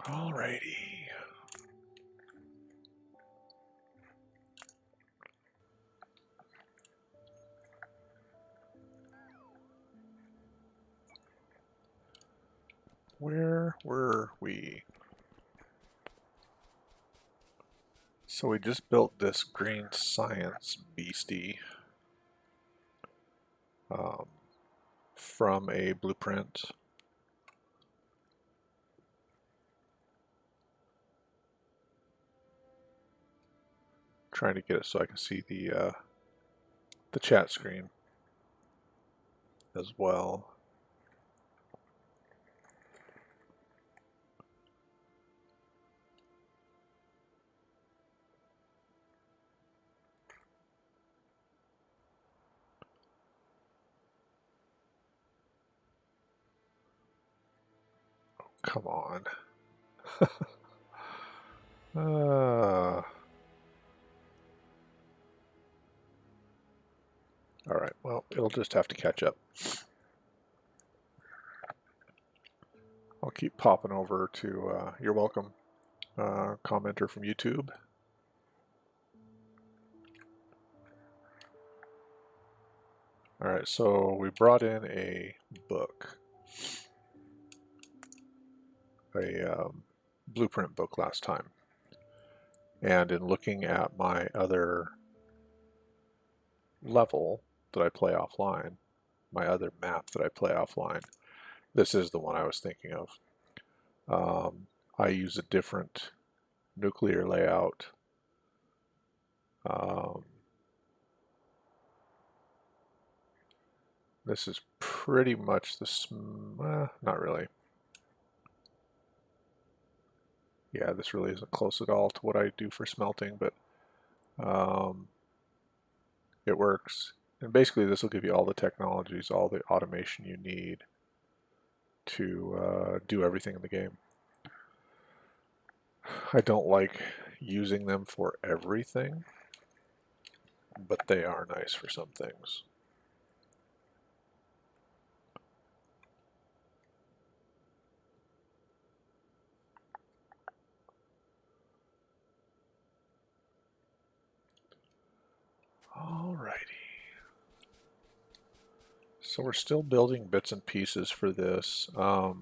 Alrighty. Where were we? So we just built this green science beastie from a blueprint. Trying to get it so I can see the chat screen as well. Come on. Alright, well, it'll just have to catch up. I'll keep popping over to, you're welcome, commenter from YouTube. Alright, so we brought in a book. A blueprint book last time. And in looking at my other level that I play offline, my other map that I play offline, this is the one I was thinking of. I use a different nuclear layout. This is pretty much the, not really. Yeah, this really isn't close at all to what I do for smelting, but it works. And basically this will give you all the technologies, all the automation you need to do everything in the game. I don't like using them for everything, but they are nice for some things. Alrighty. So we're still building bits and pieces for this. I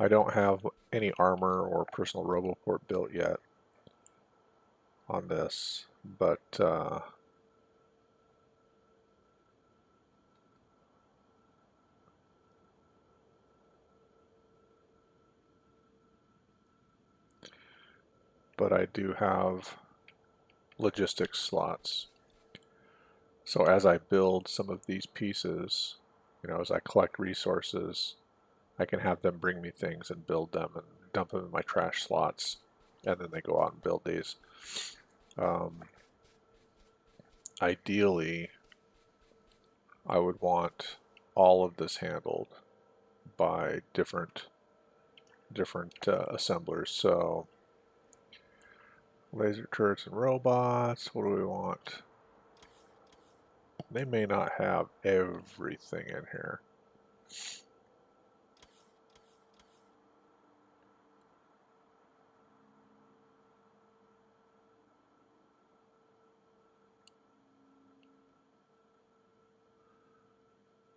don't have any armor or personal roboport built yet on this, but I do have logistics slots. So as I build some of these pieces, as I collect resources, I can have them bring me things and build them and dump them in my trash slots, and then they go out and build these. Ideally, I would want all of this handled by different assemblers. So laser turrets and robots, what do we want? They may not have everything in here.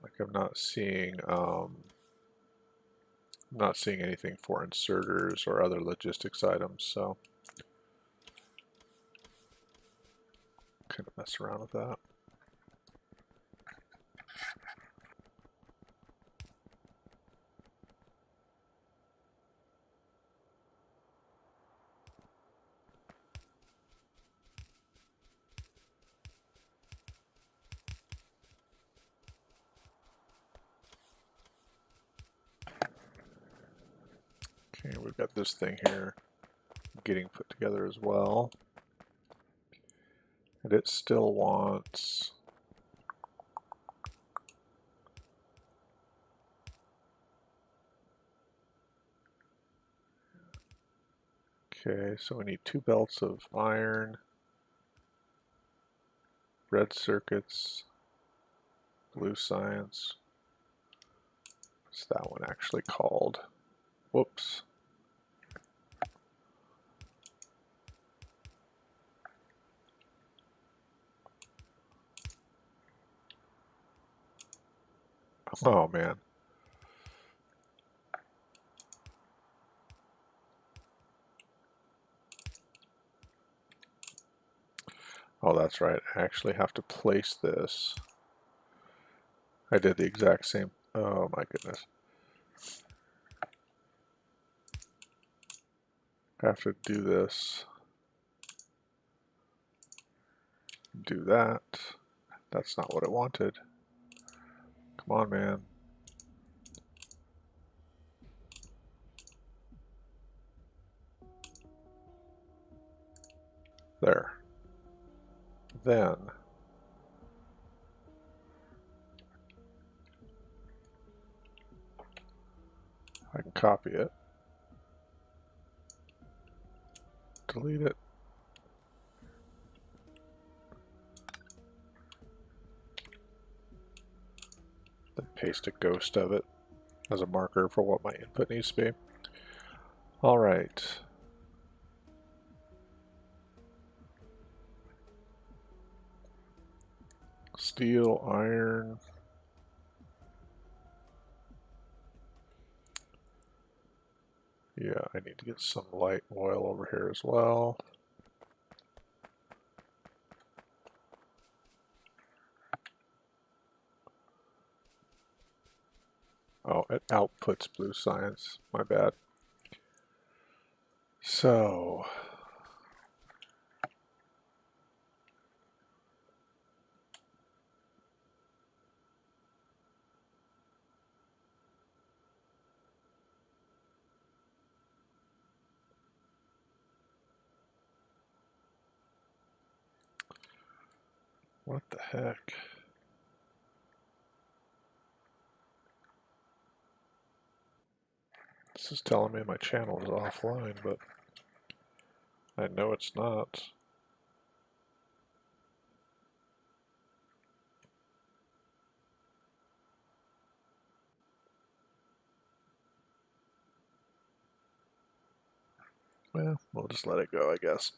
Like I'm not seeing anything for inserters or other logistics items, so kind of mess around with that. Okay, we've got this thing here getting put together as well. And it still wants okay, so we need 2 belts of iron, red circuits, blue science. What's that one actually called? Whoops. Oh man. Oh, that's right. I actually have to place this. I did the exact same. Oh my goodness. I have to do this. Do that. That's not what I wanted. Come on, man. There. Then I can copy it, delete it, then paste a ghost of it as a marker for what my input needs to be. All right. Steel, iron. Yeah, I need to get some light oil over here as well. Oh, it outputs blue science. My bad. So, what the heck? This is telling me my channel is offline, but I know it's not. Well, we'll just let it go, I guess.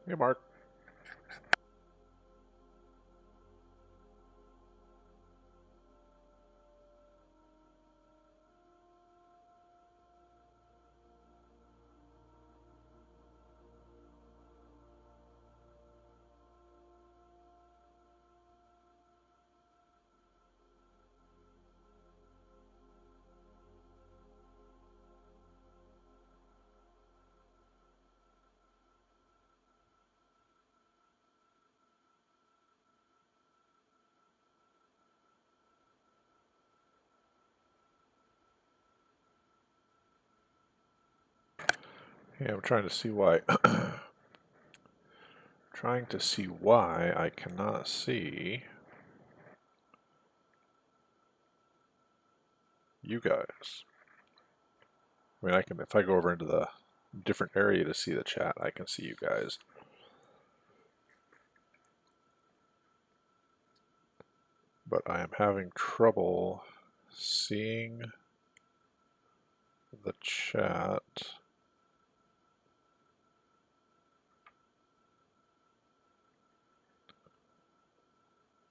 Hey, Mark. Yeah, I'm trying to see why. Trying to see why I cannot see you guys. I mean, I can, if I go over into the different area to see the chat, I can see you guys. But I am having trouble seeing the chat.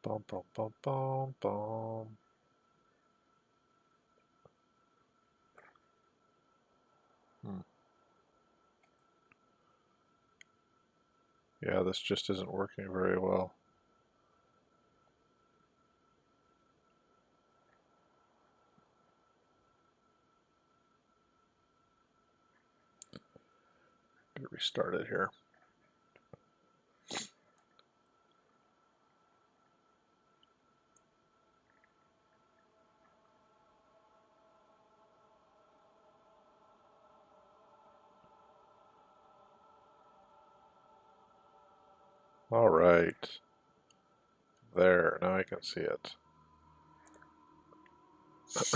Bum, bum, bum, bum, bum. Yeah, this just isn't working very well. Get restarted here. All right. There, now I can see it. Of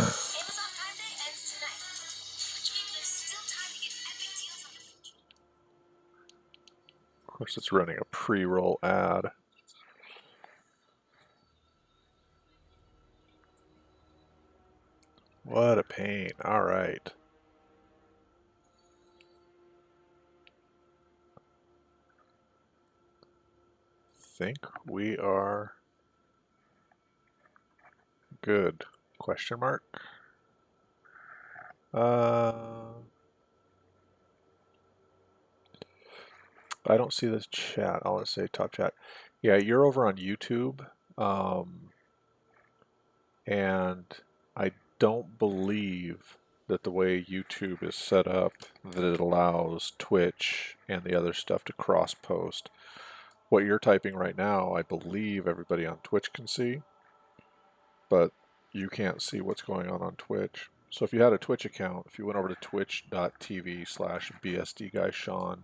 course, it's running a pre-roll ad. What a pain. All right. Think we are good. Question mark? I don't see this chat. I'll say top chat. Yeah, you're over on YouTube. And I don't believe that the way YouTube is set up that it allows Twitch and the other stuff to cross post. What you're typing right now, I believe everybody on Twitch can see, but you can't see what's going on Twitch. So if you had a Twitch account, if you went over to twitch.tv/BSDGuyShawn,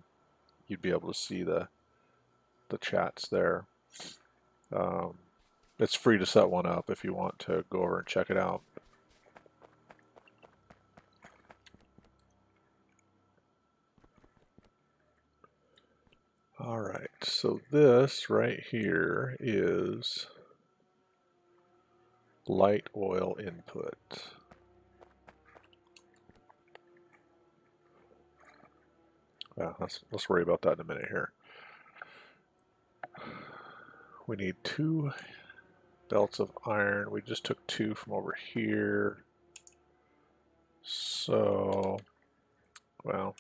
you'd be able to see the chats there. It's free to set one up if you want to go over and check it out. All right, so this right here is light oil input. Yeah, let's worry about that in a minute here. We need 2 belts of iron. We just took 2 from over here. So, well,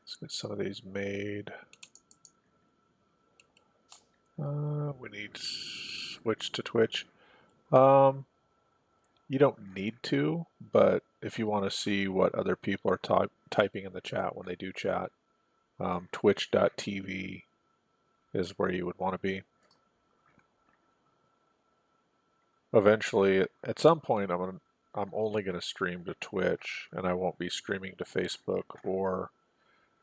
let's get some of these made. We need switch to Twitch. You don't need to, but if you want to see what other people are typing in the chat when they do chat, twitch.tv is where you would want to be. Eventually, at some point, I'm only going to stream to Twitch, and I won't be streaming to Facebook or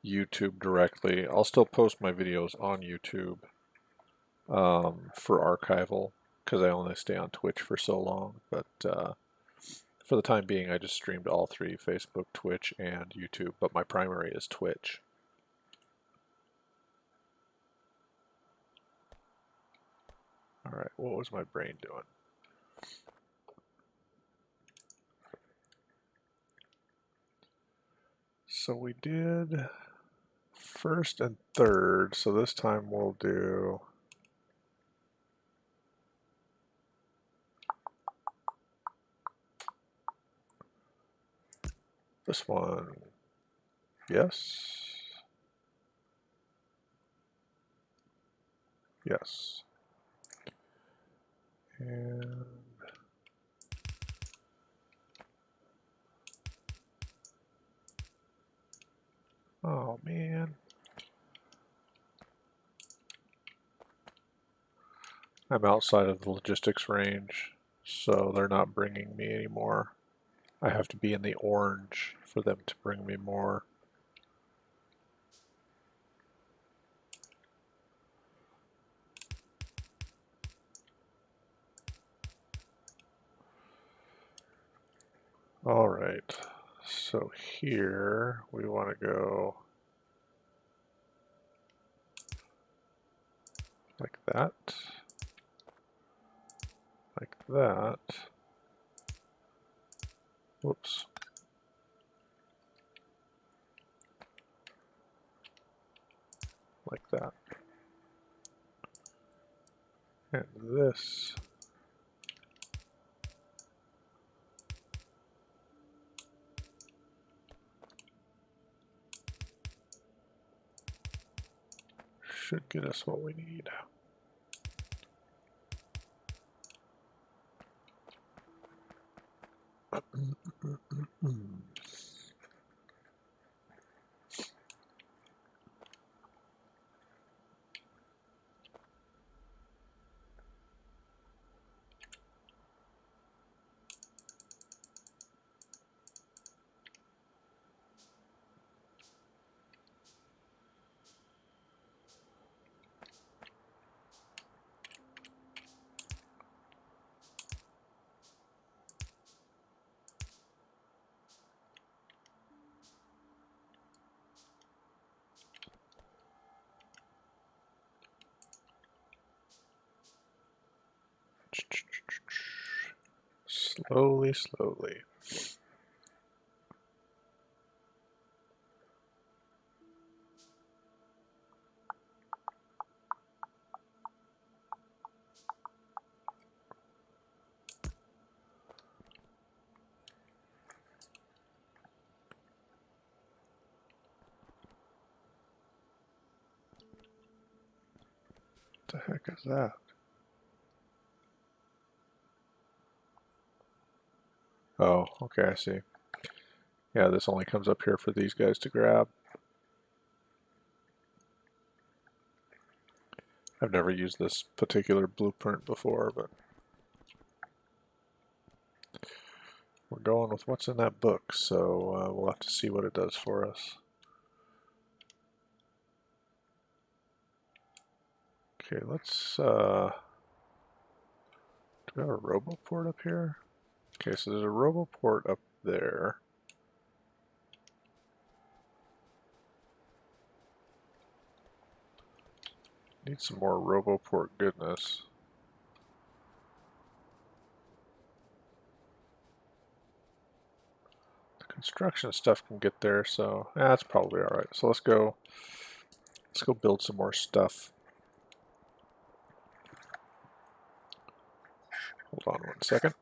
YouTube directly. I'll still post my videos on YouTube for archival, because I only stay on Twitch for so long. But for the time being, I just streamed all 3, Facebook, Twitch, and YouTube, but my primary is Twitch. All right, what was my brain doing? So we did first and third, so this time we'll do this one. Yes. Yes. And oh man. I'm outside of the logistics range, so they're not bringing me anymore. I have to be in the orange for them to bring me more. All right, so here we want to go like that, like that. Whoops. Like that. And this should get us what we need. Slowly, slowly. What the heck is that? Oh, okay, I see. Yeah, this only comes up here for these guys to grab. I've never used this particular blueprint before, but we're going with what's in that book, so we'll have to see what it does for us. Okay, let's, do we have a roboport up here? Okay, so there's a roboport up there. Need some more roboport goodness. The construction stuff can get there, so that's probably alright. So let's go build some more stuff. Hold on 1 second.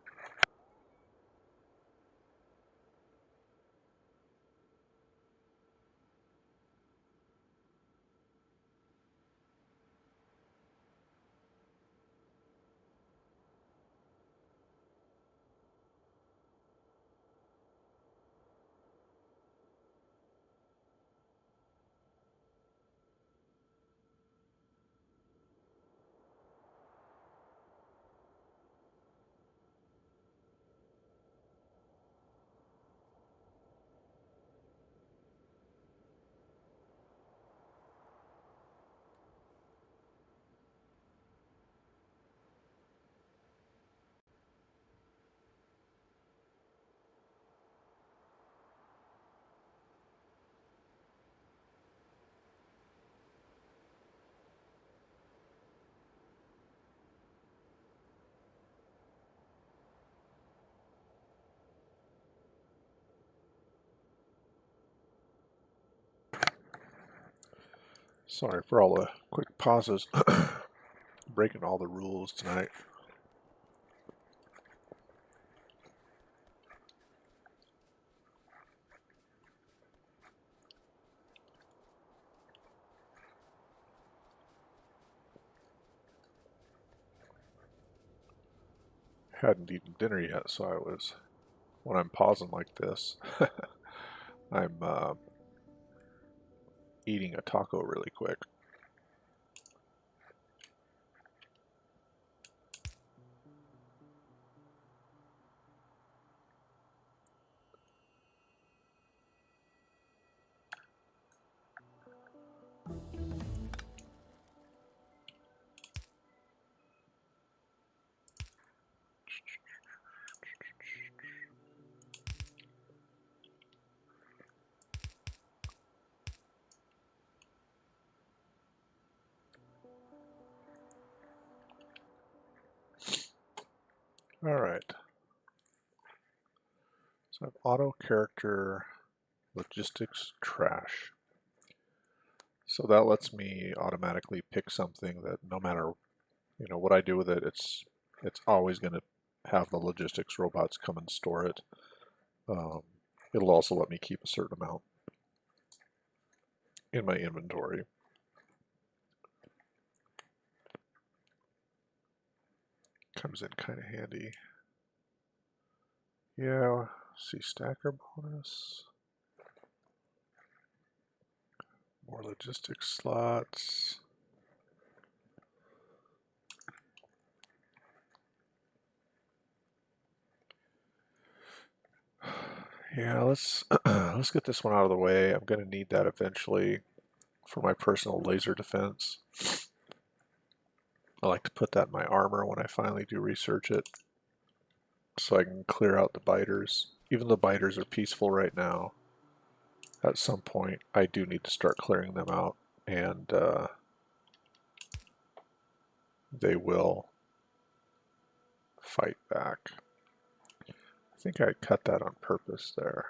Sorry for all the quick pauses. Breaking all the rules tonight. Hadn't eaten dinner yet, so when I'm pausing like this, I'm eating a taco really quick. Alright. So I have auto character logistics trash. So that lets me automatically pick something that no matter what I do with it, it's always going to have the logistics robots come and store it. It'll also let me keep a certain amount in my inventory. Comes in kind of handy. Yeah, see stacker bonus. More logistics slots. Yeah, let's let's get this one out of the way. I'm going to need that eventually for my personal laser defense. I like to put that in my armor when I finally do research it, so I can clear out the biters. Even though biters are peaceful right now, at some point I do need to start clearing them out, and they will fight back. I think I cut that on purpose there.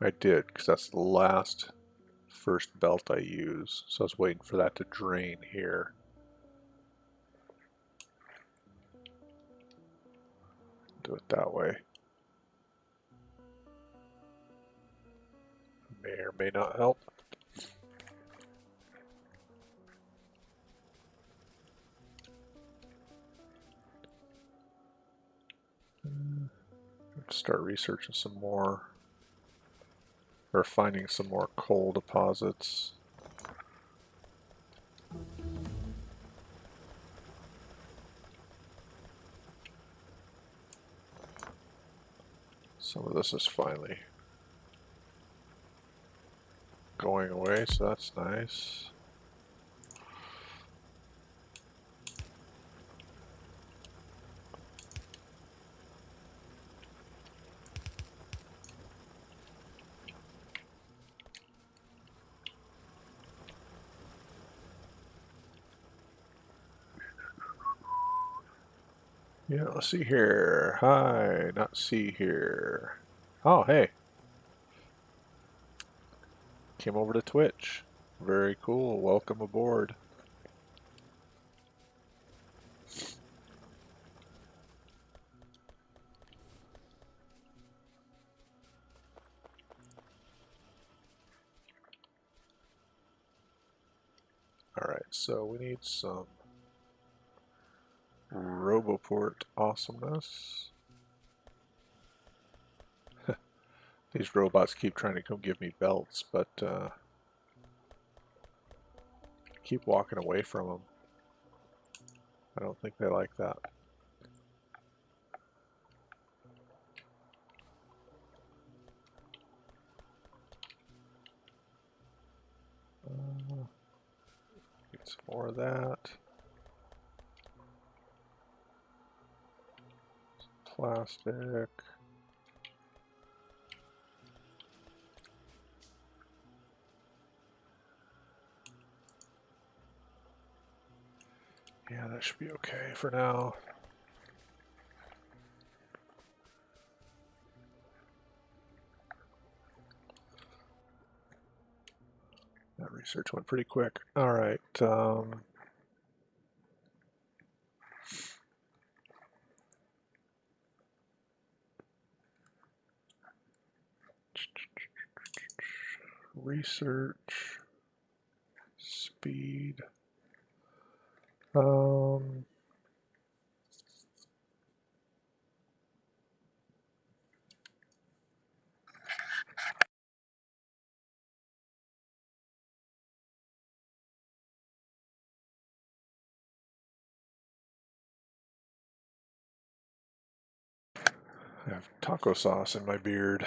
I did, because that's the last first belt I use. So I was waiting for that to drain here. Do it that way. May or may not help. Start researching some more, or finding some more coal deposits. Some of this is finally going away, so that's nice. Yeah, let's see here. Hi, not see here. Oh, hey. Came over to Twitch. Very cool. Welcome aboard. Alright, so we need some Roboport awesomeness. These robots keep trying to come give me belts, but I keep walking away from them. I don't think they like that. Get some more of that. Some plastic. Yeah, that should be okay for now. That research went pretty quick. All right. Research. Speed. I have taco sauce in my beard.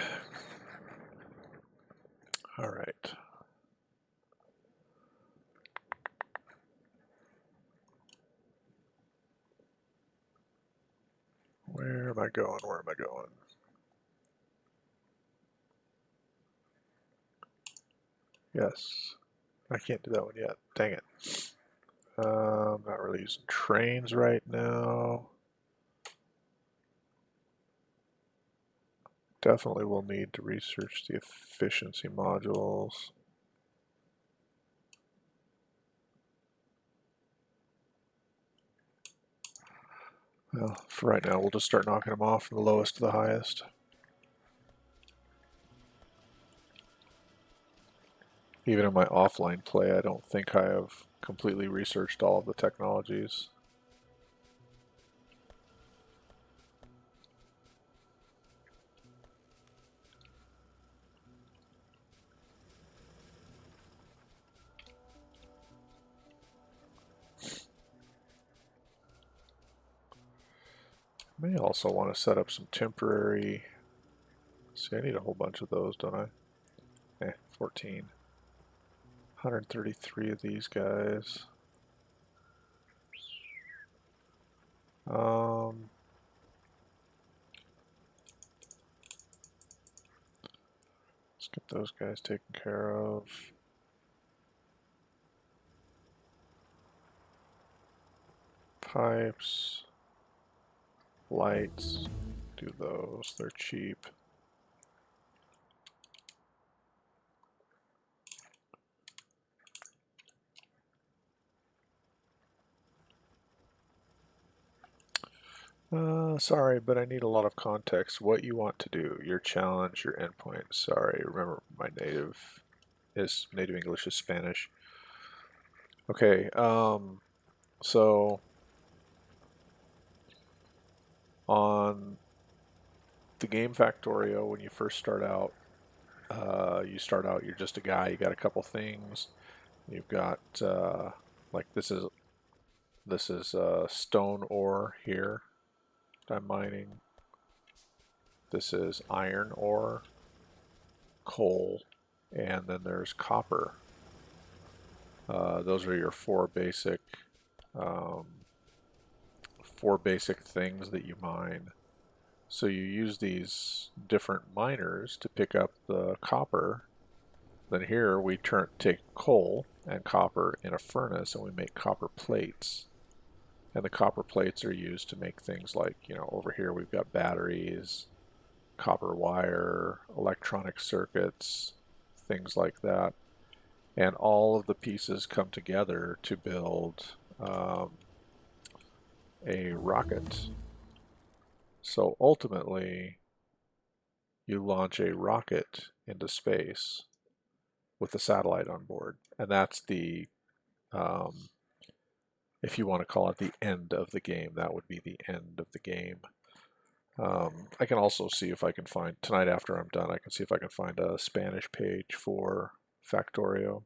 All right. Where am I going? Where am I going? Yes. I can't do that one yet. Dang it. I'm not really using trains right now. Definitely will need to research the efficiency modules. Well, for right now, we'll just start knocking them off from the lowest to the highest. Even in my offline play, I don't think I have completely researched all of the technologies. May also want to set up some temporary. See, I need a whole bunch of those, don't I? 14. 133 of these guys. Let's get those guys taken care of. Pipes, lights, do those, they're cheap. Sorry, but I need a lot of context. What you want to do, your challenge, your endpoint. Sorry, remember my native English is Spanish. Okay, so on the game Factorio, when you first start out, you're just a guy. You got a couple things. You've got like this is stone ore here that I'm mining. This is iron ore, coal, and then there's copper. Those are your four basic things that you mine. So you use these different miners to pick up the copper. Then here we take coal and copper in a furnace and we make copper plates. And the copper plates are used to make things like, over here we've got batteries, copper wire, electronic circuits, things like that. And all of the pieces come together to build a rocket. So ultimately, you launch a rocket into space with a satellite on board. And that's the, if you want to call it the end of the game, that would be the end of the game. I can also see if I can find, tonight after I'm done, I can see if I can find a Spanish page for Factorio.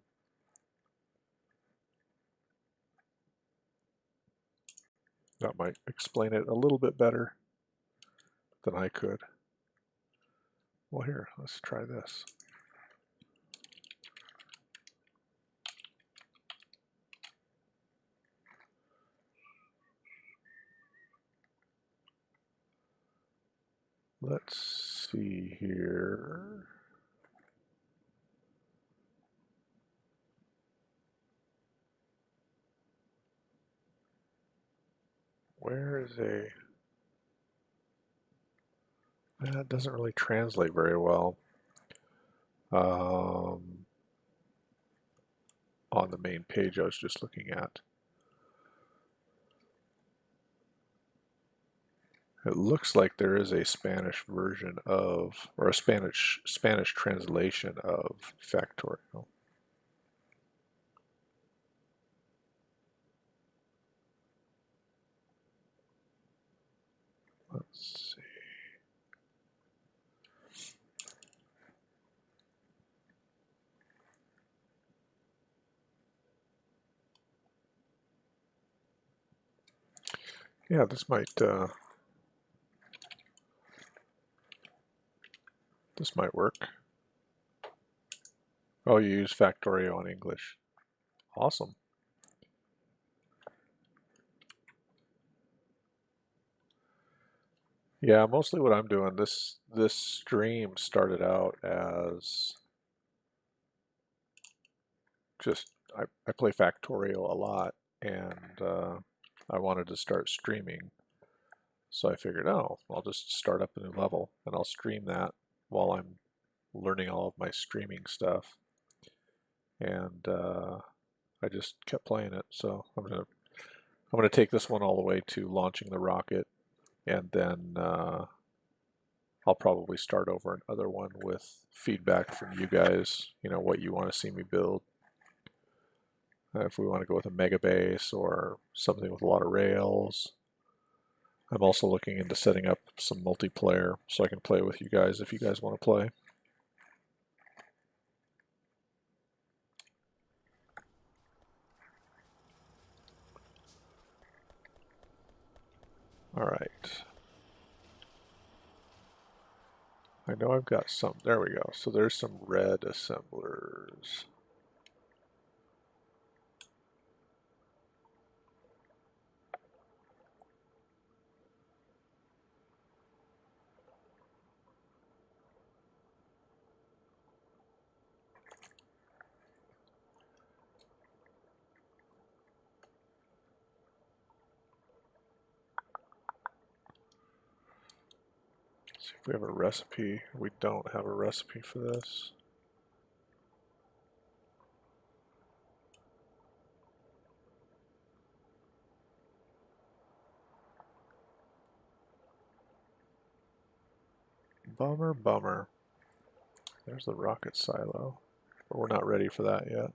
That might explain it a little bit better than I could. Well, here, let's try this. Let's see here. Where is a... That doesn't really translate very well on the main page I was just looking at. It looks like there is a Spanish version of, or a Spanish translation of Factorio. Let's see. Yeah, this might work. Oh, you use Factorio in English. Awesome. Yeah, mostly what I'm doing, this stream started out as just, I play Factorio a lot, and I wanted to start streaming. So I figured, oh, I'll just start up a new level, and I'll stream that while I'm learning all of my streaming stuff. And I just kept playing it. So I'm gonna take this one all the way to launching the rocket, and then I'll probably start over another one with feedback from you guys, what you want to see me build. If we want to go with a megabase or something with a lot of rails. I'm also looking into setting up some multiplayer so I can play with you guys if you guys want to play. All right. I know I've got some. There we go. So there's some red assemblers. See if we have a recipe. We don't have a recipe for this. Bummer, bummer. There's the rocket silo, but we're not ready for that yet.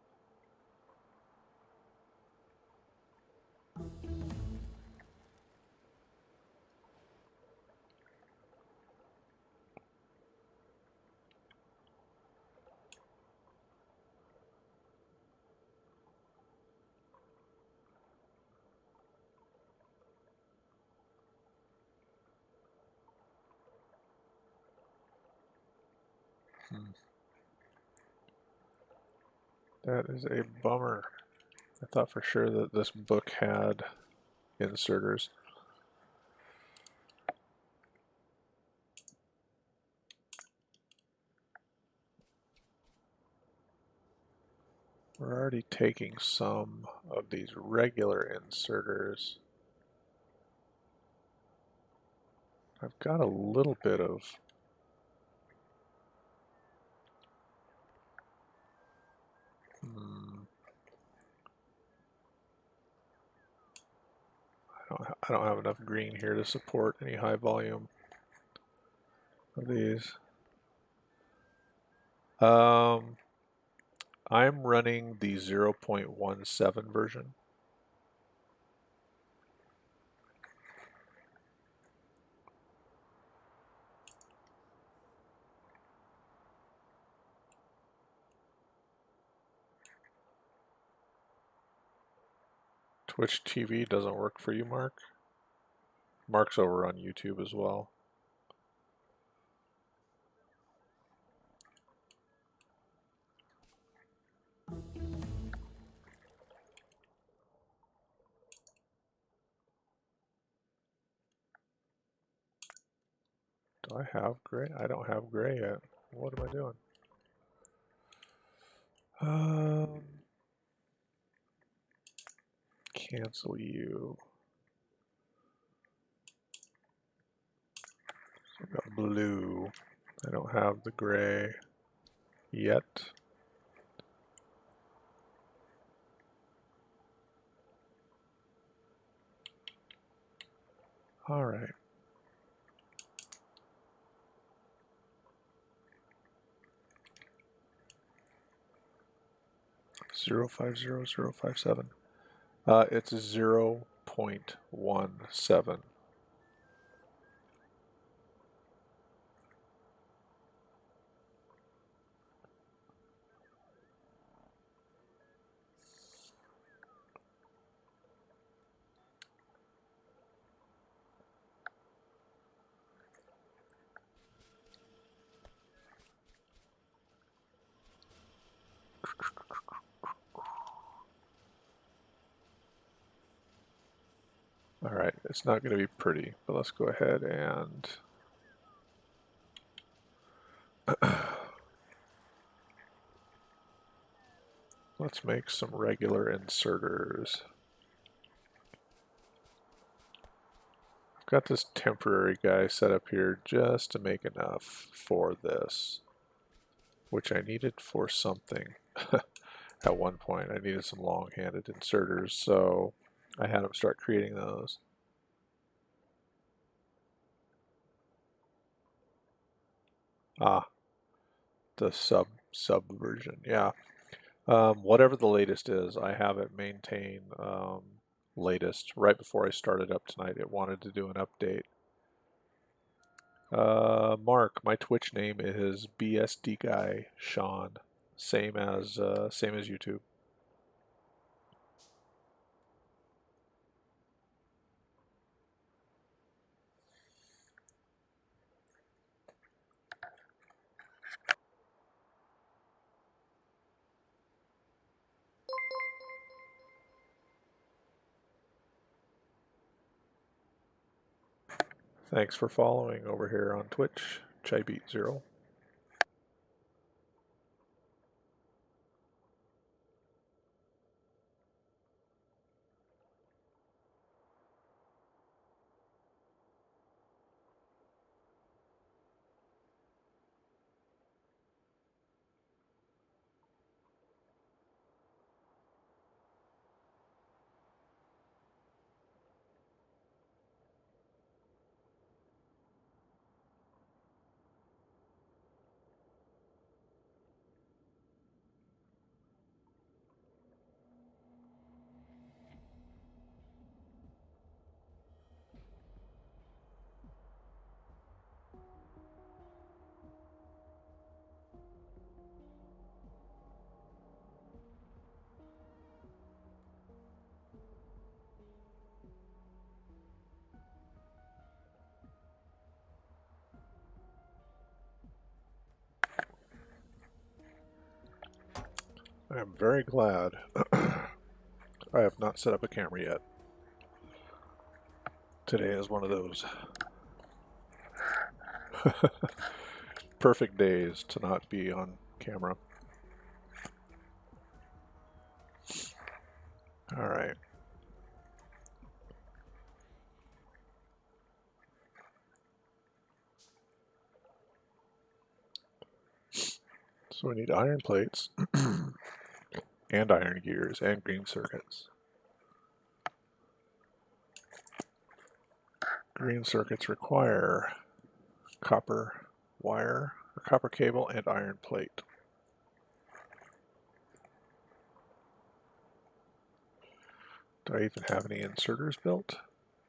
That is a bummer. I thought for sure that this book had inserters. We're already taking some of these regular inserters. I've got a little bit of I don't have enough green here to support any high volume of these. I'm running the 0.17 version. Twitch TV doesn't work for you, Mark? Mark's over on YouTube as well. Do I have gray? I don't have gray yet. What am I doing? Cancel you. So I've got blue. I don't have the gray yet. All right. Zero 05057. It's 0.17. All right, it's not going to be pretty, but let's go ahead and let's make some regular inserters. I've got this temporary guy set up here just to make enough for this, which I needed for something. At one point, I needed some long-handed inserters, so I had him start creating those. Ah, the sub version, yeah. Whatever the latest is, I have it maintain latest. Right before I started up tonight, it wanted to do an update. Mark, my Twitch name is BSDGuyShawn, same as YouTube. Thanks for following over here on Twitch, ChaiBeat0. I am very glad I have not set up a camera yet. Today is one of those perfect days to not be on camera. All right. So we need iron plates and iron gears and green circuits. Green circuits require copper wire or copper cable and iron plate. Do I even have any inserters built?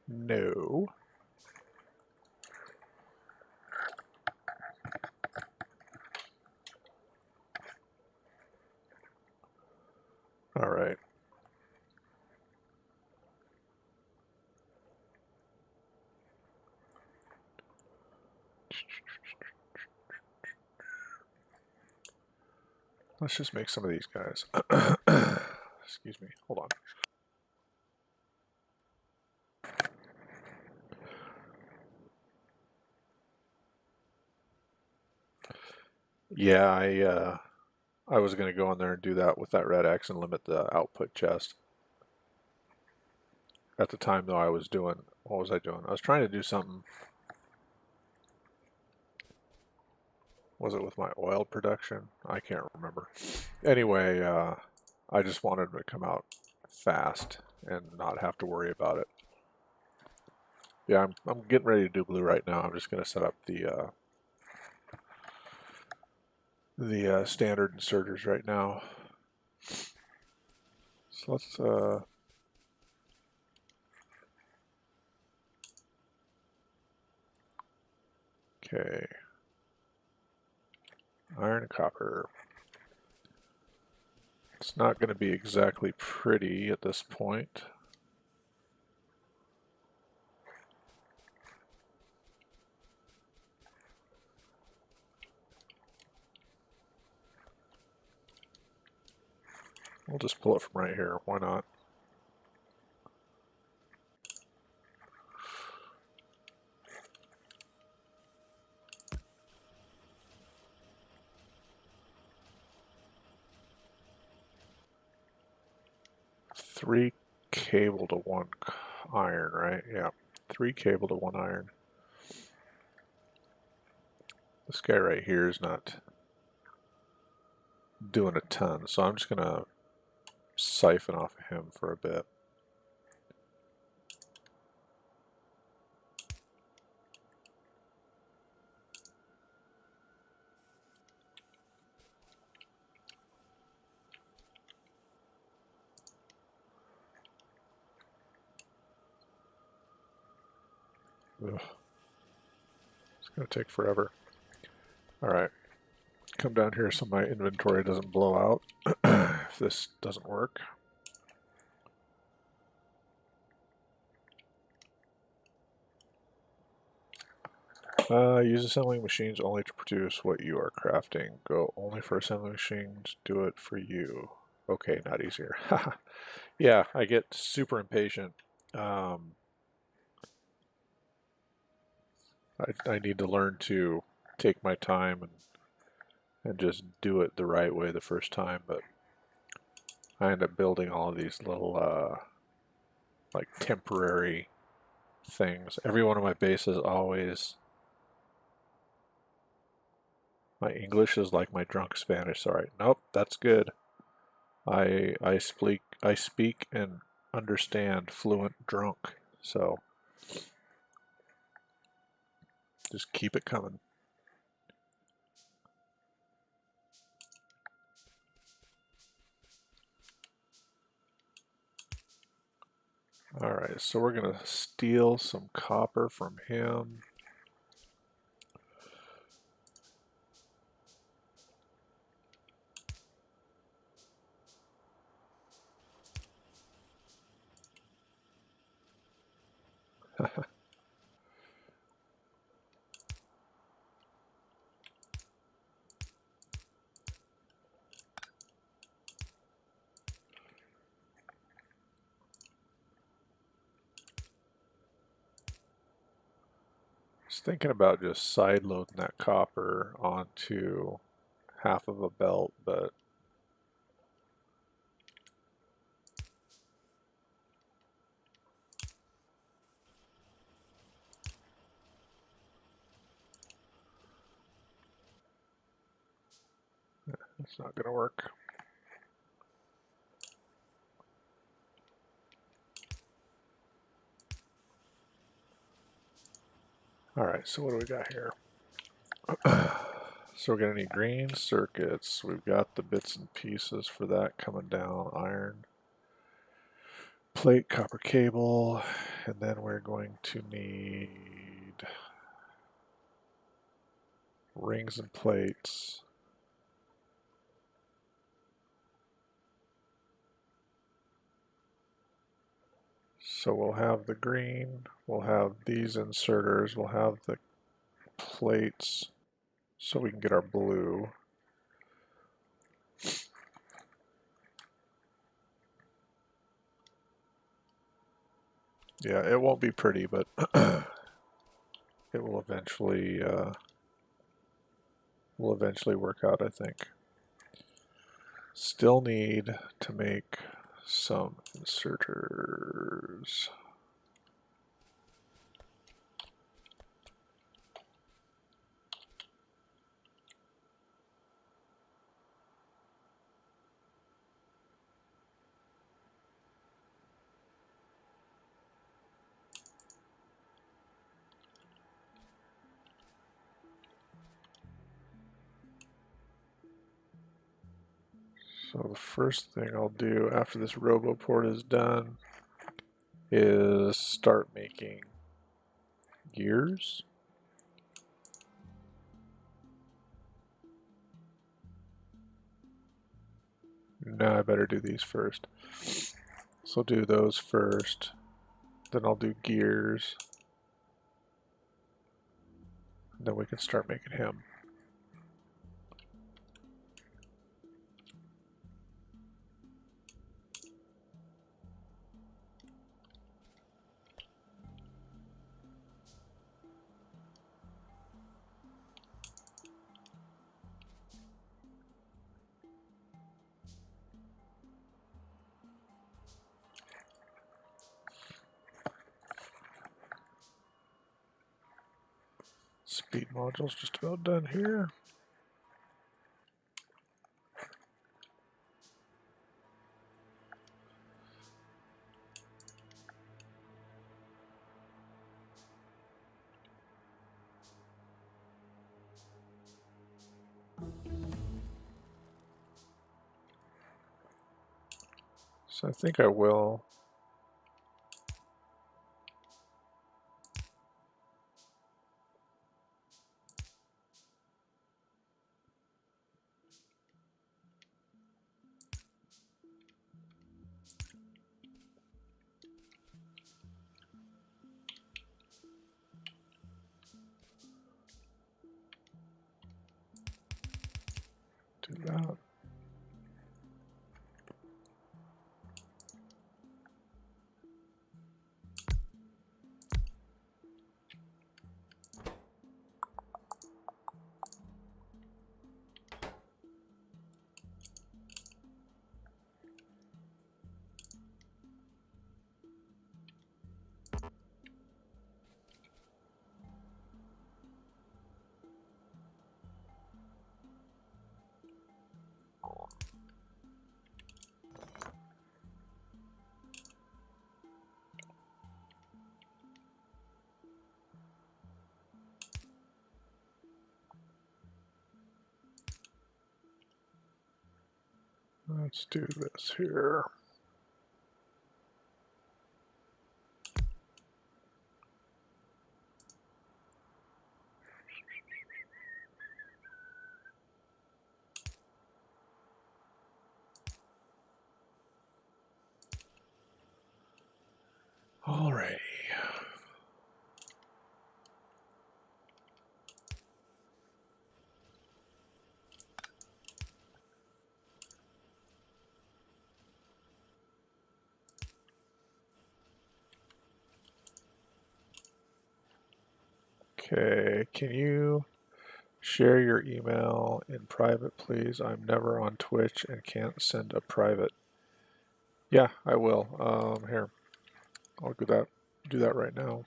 No. All right. Let's just make some of these guys. Excuse me. Hold on. Yeah, I was going to go in there and do that with that red X and limit the output chest. At the time, though, I was doing, what was I doing? I was trying to do something. Was it with my oil production? I can't remember. Anyway, I just wanted to come out fast and not have to worry about it. Yeah, I'm getting ready to do blue right now. I'm just going to set up the standard inserters right now. So let's okay, iron and copper. It's not going to be exactly pretty at this point. We'll just pull it from right here. Why not? Three cable to one iron, right? Yeah, 3 cable to 1 iron. This guy right here is not doing a ton, so I'm just gonna siphon off of him for a bit. Ugh. It's gonna take forever. All right, come down here so my inventory doesn't blow out if this doesn't work. Use assembling machines only to produce what you are crafting. Go only for assembling machines. Do it for you. Okay, not easier. Yeah, I get super impatient. I need to learn to take my time and just do it the right way the first time, but I end up building all of these little like temporary things. Every one of my bases always, my English is like my drunk Spanish. Sorry, nope, that's good. I speak and understand fluent drunk. So just keep it coming. All right, so we're gonna steal some copper from him. was thinking about just side loading that copper onto half of a belt, but it's not going to work. Alright, so what do we got here? So we're going to need green circuits. We've got the bits and pieces for that coming down. Iron, plate, copper cable, and then we're going to need rings and plates. So we'll have the green, we'll have these inserters, we'll have the plates so we can get our blue. Yeah, it won't be pretty, but it will eventually work out, I think. Still need to make some inserters. So the first thing I'll do after this RoboPort is done is start making gears. No, I better do these first. So I'll do those first, then I'll do gears, and then we can start making him. Speed module's just about done here. So I think I will do that. Let's do this here. Alrighty. Okay, can you share your email in private, please? I'm never on Twitch and can't send a private. Yeah, I will. Here, I'll do that right now.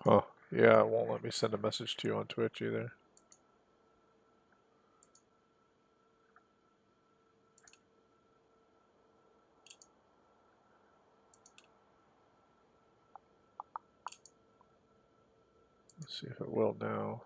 Huh. Yeah, it won't let me send a message to you on Twitch either. Let's see if it will now.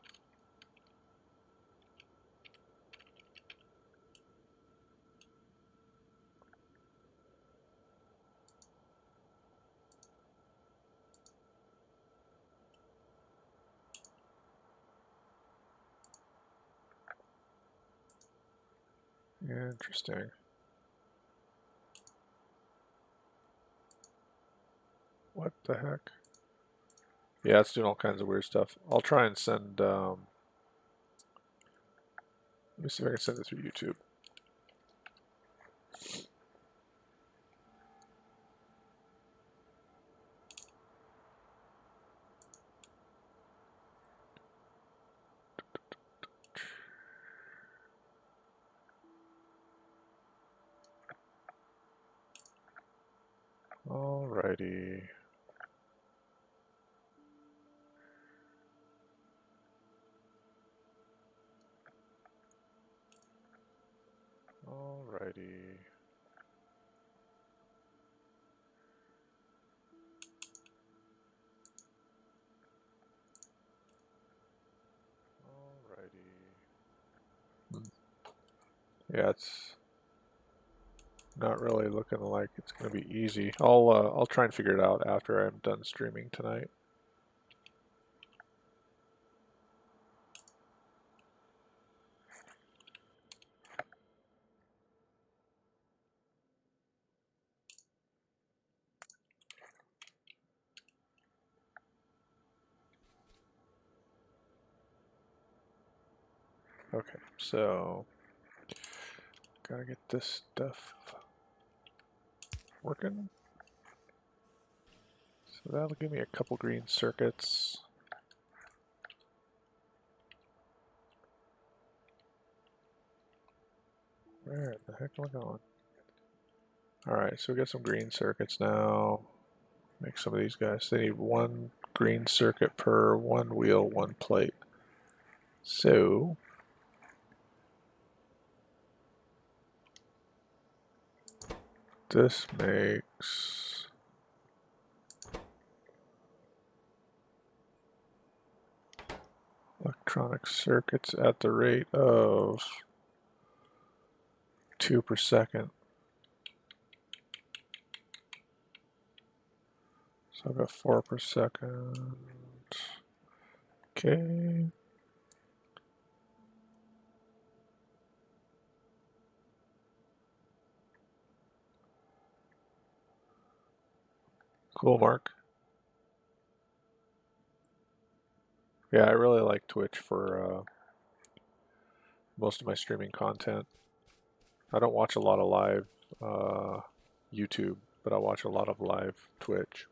Interesting. What the heck? Yeah, it's doing all kinds of weird stuff. I'll try and send, let me see if I can send it through YouTube. Alrighty. Alrighty. Alrighty. Yeah, it's not really looking like it's going to be easy. I'll try and figure it out after I'm done streaming tonight. Okay, so gotta get this stuff working. So that'll give me a couple green circuits. Where the heck am I going? Alright, so we got some green circuits now. Make some of these guys. They need one green circuit per one wheel, one plate. So this makes electronic circuits at the rate of 2 per second. So I've got 4 per second. Okay. Cool, Mark. Yeah, I really like Twitch for most of my streaming content. I don't watch a lot of live YouTube, but I watch a lot of live Twitch.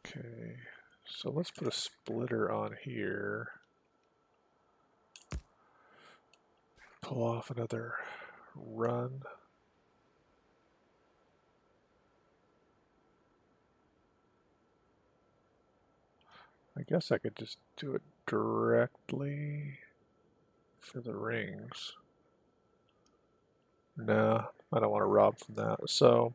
Okay, so let's put a splitter on here. Pull off another run. I guess I could just do it directly for the rings. Nah, I don't want to rob from that. So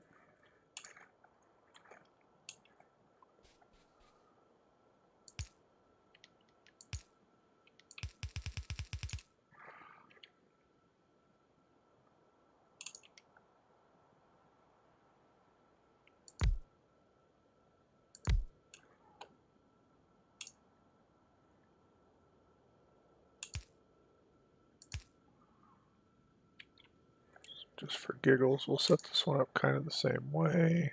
Just for giggles, we'll set this one up kind of the same way.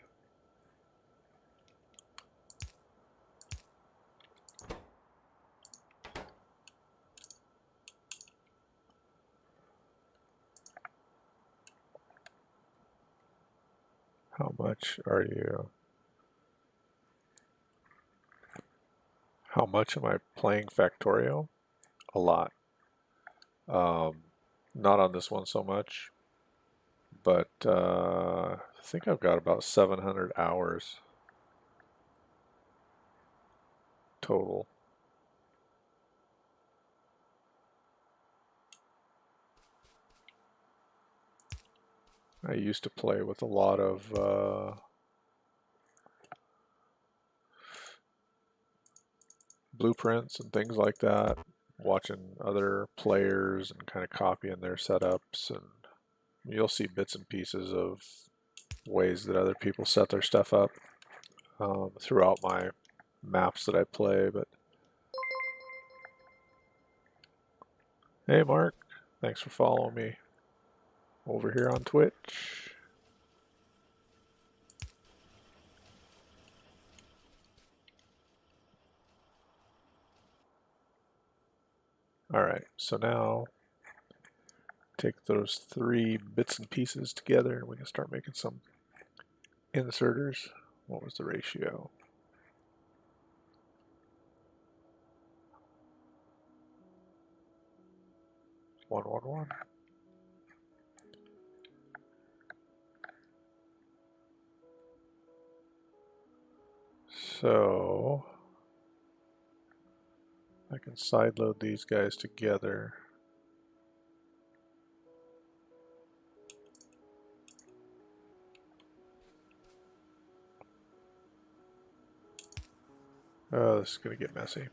How much are you? How much am I playing Factorio? A lot. Not on this one so much, but I think I've got about 700 hours total. I used to play with a lot of blueprints and things like that, watching other players and kind of copying their setups, and you'll see bits and pieces of ways that other people set their stuff up throughout my maps that I play. But hey Mark, thanks for following me over here on Twitch. Alright, so now take those three bits and pieces together and we can start making some inserters. What was the ratio? 111. So I can sideload these guys together. Oh, this is going to get messy.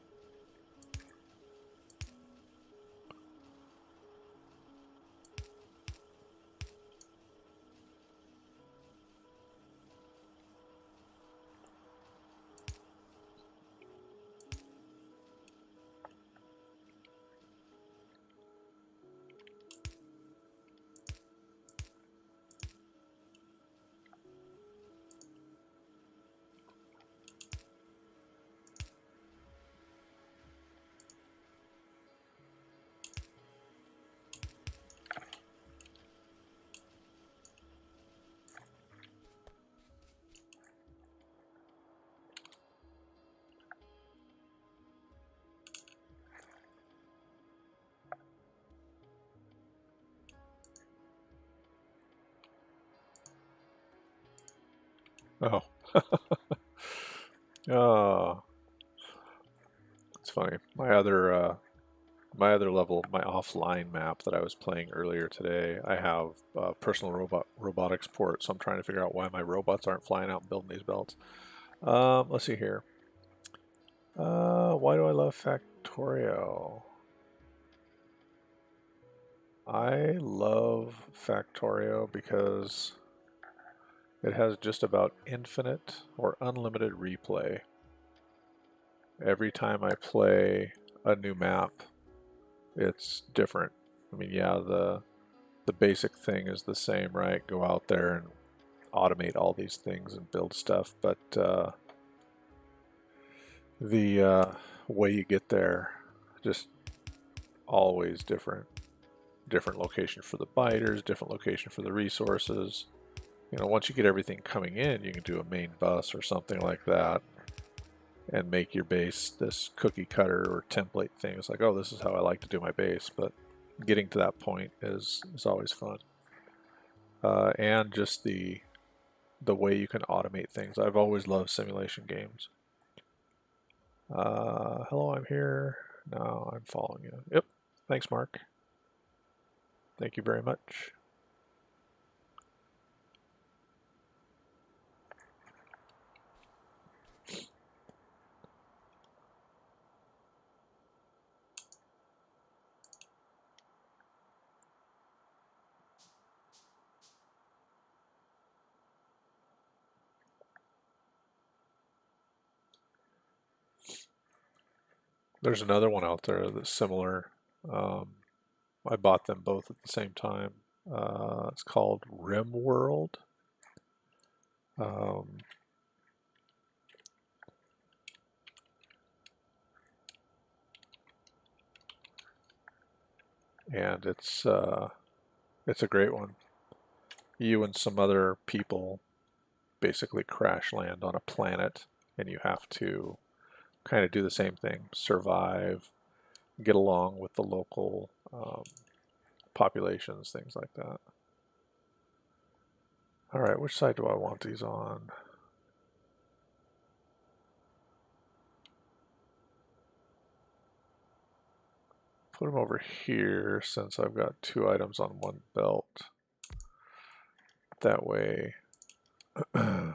Oh. Oh, it's funny. My other level, my offline map that I was playing earlier today, I have personal robotics port, so I'm trying to figure out why my robots aren't flying out and building these belts. Let's see here. Why do I love Factorio? I love Factorio because it has just about infinite or unlimited replay. Every time I play a new map, it's different. I mean, yeah, the basic thing is the same, right? Go out there and automate all these things and build stuff, but the way you get there, just always different. Different location for the biters, different location for the resources. You know, once you get everything coming in, you can do a main bus or something like that and make your base this cookie cutter or template thing. It's like, oh, this is how I like to do my base, but getting to that point is always fun. And just the way you can automate things. I've always loved simulation games. Hello, I'm here. No, I'm following you. Yep. Thanks, Mark. Thank you very much. There's another one out there that's similar. I bought them both at the same time. It's called Rim World. And it's a great one. You and some other people basically crash land on a planet, and you have to kind of do the same thing: survive, get along with the local populations, things like that. All right, which side do I want these on? Put them over here since I've got 2 items on one belt. That way, in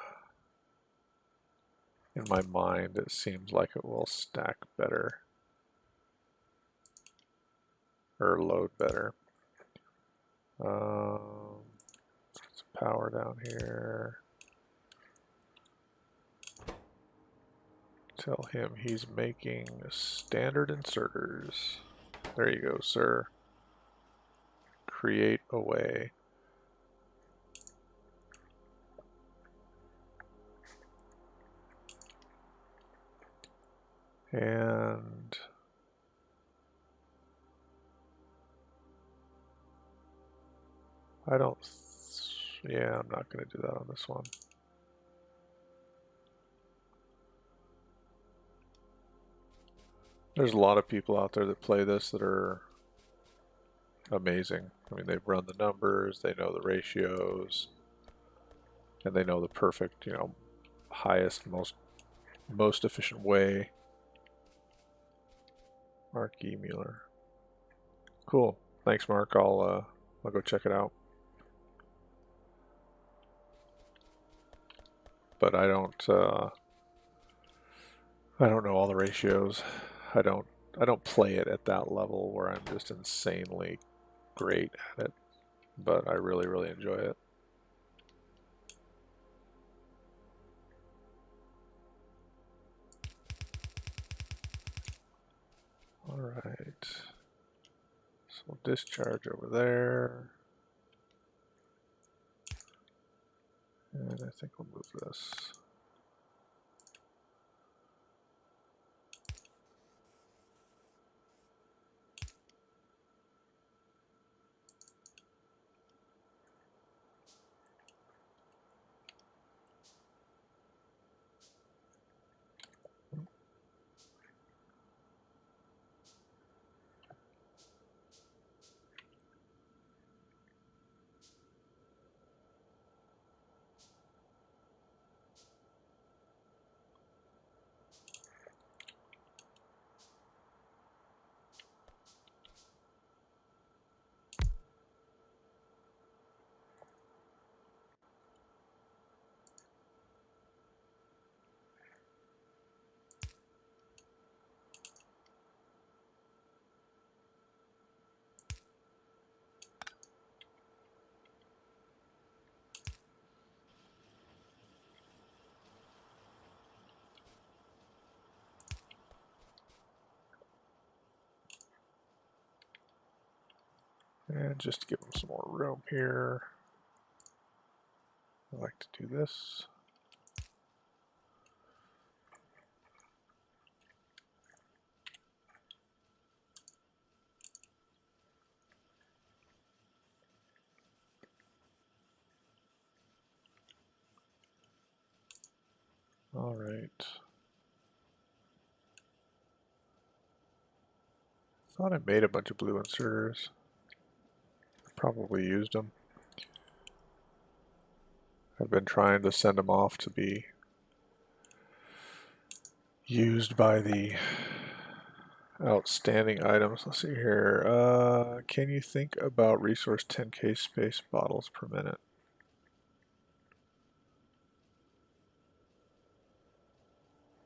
my mind, it seems like it will stack better or load better. Let's get some power down here. Tell him he's making standard inserters. There you go, sir. Create away. And I don't, yeah, I'm not going to do that on this one. There's a lot of people out there that play this that are amazing. I mean, they've run the numbers, they know the ratios, and they know the perfect, highest, most efficient way. Mark E. Mueller. Cool. Thanks, Mark. I'll go check it out. But I don't know all the ratios. I don't play it at that level where I'm just insanely great at it, but I really, really enjoy it. All right, so we'll discharge over there, and I think we'll move this. And just to give them some more room here, I like to do this. All right. Thought I made a bunch of blue inserters. Probably used them. I've been trying to send them off to be used by the outstanding items. Let's see here. Can you think about resource 10k space bottles per minute?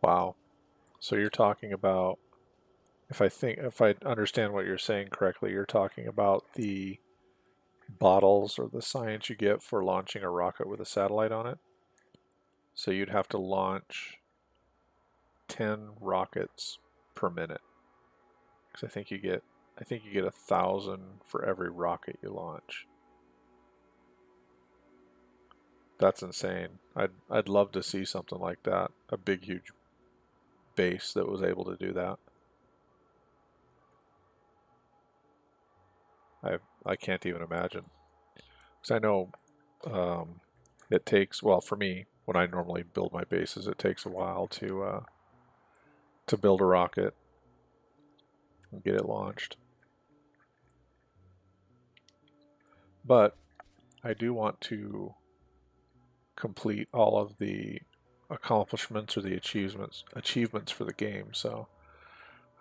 Wow. So you're talking about, if I understand what you're saying correctly, you're talking about the bottles or the science you get for launching a rocket with a satellite on it. So you'd have to launch 10 rockets per minute. Because I think you get 1,000 for every rocket you launch. That's insane. I'd love to see something like that. A big, huge base that was able to do that. I can't even imagine. Because I know it takes, well, for me, when I normally build my bases, it takes a while to build a rocket and get it launched. But I do want to complete all of the accomplishments or the achievements for the game, so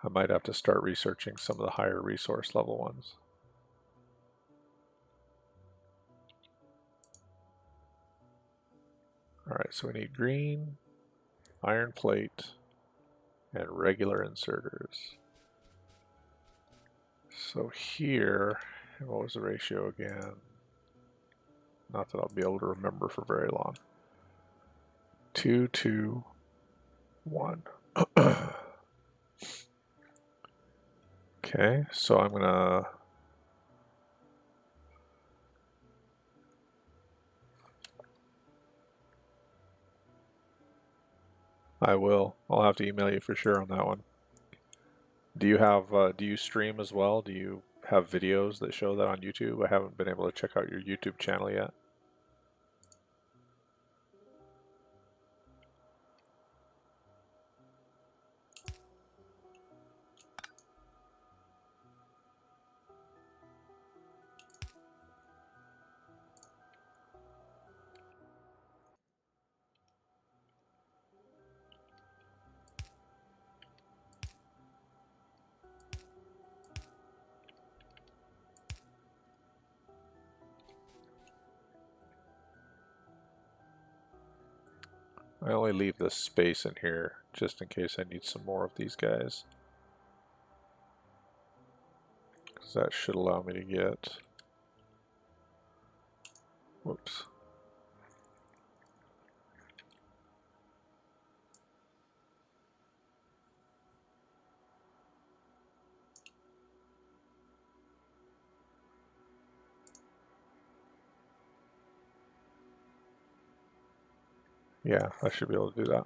I might have to start researching some of the higher resource level ones. Alright, so we need green, iron plate, and regular inserters. So here, what was the ratio again? Not that I'll be able to remember for very long. 2, 2, 1. Okay, so I'm gonna I will. I'll have to email you for sure on that one. Do you have do you stream as well? Do you have videos that show that on YouTube? I haven't been able to check out your YouTube channel yet. I only leave this space in here just in case I need some more of these guys. Because that should allow me to get... Whoops. Yeah, I should be able to do that.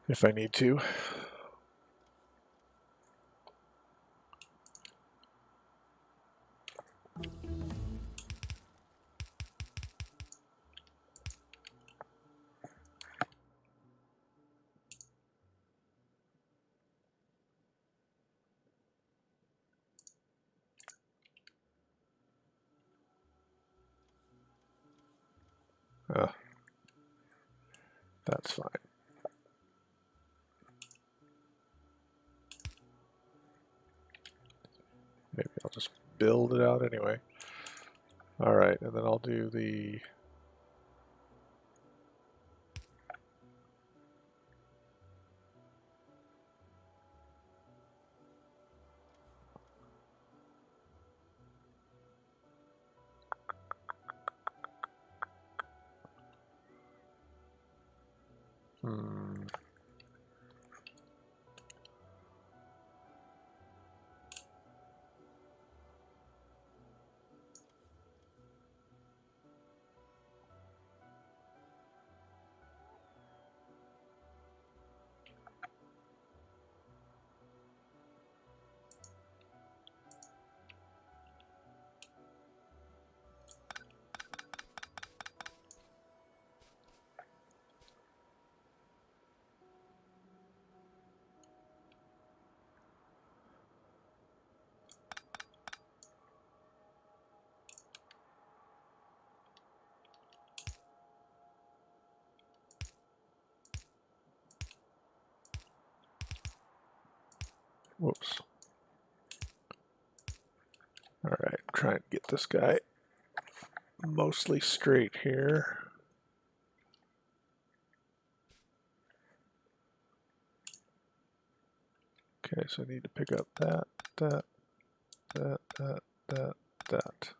If I need to. That's fine. Maybe I'll just build it out anyway. Alright, and then I'll do the... Whoops. Alright, trying to get this guy mostly straight here. Okay, so I need to pick up that, that, that.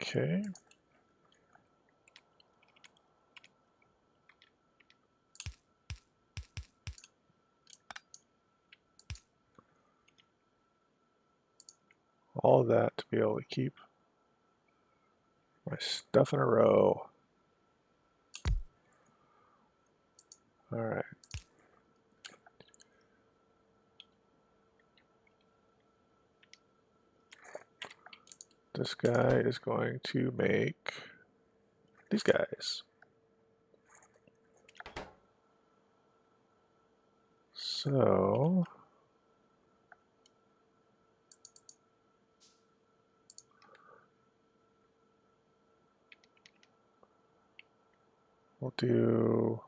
Okay. All of that to be able to keep my stuff in a row. All right. This guy is going to make these guys. So we'll do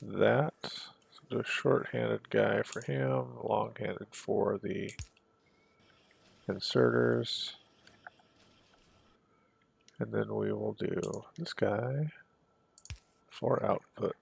that. So do a short-handed guy for him, long-handed for the inserters. And then we will do this guy for output.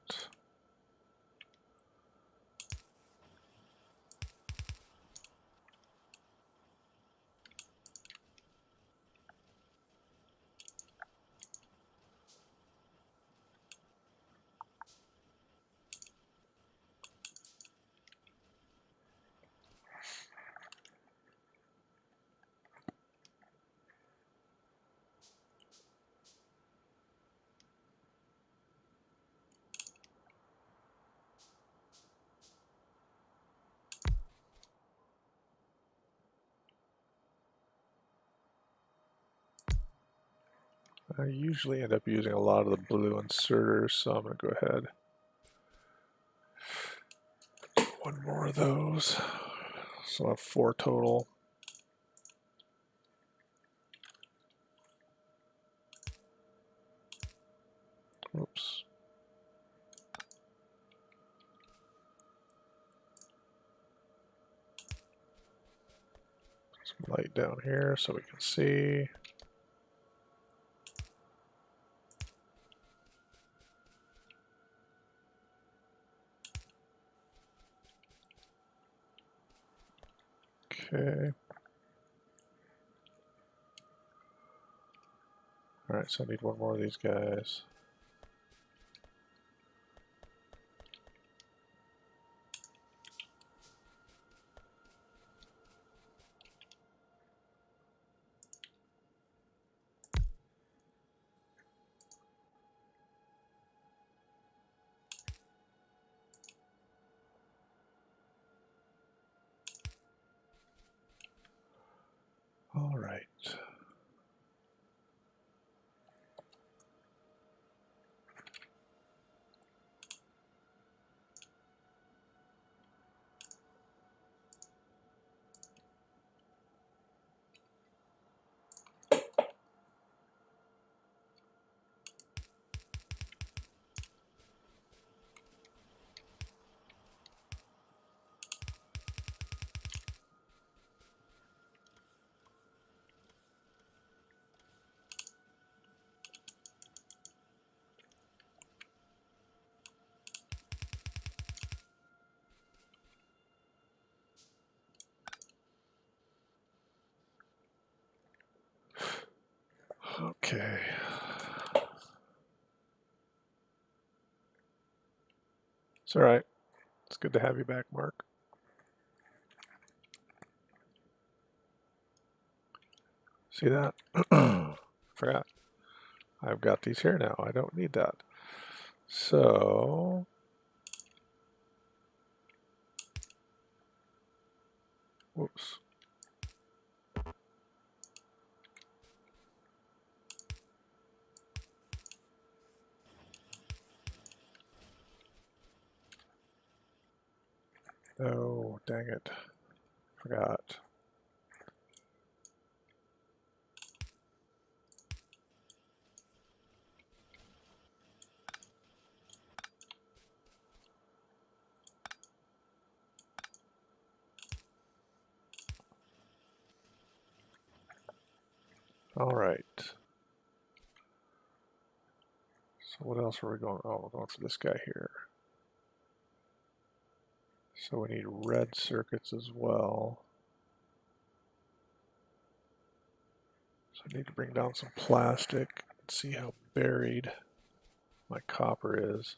I usually end up using a lot of the blue inserters, so I'm going to go ahead. One more of those. So I have 4 total. Oops. Some light down here so we can see. Okay. Alright, so I need one more of these guys. Alright. Okay. It's alright. It's good to have you back, Mark. See that? Forgot. I've got these here now. I don't need that. So whoops. Oh, dang it. Forgot. All right. So what else are we going? Oh, we're going for this guy here. So we need red circuits as well. So I need to bring down some plastic and see how buried my copper is.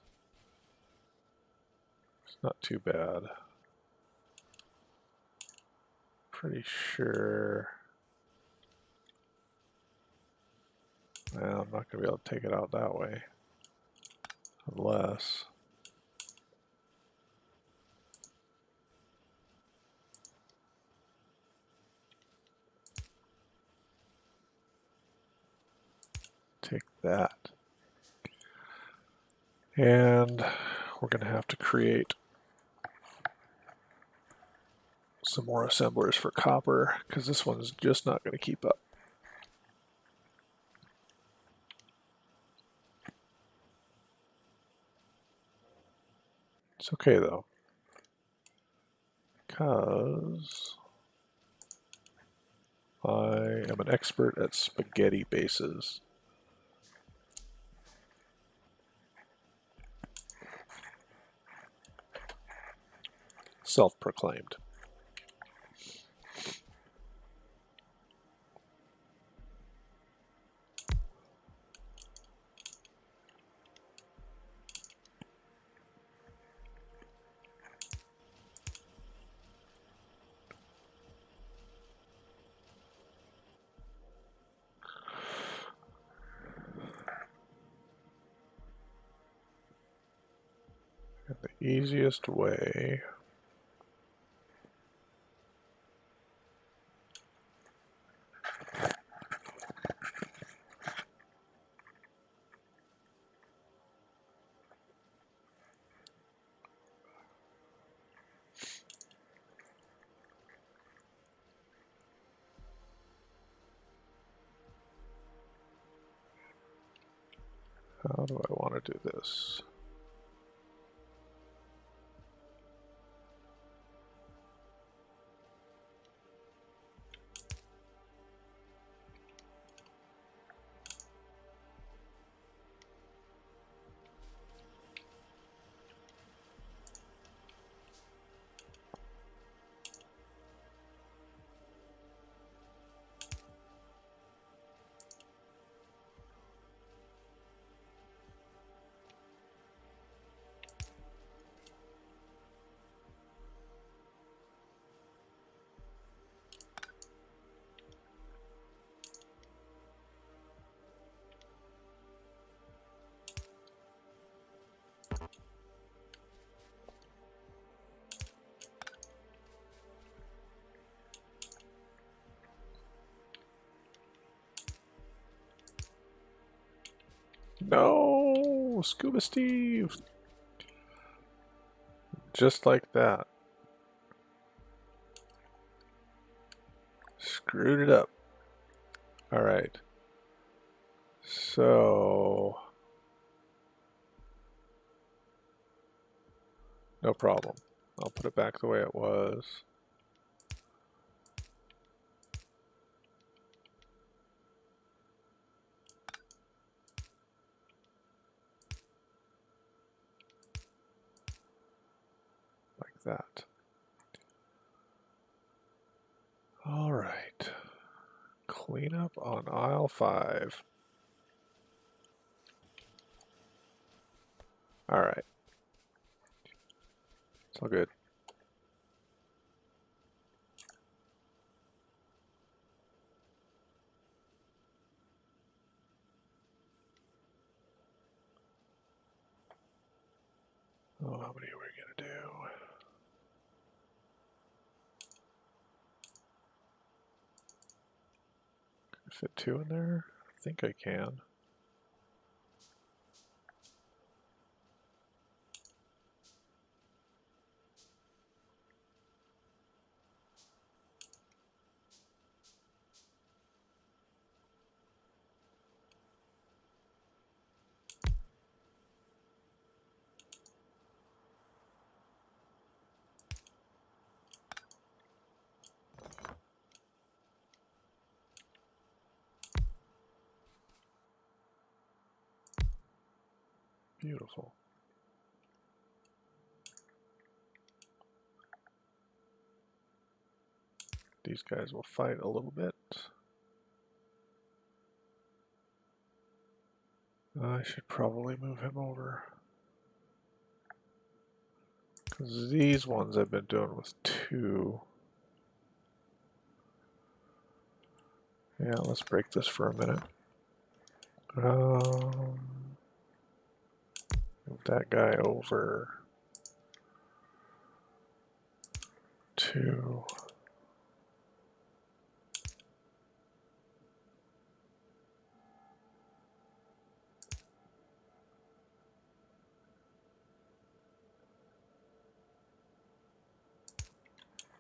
It's not too bad. Pretty sure. Well, I'm not going to be able to take it out that way. Unless. Take that. And we're going to have to create some more assemblers for copper because this one's just not going to keep up. It's okay though, because I am an expert at spaghetti bases. Self-proclaimed. And the easiest way how do I want to do this? No, Scuba Steve. Just like that. Screwed it up. All right. So, no problem. I'll put it back the way it was. Like that. All right. Clean up on aisle 5. All right. It's all good. Oh, how many are we going to do? Can I fit 2 in there? I think I can. Beautiful. These guys will fight a little bit. I should probably move him over. Because these ones I've been doing with 2. Yeah, let's break this for a minute. Move that guy over to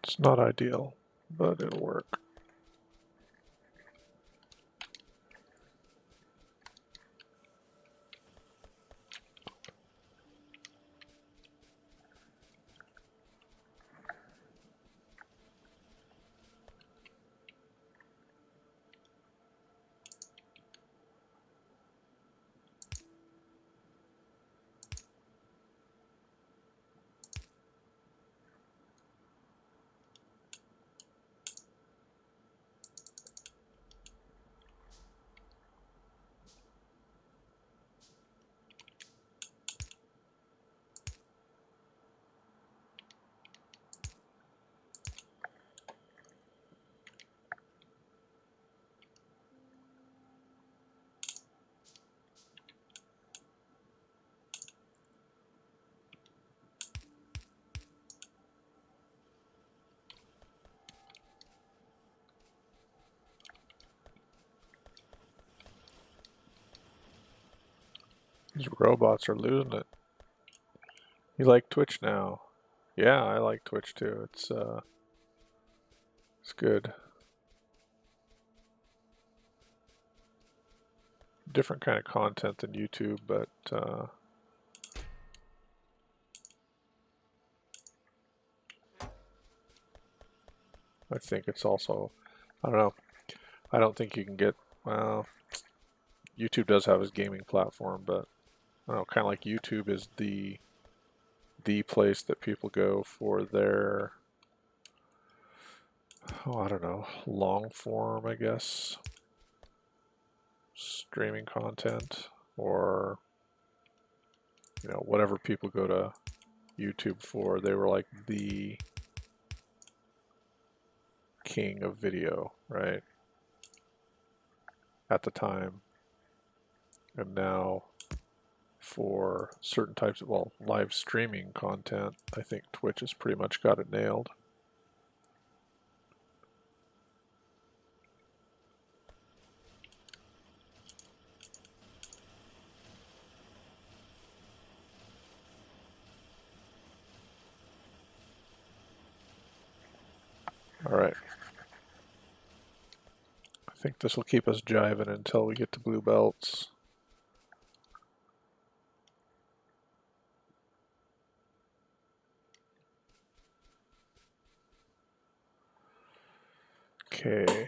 it's not ideal, but it'll work. These robots are losing it. You like Twitch now? Yeah, I like Twitch too. It's good. Different kind of content than YouTube, but I think it's also, I don't know. I don't think you can get, well, YouTube does have his gaming platform, but I don't know, kind of like YouTube is the place that people go for their, oh, I don't know, long form, I guess, streaming content, or, you know, whatever people go to YouTube for. They were like the king of video, right? At the time. And now for certain types of, well, live streaming content, I think Twitch has pretty much got it nailed. All right. I think this will keep us jiving until we get to blue belts. Okay.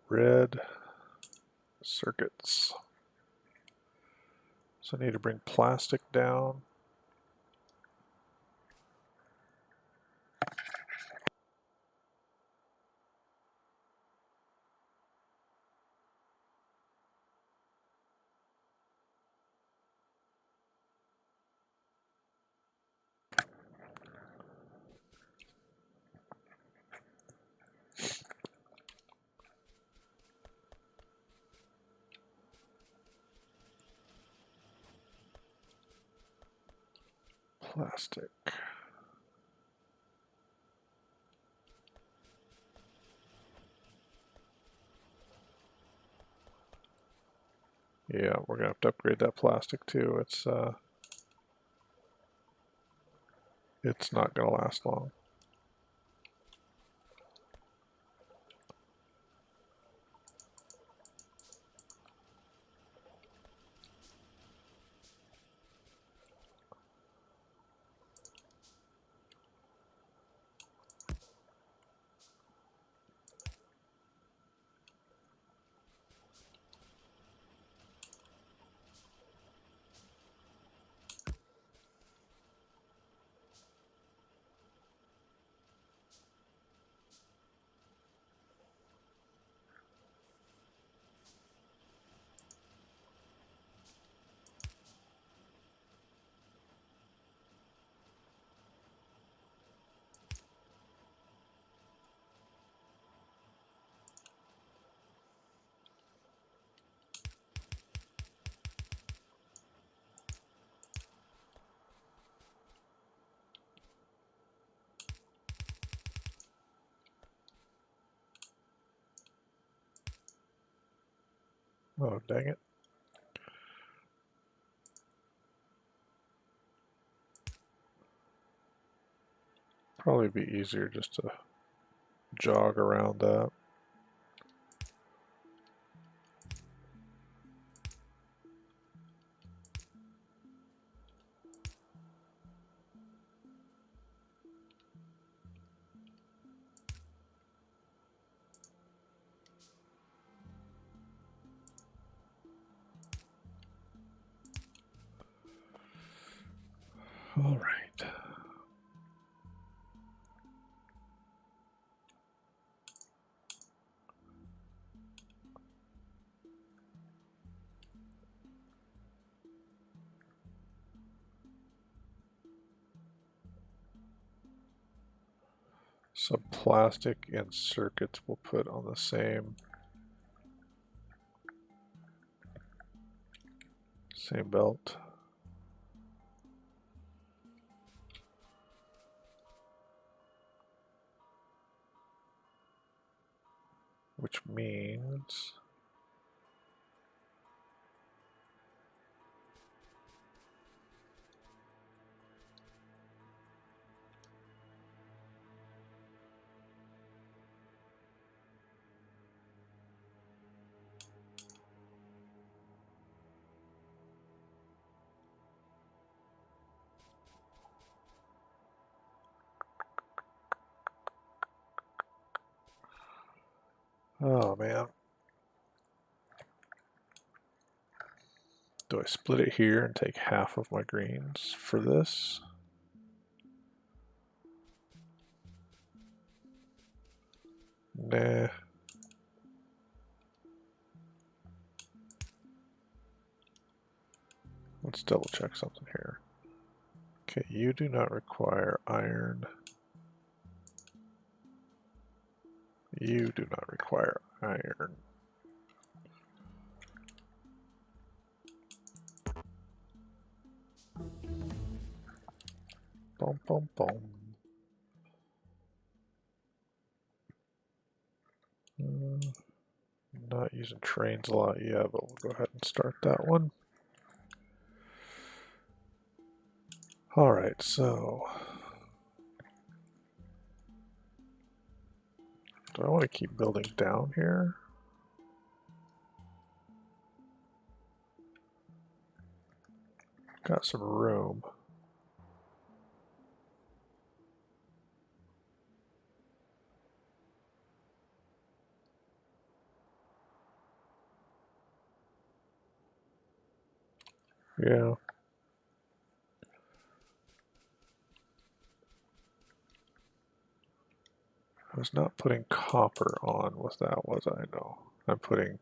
Red circuits. So I need to bring plastic down. Plastic. Yeah, we're gonna have to upgrade that plastic too. It's not gonna last long. Oh, dang it. Probably be easier just to jog around that. All right. Some plastic and circuits we'll put on the same belt. Which means oh man. Do I split it here and take half of my greens for this? Nah. Let's double check something here. Okay, you do not require iron. You do not require iron. Boom, boom, boom. Not using trains a lot yet, but we'll go ahead and start that one. All right, so do I want to keep building down here? Got some room. Yeah. I was not putting copper on with that, was I? No. I'm putting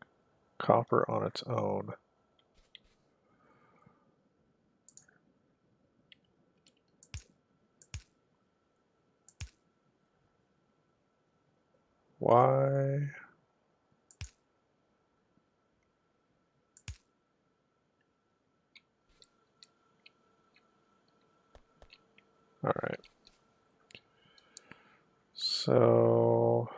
copper on its own. Why? All right. So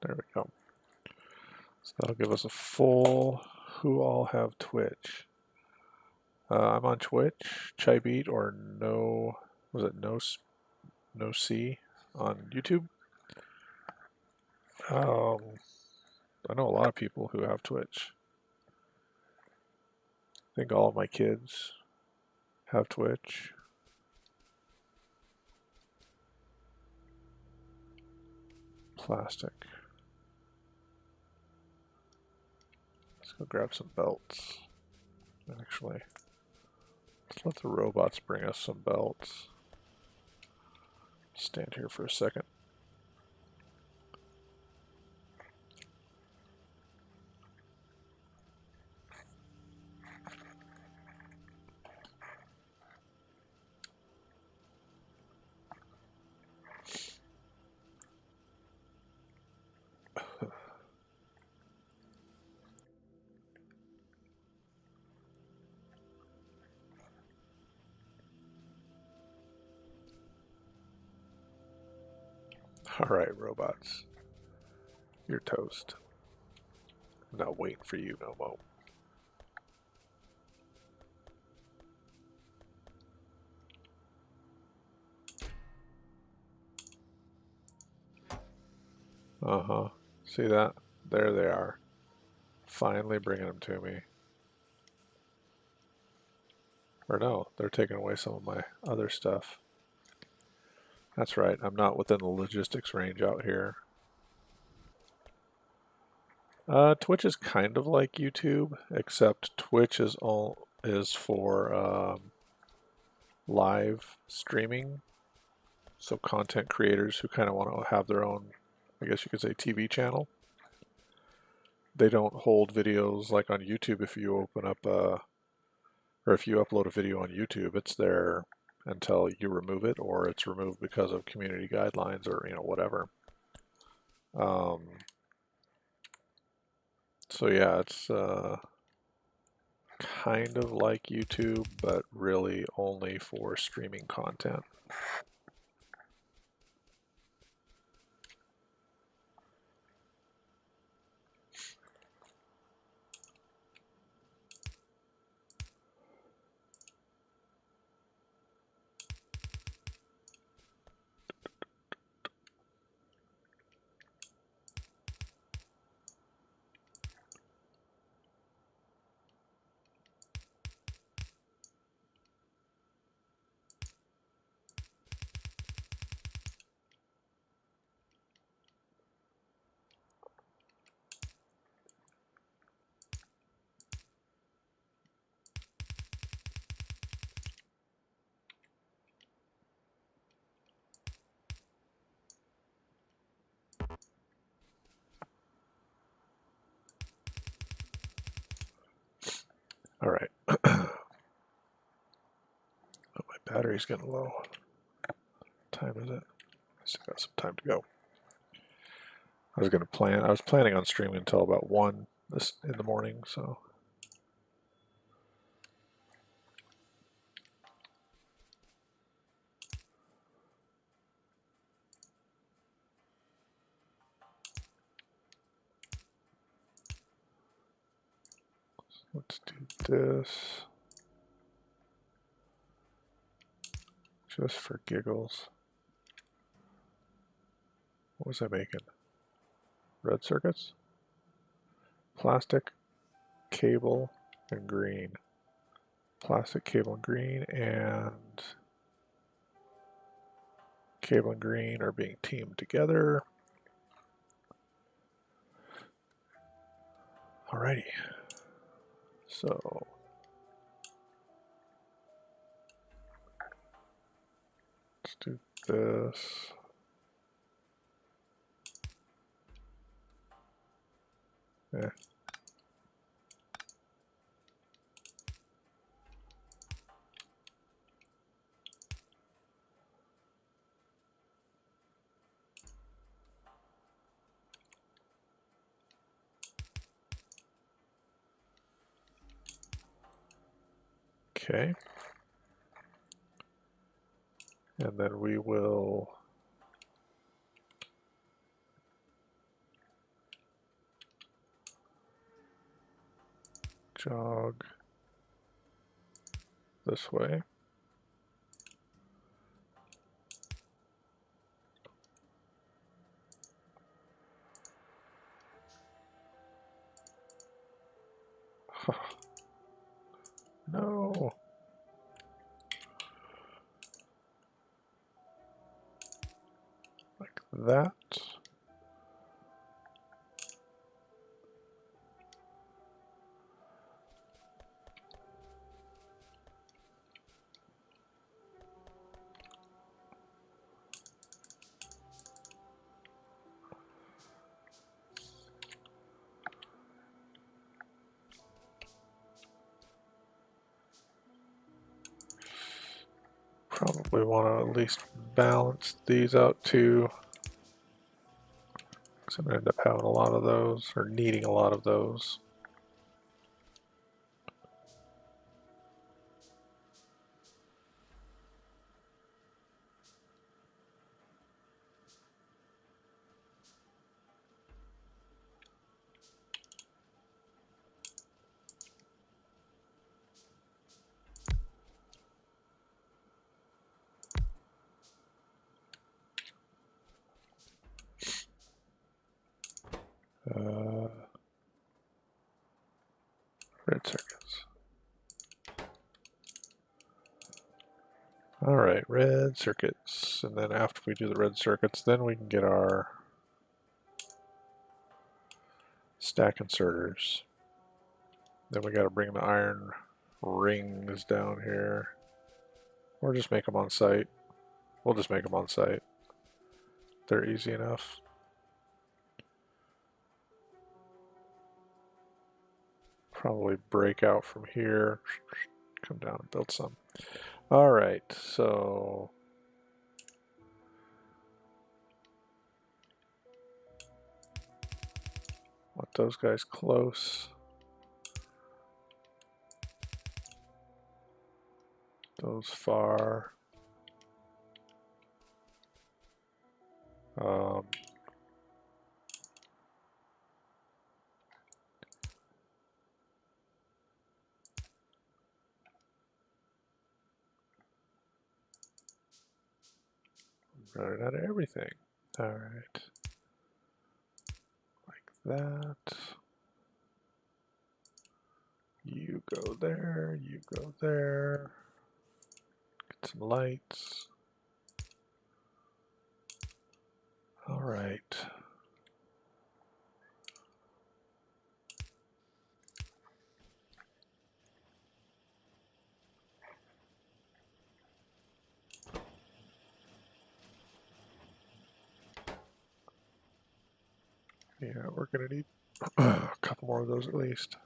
there we go. So that'll give us a full who all have Twitch. I'm on Twitch, Chaibeat, or no, was it no C on YouTube? I know a lot of people who have Twitch. I think all of my kids have Twitch. Plastic. Let's go grab some belts. Actually, let's let the robots bring us some belts. Stand here for a second. Alright, robots. You're toast. I'm not waiting for you no more. Uh-huh. See that? There they are. Finally bringing them to me. Or no, they're taking away some of my other stuff. That's right, I'm not within the logistics range out here. Twitch is kind of like YouTube, except Twitch is for live streaming. So content creators who kind of want to have their own, I guess you could say, TV channel. They don't hold videos like on YouTube. If you open up or if you upload a video on YouTube, it's there until you remove it, or it's removed because of community guidelines, or whatever. So yeah, it's kind of like YouTube, but really only for streaming content. All right. Oh, my battery's getting low. What time is it? I still got some time to go. I was planning on streaming until about 1 in the morning, so. Let's do this. Just for giggles. What was I making? Red circuits? Plastic, cable, and green. Plastic, cable, and green, and cable and green are being teamed together. Alrighty. So let's do this. Eh. Okay. And then we will jog this way. No. Like that. Probably want to at least balance these out too. Because I'm going to end up having a lot of those, or needing a lot of those. Red circuits. All right, red circuits. And then after we do the red circuits, then we can get our stack inserters. Then we got to bring the iron rings down here. Or just make them on site. We'll just make them on site. They're easy enough. Probably break out from here. Come down and build some. All right, so want those guys close. Those far. Running out of everything. All right. Like that. You go there, you go there. Get some lights. All right. Yeah, we're gonna need a couple more of those at least.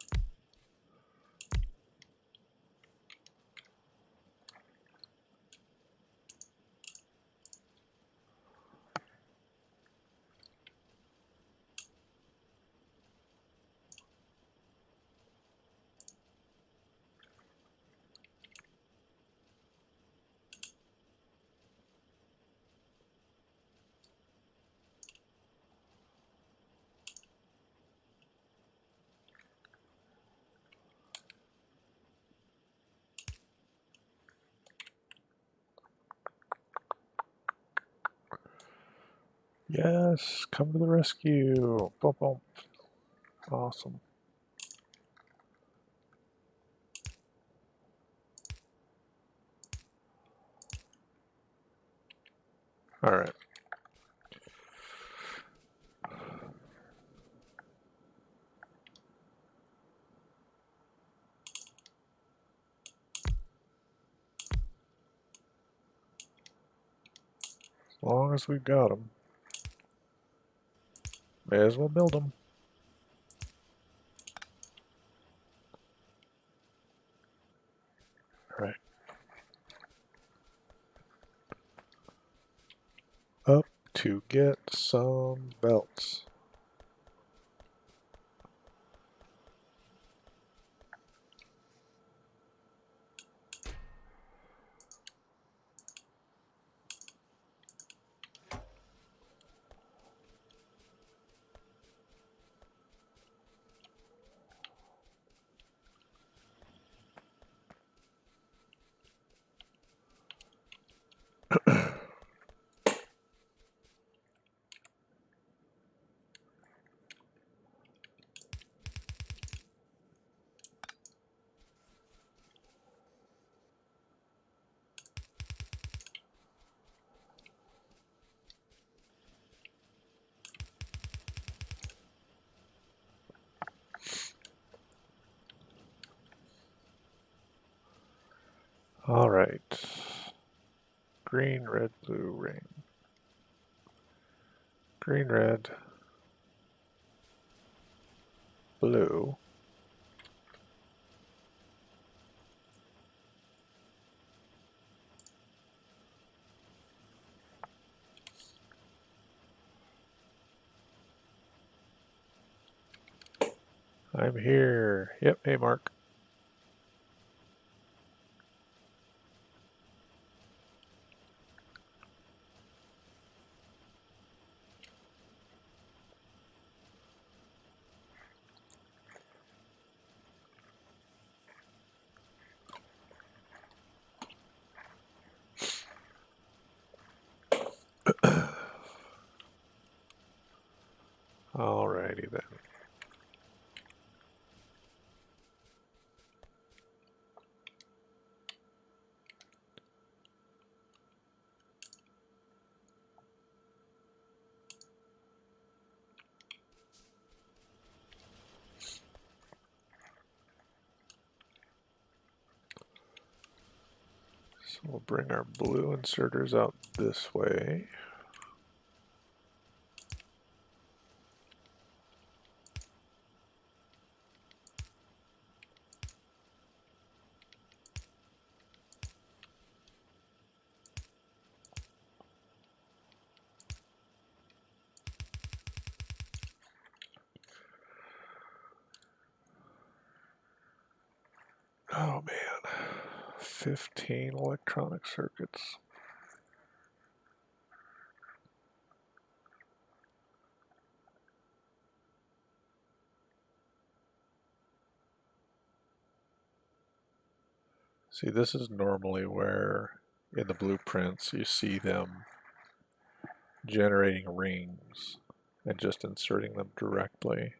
Yes, come to the rescue. Boom, boom. Awesome. All right. As long as we've got them, may as well build them. All right. Up to get some belts. All right. Green, red, blue, ring. Green, red, blue. I'm here. Yep, hey Mark. Alrighty then. So we'll bring our blue inserters out this way. Oh man, 15 electronic circuits. See, this is normally where in the blueprints you see them generating rings and just inserting them directly.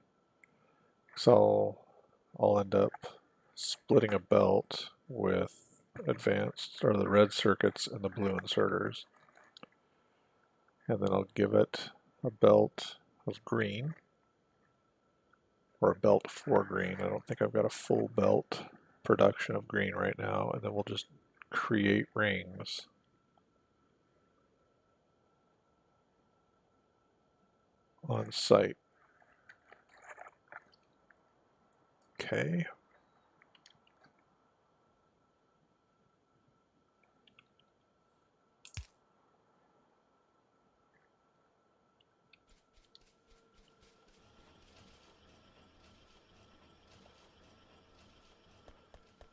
So I'll end up splitting a belt with advanced, or the red circuits and the blue inserters. And then I'll give it a belt of green, or a belt for green. I don't think I've got a full belt production of green right now. And then we'll just create rings. On site. Okay.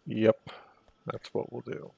Yep, that's what we'll do.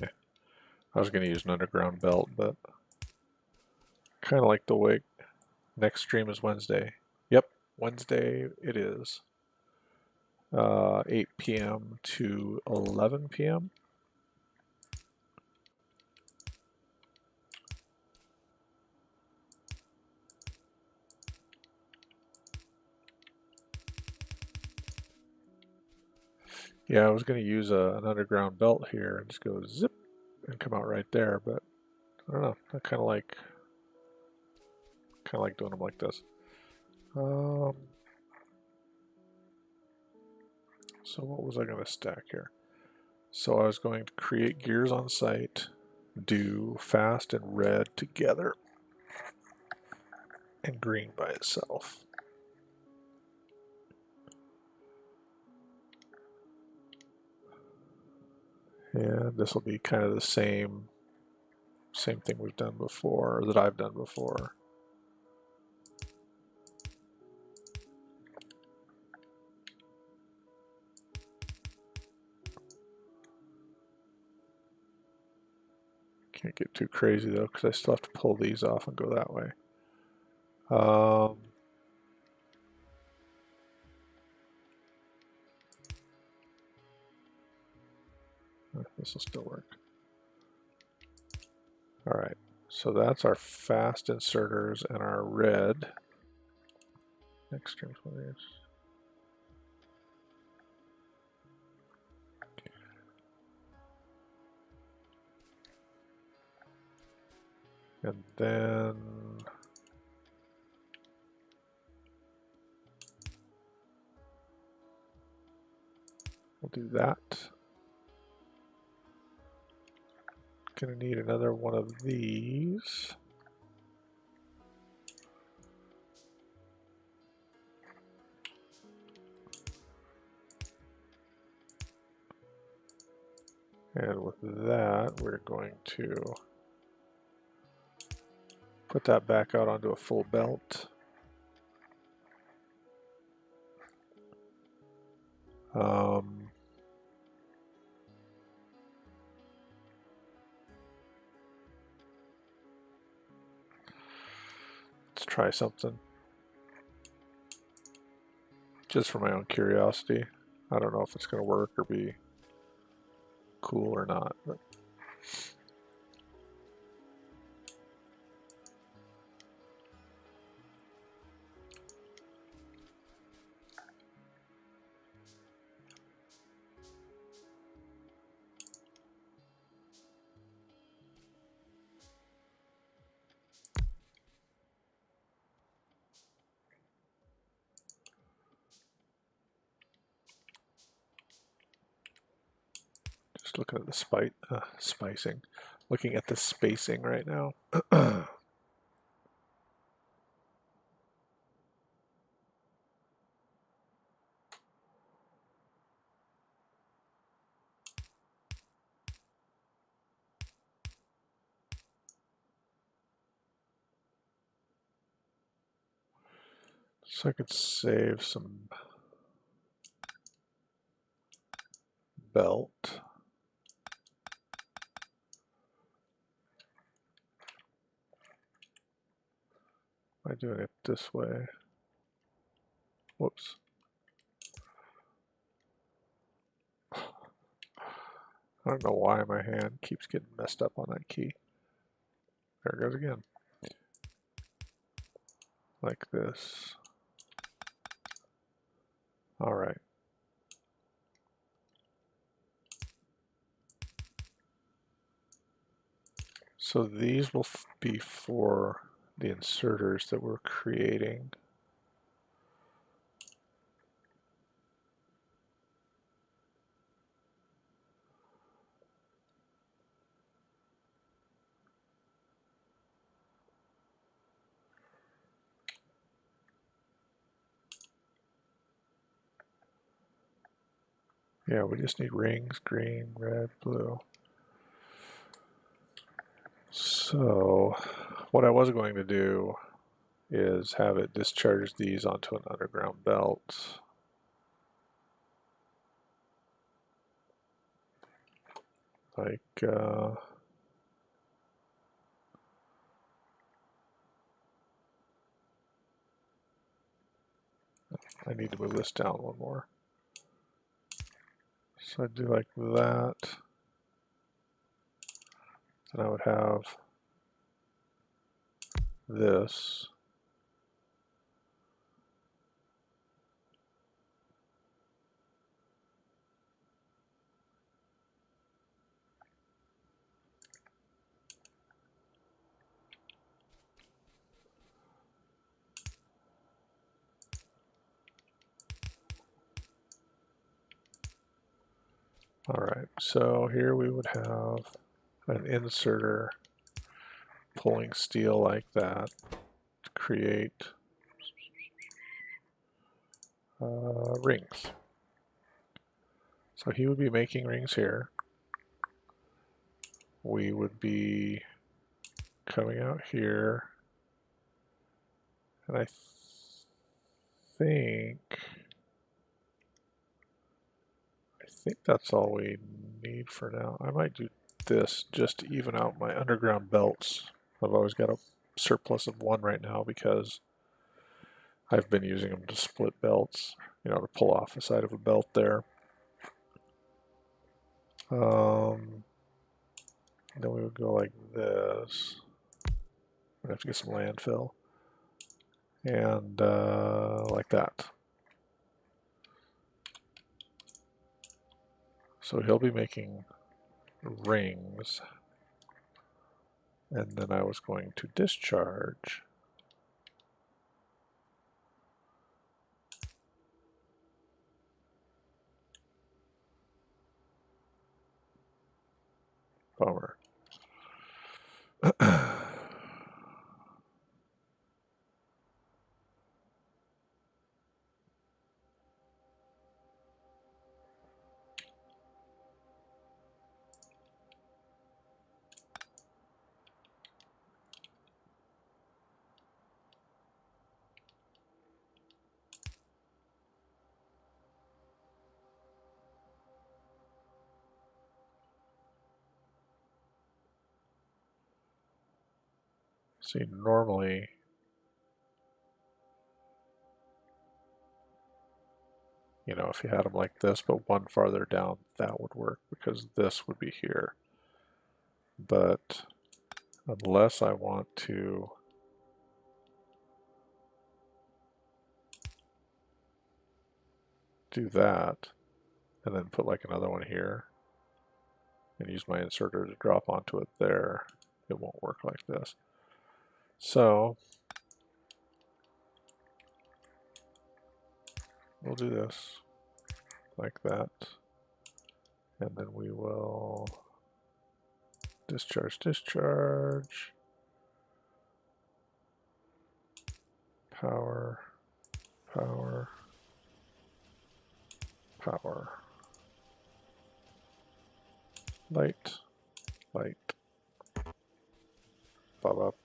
Yeah. I was going to use an underground belt, but kind of like the way next stream is Wednesday. Yep, Wednesday it is. 8 p.m. to 11 p.m. Yeah, I was going to use an underground belt here and just go zip and come out right there, but I don't know. I kind of like doing them like this. So what was I going to stack here? So I was going to create gears on site, do fast and red together, and green by itself. And this will be kind of the same thing we've done before, or that I've done before. Can't get too crazy though, because I still have to pull these off and go that way. This will still work. All right. So that's our fast inserters and our red. Extreme players. And then we'll do that. Gonna need another one of these. And with that, we're going to put that back out onto a full belt. Let's try something. Just for my own curiosity. I don't know if it's going to work or be cool or not. But just looking at the spicing. Looking at the spacing right now. So I could save some belt. By doing it this way. Whoops. I don't know why my hand keeps getting messed up on that key. There it goes again. Like this. All right. So these will be for the inserters that we're creating. Yeah, we just need rings, green, red, blue. So what I was going to do is have it discharge these onto an underground belt. Like, I need to move this down one more. So I'd do like that. Then I would have this. All right, so here we would have an inserter pulling steel like that to create rings. So he would be making rings here. We would be coming out here, and I think that's all we need for now. I might do this just to even out my underground belts. I've always got a surplus of one right now because I've been using them to split belts, you know, to pull off the side of a belt there. Then we would go like this. gonna have to get some landfill. And like that. So he'll be making rings. And then I was going to discharge bummer. See, normally you know, if you had them like this, but one farther down, that would work because this would be here. But unless I want to do that and then put like another one here and use my inserter to drop onto it there, it won't work like this. So we'll do this like that, and then we will discharge, power, power, power, light, light, pop up,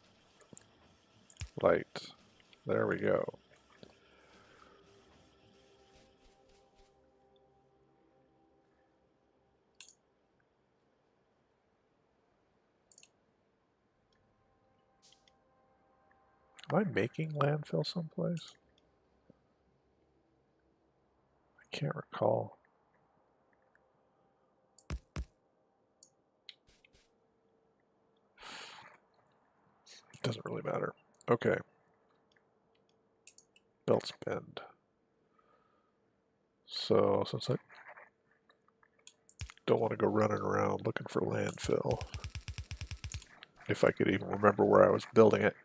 light. There we go. Am I making landfill someplace? I can't recall. It doesn't really matter. Okay. Belts bend. So since I don't want to go running around looking for landfill, if I could even remember where I was building it,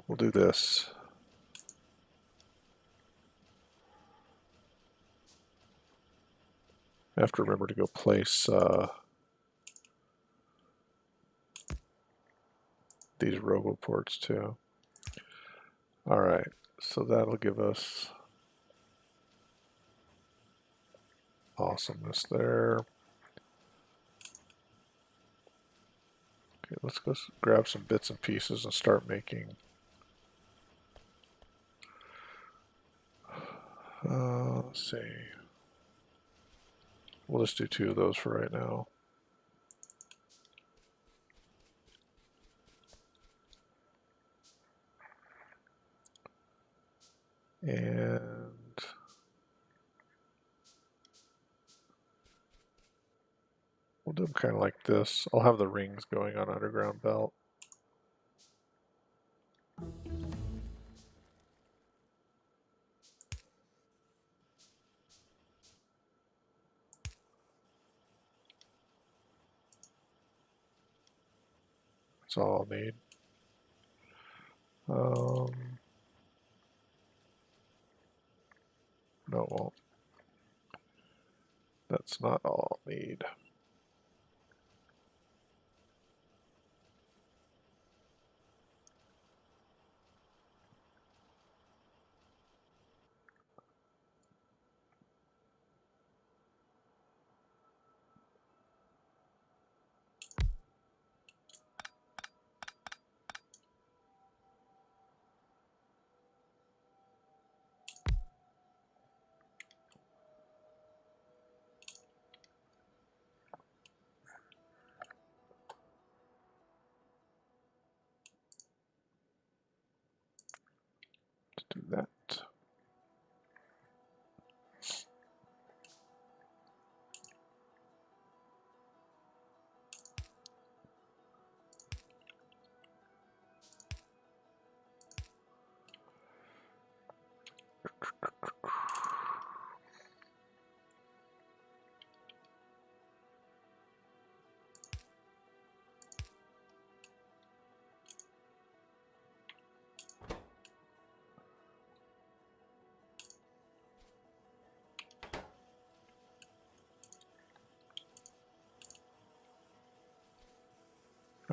we'll do this. I have to remember to go place these roboports too. All right, so that'll give us awesomeness there. Okay, let's go grab some bits and pieces and start making. Let's see. We'll just do 2 of those for right now. And we'll do them kind of like this. I'll have the rings going on underground belt. That's all I'll need. No, it won't. That's not all I'll need.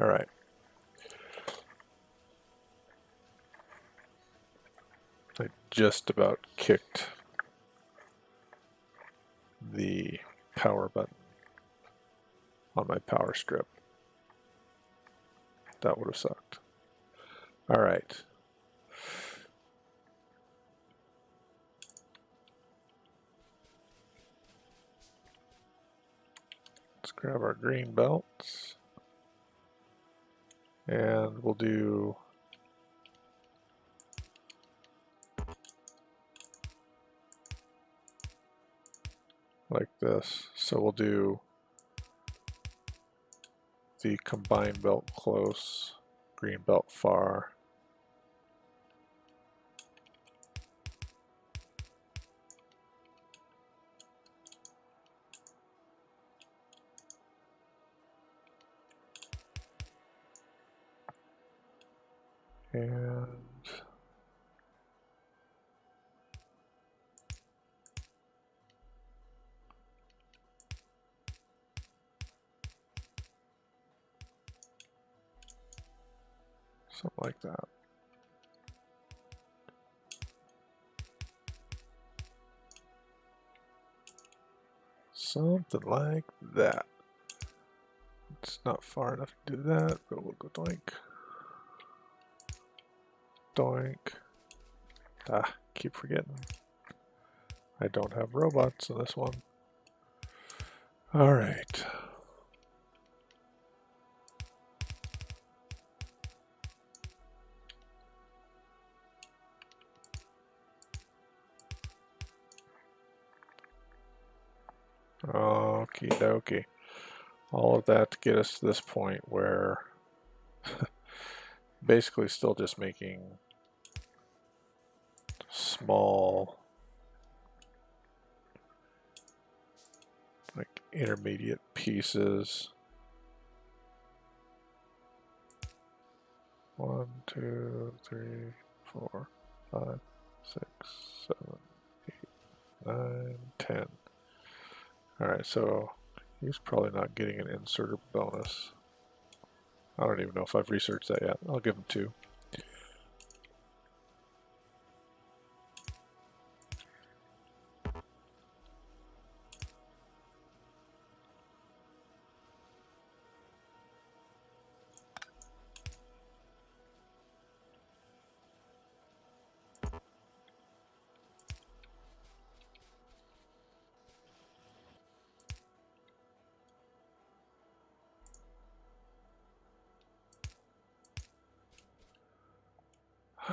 All right. I just about kicked the power button on my power strip. That would have sucked. All right. Let's grab our green belts and we'll do like this. So we'll do the combined belt close, green belt far. And something like that. Something like that. It's not far enough to do that, but we'll go doink. Doink. Ah, keep forgetting. I don't have robots in this one. All right. Okie dokie. All of that to get us to this point where basically still just making small, like intermediate pieces. 1, 2, 3, 4, 5, 6, 7, 8, 9, 10. Alright, so he's probably not getting an inserter bonus. I don't even know if I've researched that yet. I'll give him 2.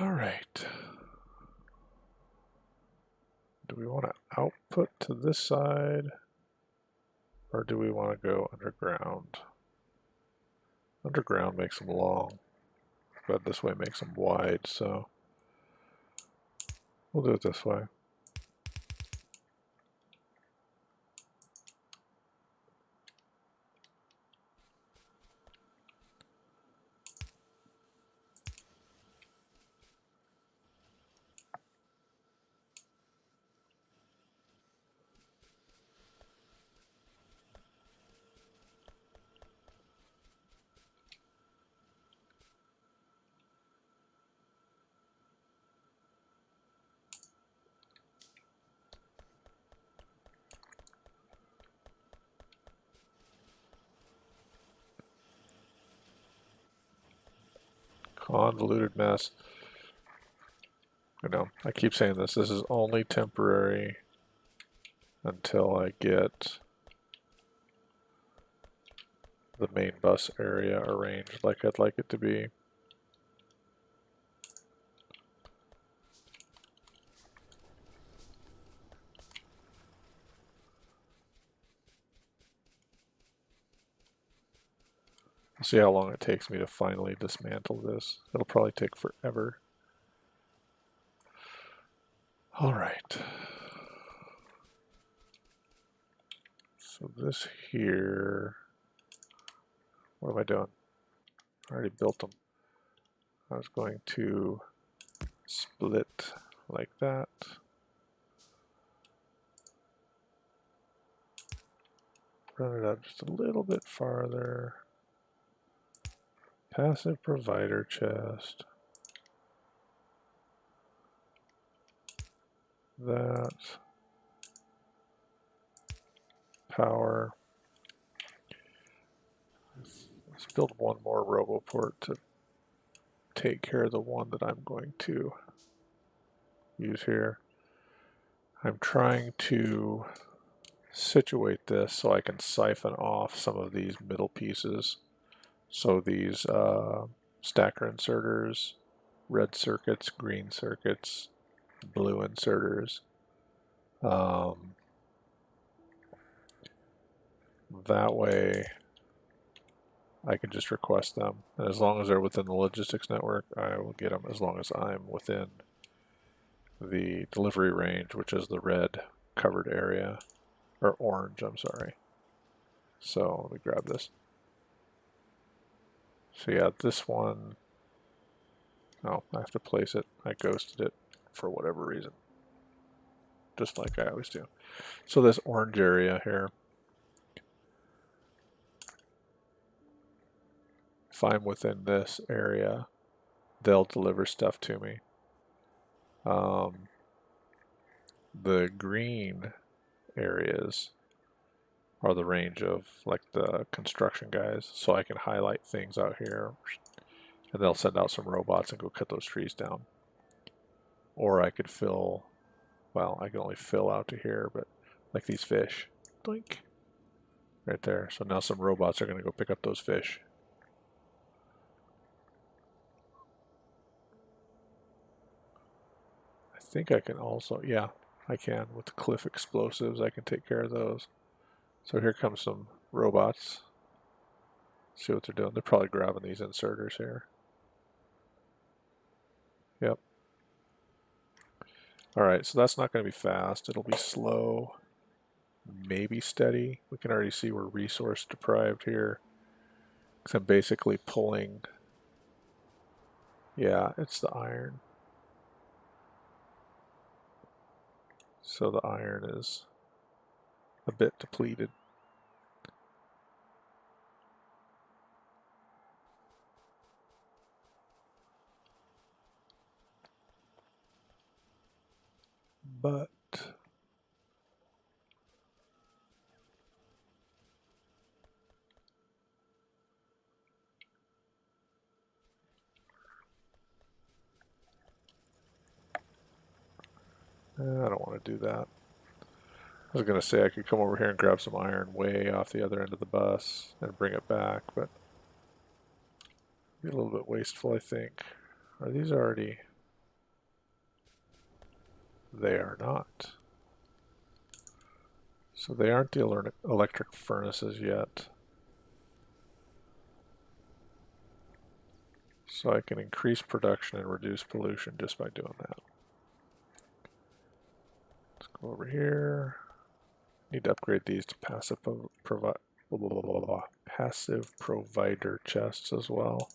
Alright. Do we want to output to this side? Or do we want to go underground? Underground makes them long, but this way makes them wide, so we'll do it this way. Convoluted mess. I know, I keep saying this. This is only temporary until I get the main bus area arranged like I'd like it to be. We'll see how long it takes me to finally dismantle this. It'll probably take forever. All right. So this here, what am I doing? I already built them. I was going to split like that. Run it out just a little bit farther. Passive provider chest. That. Power. Let's build one more RoboPort to take care of the one that I'm going to use here. I'm trying to situate this so I can siphon off some of these middle pieces. So these stacker inserters, red circuits, green circuits, blue inserters. That way I can just request them, and as long as they're within the logistics network, I will get them as long as I'm within the delivery range, which is the red covered area, or orange, I'm sorry. So let me grab this. So yeah, this one, oh, I have to place it. I ghosted it for whatever reason, just like I always do. So this orange area here, if I'm within this area, they'll deliver stuff to me. The green areas are the range of like the construction guys, so I can highlight things out here and they'll send out some robots and go cut those trees down. Or I could fill, well, I can only fill out to here, but like these fish, doink, right there. So now some robots are going to go pick up those fish. I think I can also, yeah, I can with the cliff explosives. I can take care of those. So here comes some robots. See what they're doing. They're probably grabbing these inserters here. Yep. Alright, so that's not going to be fast. It'll be slow, maybe steady. We can already see we're resource deprived here. Because I'm basically pulling, yeah, it's the iron. So the iron is a bit depleted. But I don't want to do that. I was going to say I could come over here and grab some iron way off the other end of the bus and bring it back, but it'd be a little bit wasteful, I think. Are these already? They are not. So they aren't the electric furnaces yet. So I can increase production and reduce pollution just by doing that. Let's go over here. Need to upgrade these to passive provider chests as well.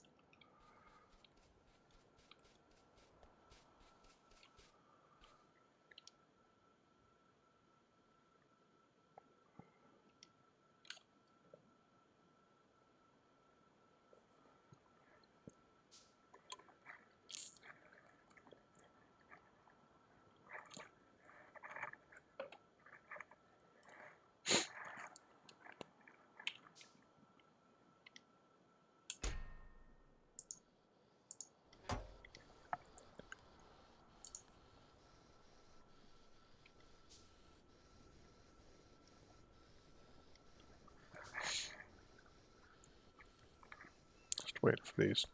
Just wait for these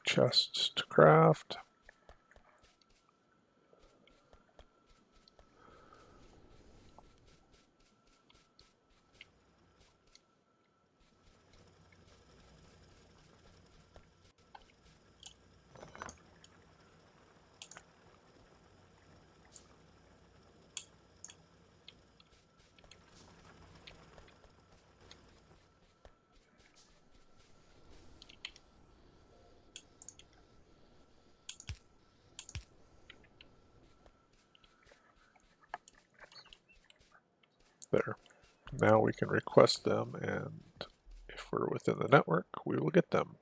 chests to craft. There. Now we can request them, and if we're within the network, we will get them.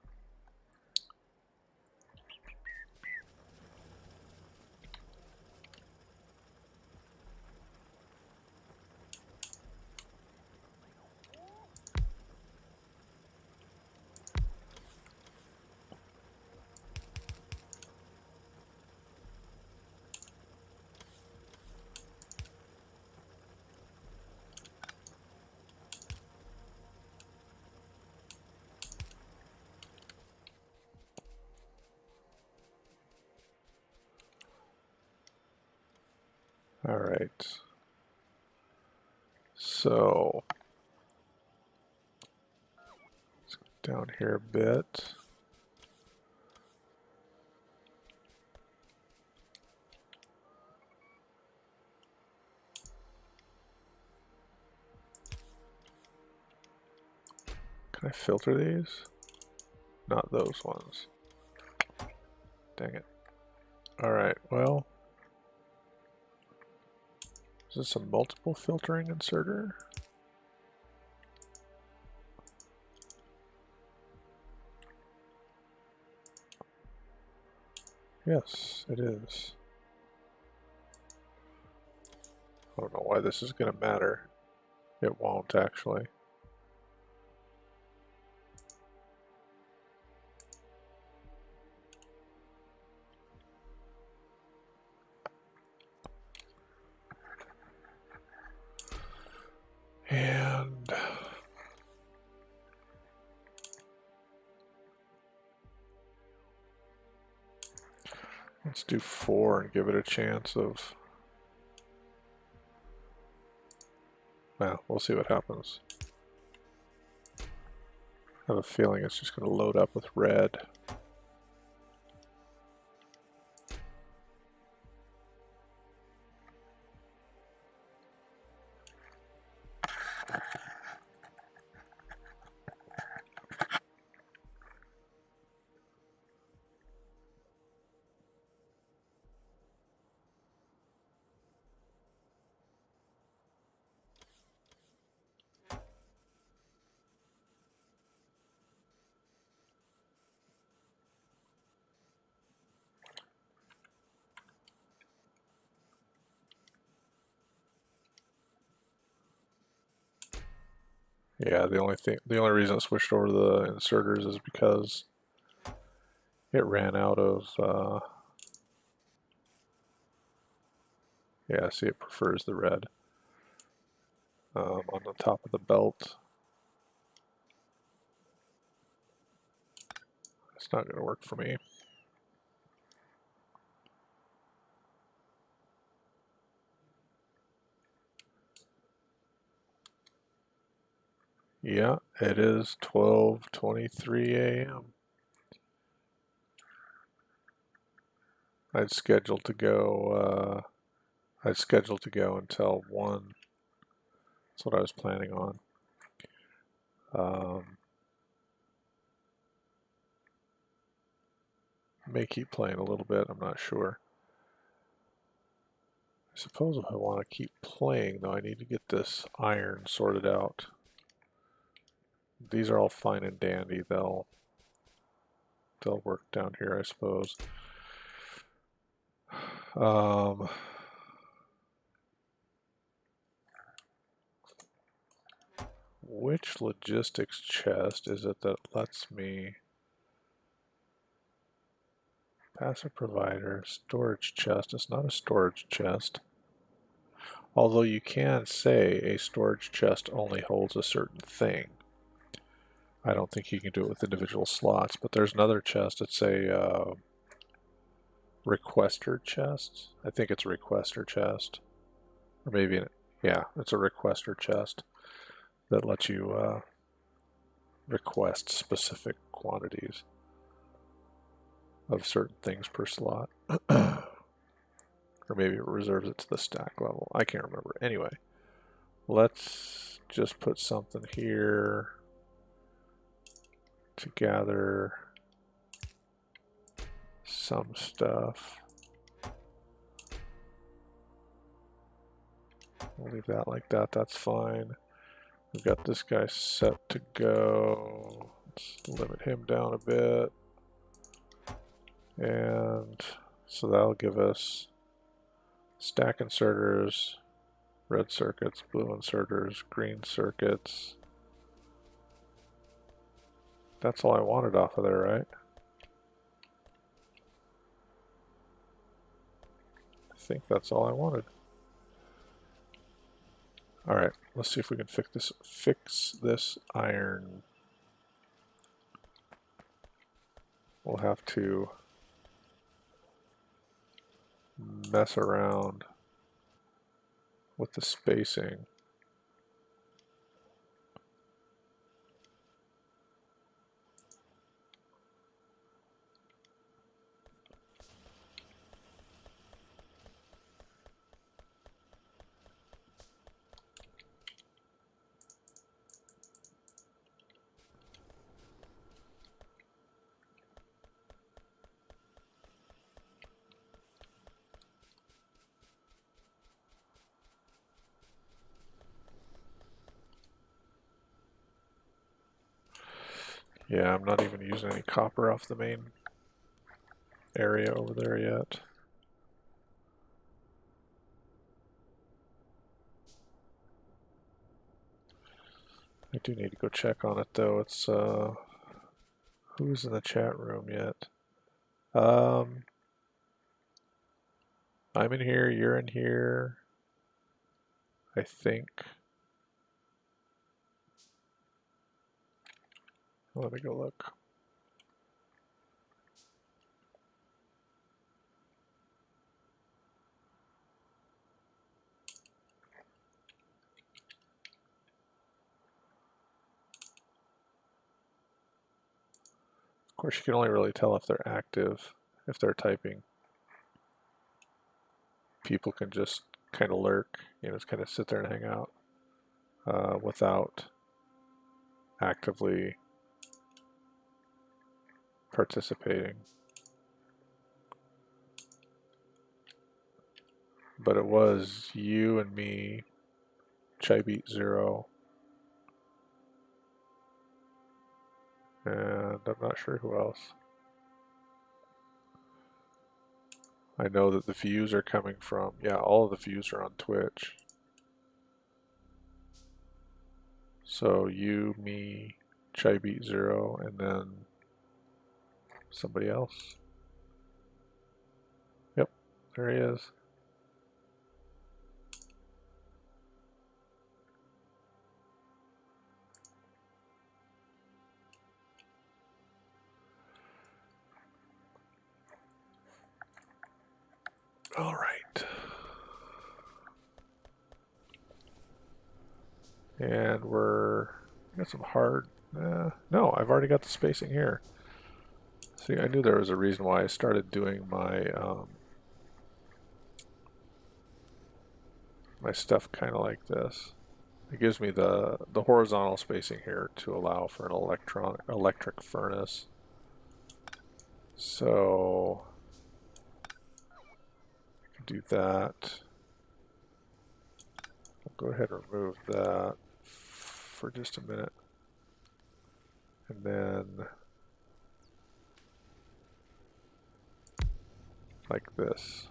All right. So let's go down here a bit. Can I filter these? Not those ones. Dang it. All right, well, is this a multiple filtering inserter? Yes, it is. I don't know why this is going to matter. It won't actually. And let's do 4 and give it a chance of... Well, we'll see what happens. I have a feeling it's just going to load up with red. Yeah, the only reason it switched over to the inserters is because it ran out of, yeah, see, it prefers the red on the top of the belt. It's not going to work for me. Yeah, it is 12:23 a.m. I'd scheduled to go. I'd scheduled to go until 1. That's what I was planning on. May keep playing a little bit. I'm not sure. I suppose if I want to keep playing, though, I need to get this iron sorted out. These are all fine and dandy. They'll work down here, I suppose. Which logistics chest is it that lets me... Passive provider, storage chest. It's not a storage chest. Although you can say a storage chest only holds a certain thing. I don't think you can do it with individual slots, but there's another chest. It's a requester chest. I think it's a requester chest. Or maybe, yeah, it's a requester chest that lets you request specific quantities of certain things per slot. Or maybe it reserves it to the stack level. I can't remember. Anyway, let's just put something here to gather some stuff. We'll leave that like that. That's fine. We've got this guy set to go. Let's limit him down a bit. And so that'll give us stack inserters, red circuits, blue inserters, green circuits. That's all I wanted off of there, right? I think that's all I wanted. Alright, let's see if we can fix this iron. We'll have to mess around with the spacing. Yeah, I'm not even using any copper off the main area over there yet. I do need to go check on it though. It's who's in the chat room yet? I'm in here, you're in here, I think. Let me go look. Of course, you can only really tell if they're active, if they're typing. People can just kind of lurk, just kind of sit there and hang out without actively participating. But it was you and me, ChaiBeat0, and I'm not sure who else. I know that the views are coming from, yeah, all of the views are on Twitch. So you, me, ChaiBeat0, and then somebody else. Yep, there he is. All right. And we got some hard, no, I've already got the spacing here. See, I knew there was a reason why I started doing my my stuff kind of like this. It gives me the horizontal spacing here to allow for an electric furnace. So I can do that. I'll go ahead and remove that for just a minute. And then like this.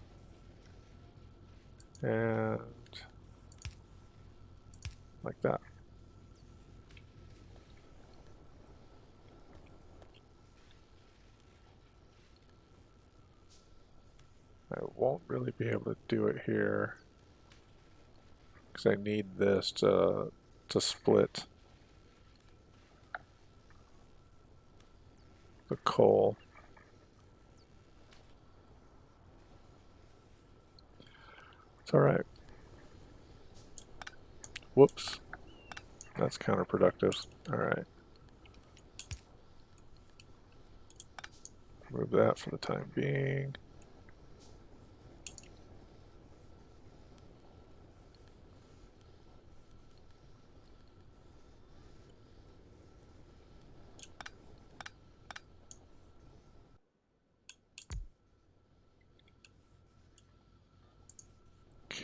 And like that. I won't really be able to do it here because I need this to split the coal. It's all right. Whoops. That's counterproductive. All right. Move that for the time being.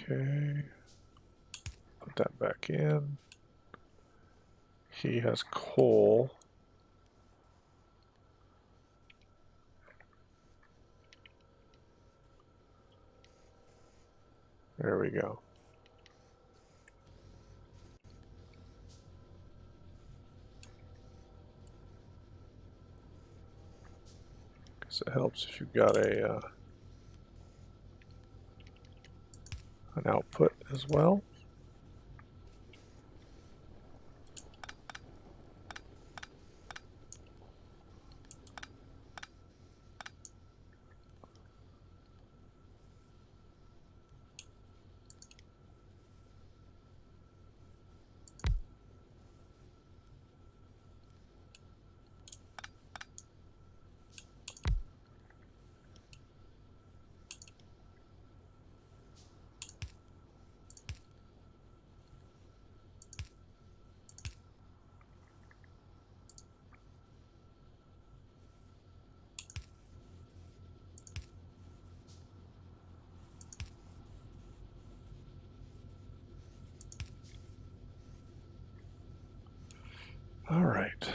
Okay. Put that back in. He has coal. There we go. Guess it helps if you've got a an output as well. All right.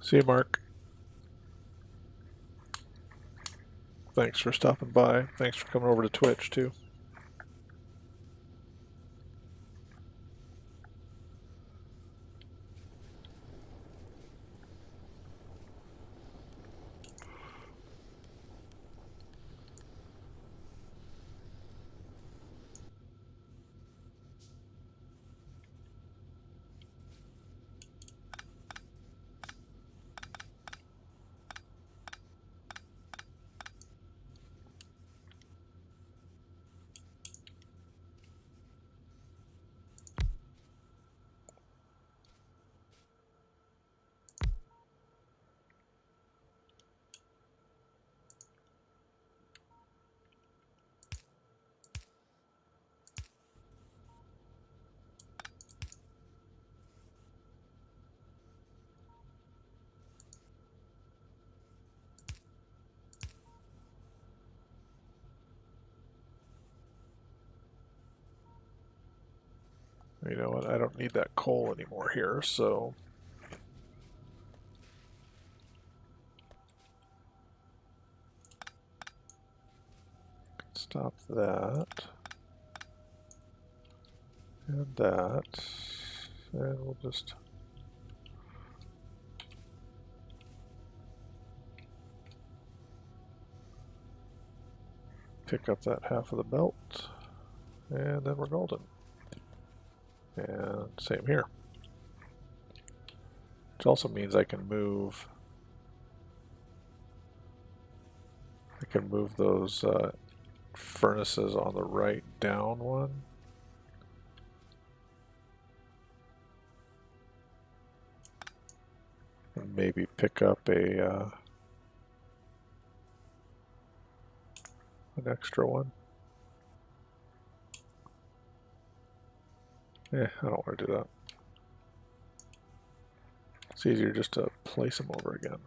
See you, Mark. Thanks for stopping by. Thanks for coming over to Twitch, too. You know what? I don't need that coal anymore here, so stop that and that, and we'll just pick up that half of the belt, and then we're golden. And same here. Which also means I can move those furnaces on the right down one. And maybe pick up an extra one. I don't want to do that. It's easier just to place them over again.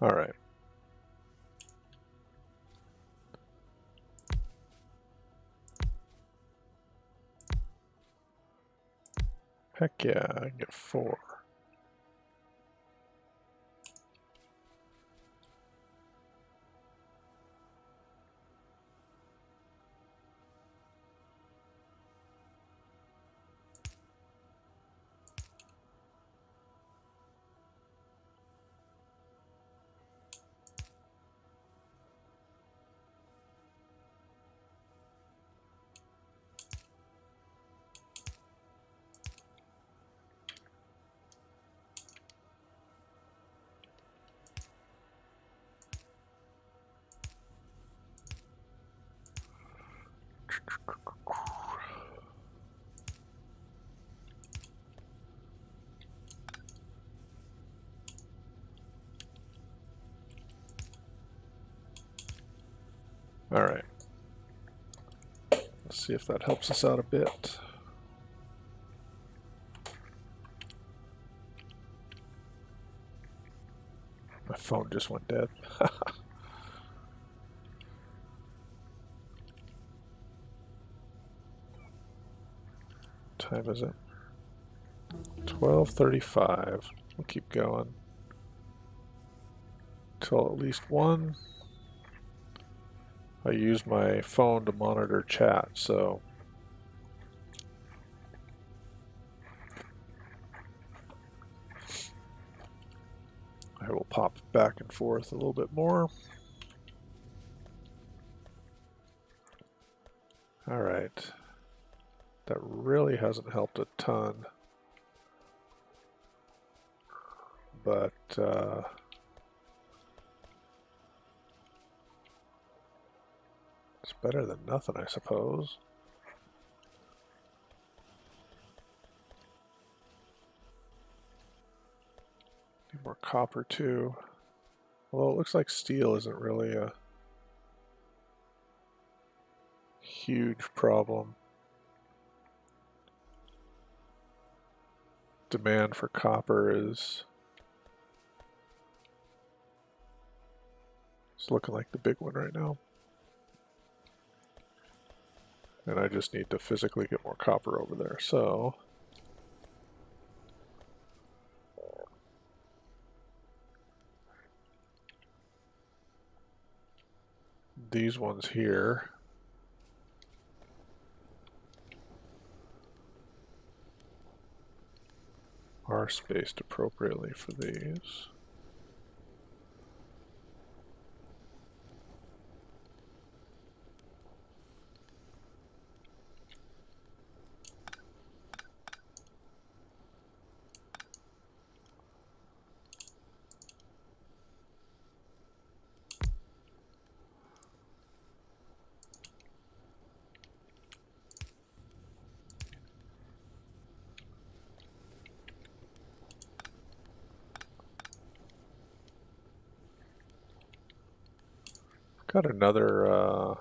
All right. Heck yeah, I can get 4. All right. Let's see if that helps us out a bit. My phone just went dead. Time is it? 12:35. We'll keep going till at least 1. I use my phone to monitor chat, so I will pop back and forth a little bit more. All right. That really hasn't helped a ton, but it's better than nothing, I suppose. Need more copper too. Although it looks like steel isn't really a huge problem. Demand for copper is It's looking like the big one right now. And I just need to physically get more copper over there. So these ones here are spaced appropriately for these. Got another a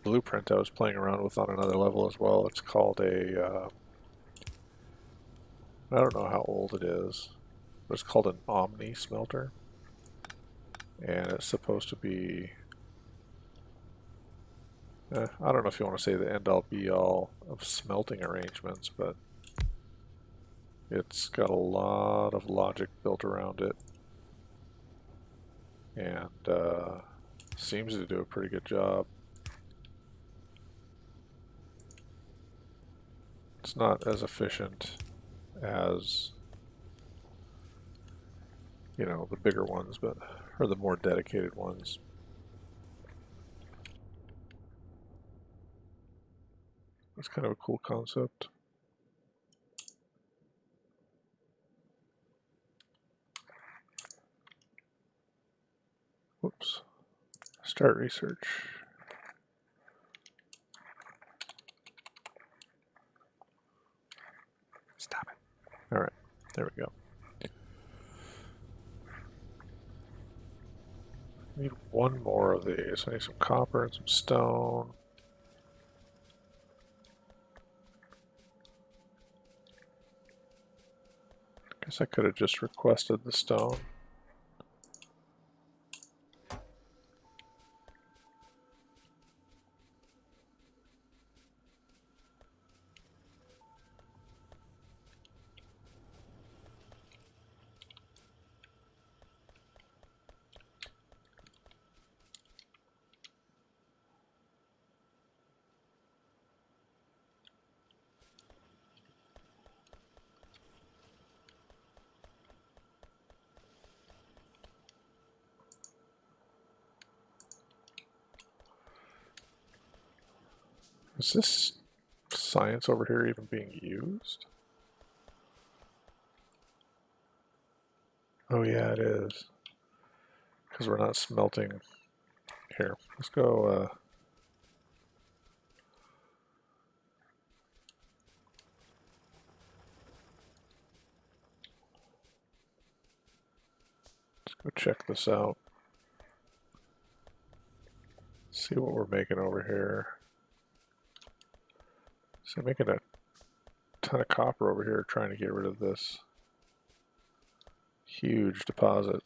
blueprint I was playing around with on another level as well. It's called a I don't know how old it is, but it's called an Omni smelter, and it's supposed to be I don't know if you want to say the end-all be-all of smelting arrangements, but it's got a lot of logic built around it, and seems to do a pretty good job. It's not as efficient as, you know, the bigger ones, but or the more dedicated ones. It's kind of a cool concept. Whoops. Start research. Stop it. All right, there we go. I need one more of these. I need some copper and some stone. Guess I could have just requested the stone. Is this science over here even being used? Oh yeah, it is. Because we're not smelting. Here, let's go. Let's go check this out. See what we're making over here. So I'm making a ton of copper over here trying to get rid of this huge deposit.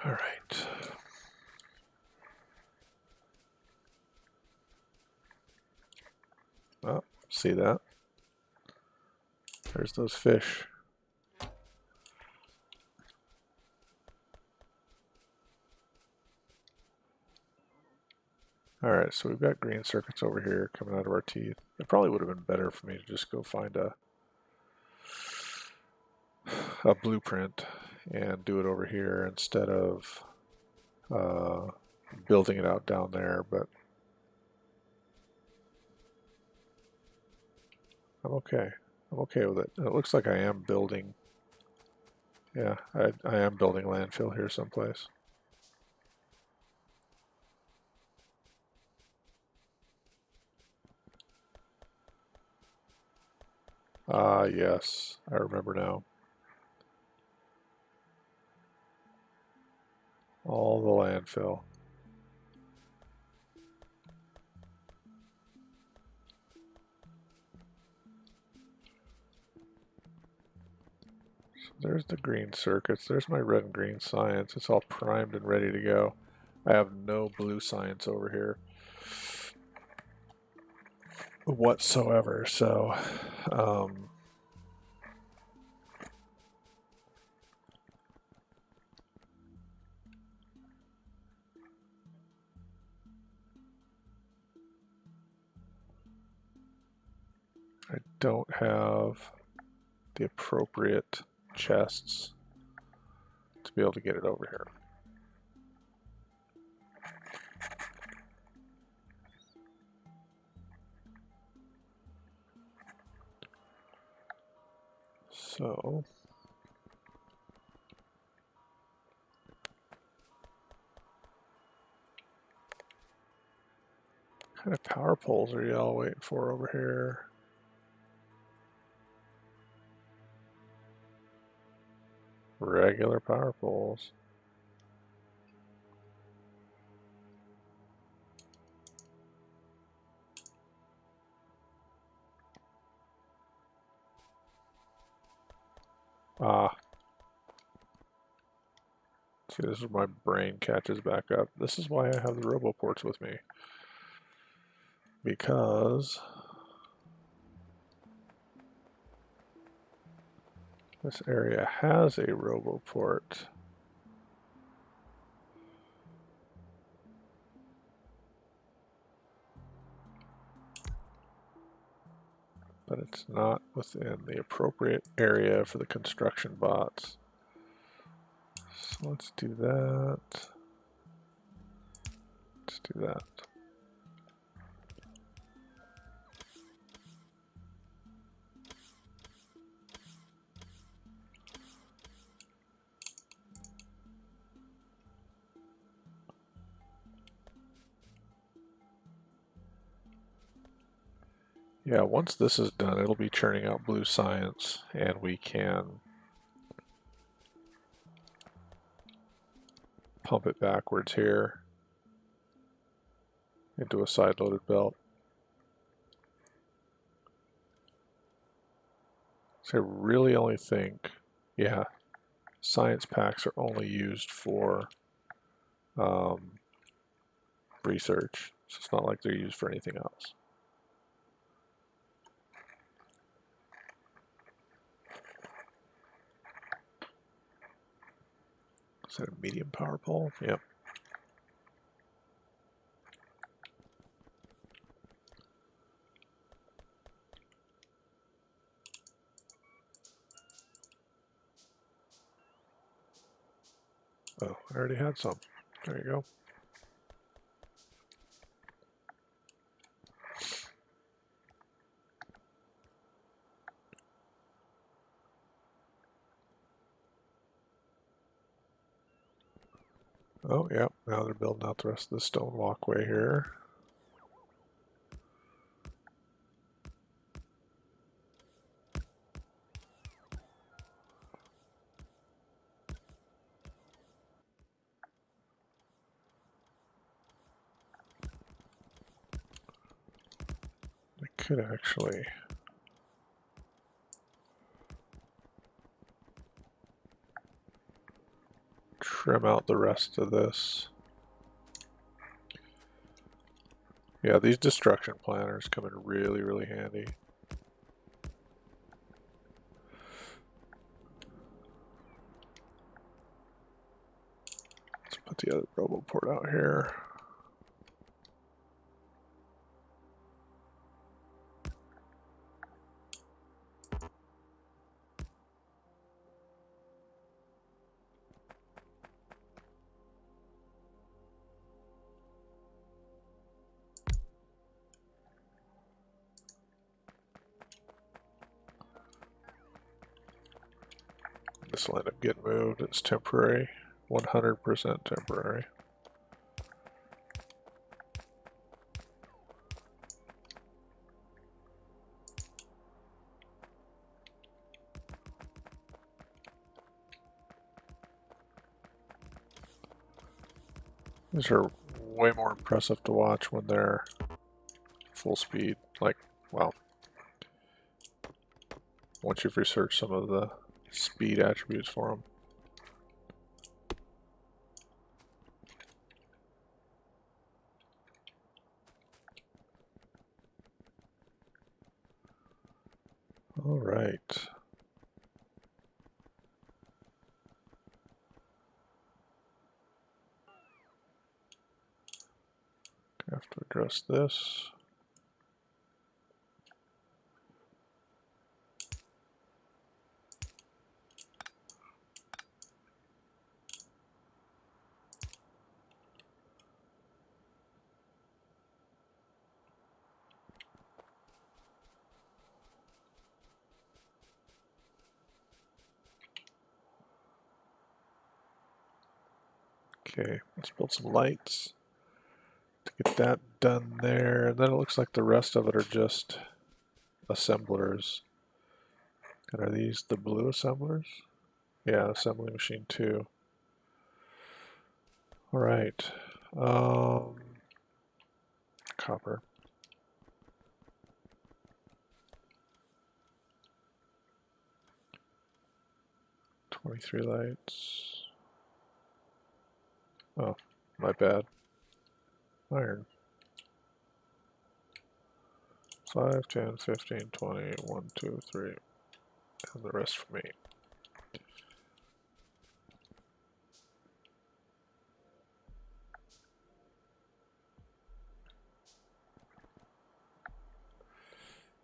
All right. Oh, see that? There's those fish. Alright, so we've got green circuits over here coming out of our teeth. It probably would have been better for me to just go find a blueprint and do it over here instead of building it out down there, but I'm okay. I'm okay with it. It looks like I am building, yeah, I am building landfill here someplace. Ah, yes, I remember now. All the landfill. So there's the green circuits. There's my red and green science. It's all primed and ready to go. I have no blue science over here whatsoever, so I don't have the appropriate chests to be able to get it over here. So what kind of power poles are y'all waiting for over here? Regular power poles. Ah. See, this is where my brain catches back up. This is why I have the roboports with me. Because this area has a roboport. But it's not within the appropriate area for the construction bots. So let's do that. Let's do that. Yeah, once this is done, it'll be churning out blue science, and we can pump it backwards here into a side-loaded belt. So I really only think, yeah, science packs are only used for research. So it's not like they're used for anything else. Is that a medium power pole? Yep. Oh, I already had some. There you go. Oh, yeah, now they're building out the rest of the stone walkway here. I could actually trim out the rest of this. Yeah, these destruction planners come in really, really handy. Let's put the other roboport out here. This will end up getting moved. It's temporary, 100% temporary. These are way more impressive to watch when they're full speed. Like, well, once you've researched some of the speed attributes for them. All right. I have to address this. Okay, let's build some lights to get that done there. And then it looks like the rest of it are just assemblers. And are these the blue assemblers? Yeah, assembly machine 2. All right. Copper. 23 lights. Oh, my bad. Iron. 5, 10, 15, 20, 1, 2, 3. And the rest for me.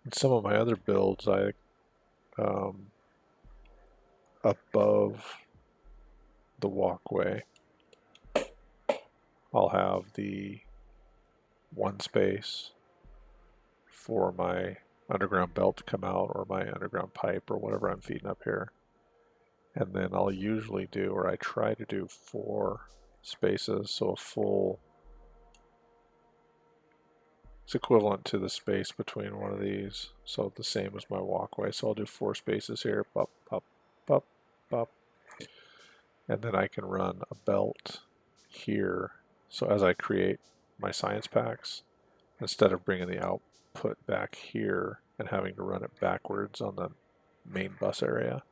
In some of my other builds, above the walkway, I'll have the one space for my underground belt to come out, or my underground pipe, or whatever I'm feeding up here. And then I'll usually do, or I try to do, 4 spaces, so a full, it's equivalent to the space between one of these, so the same as my walkway. So I'll do 4 spaces here, pop, pop, pop, pop, and then I can run a belt here. So as I create my science packs, instead of bringing the output back here and having to run it backwards on the main bus area,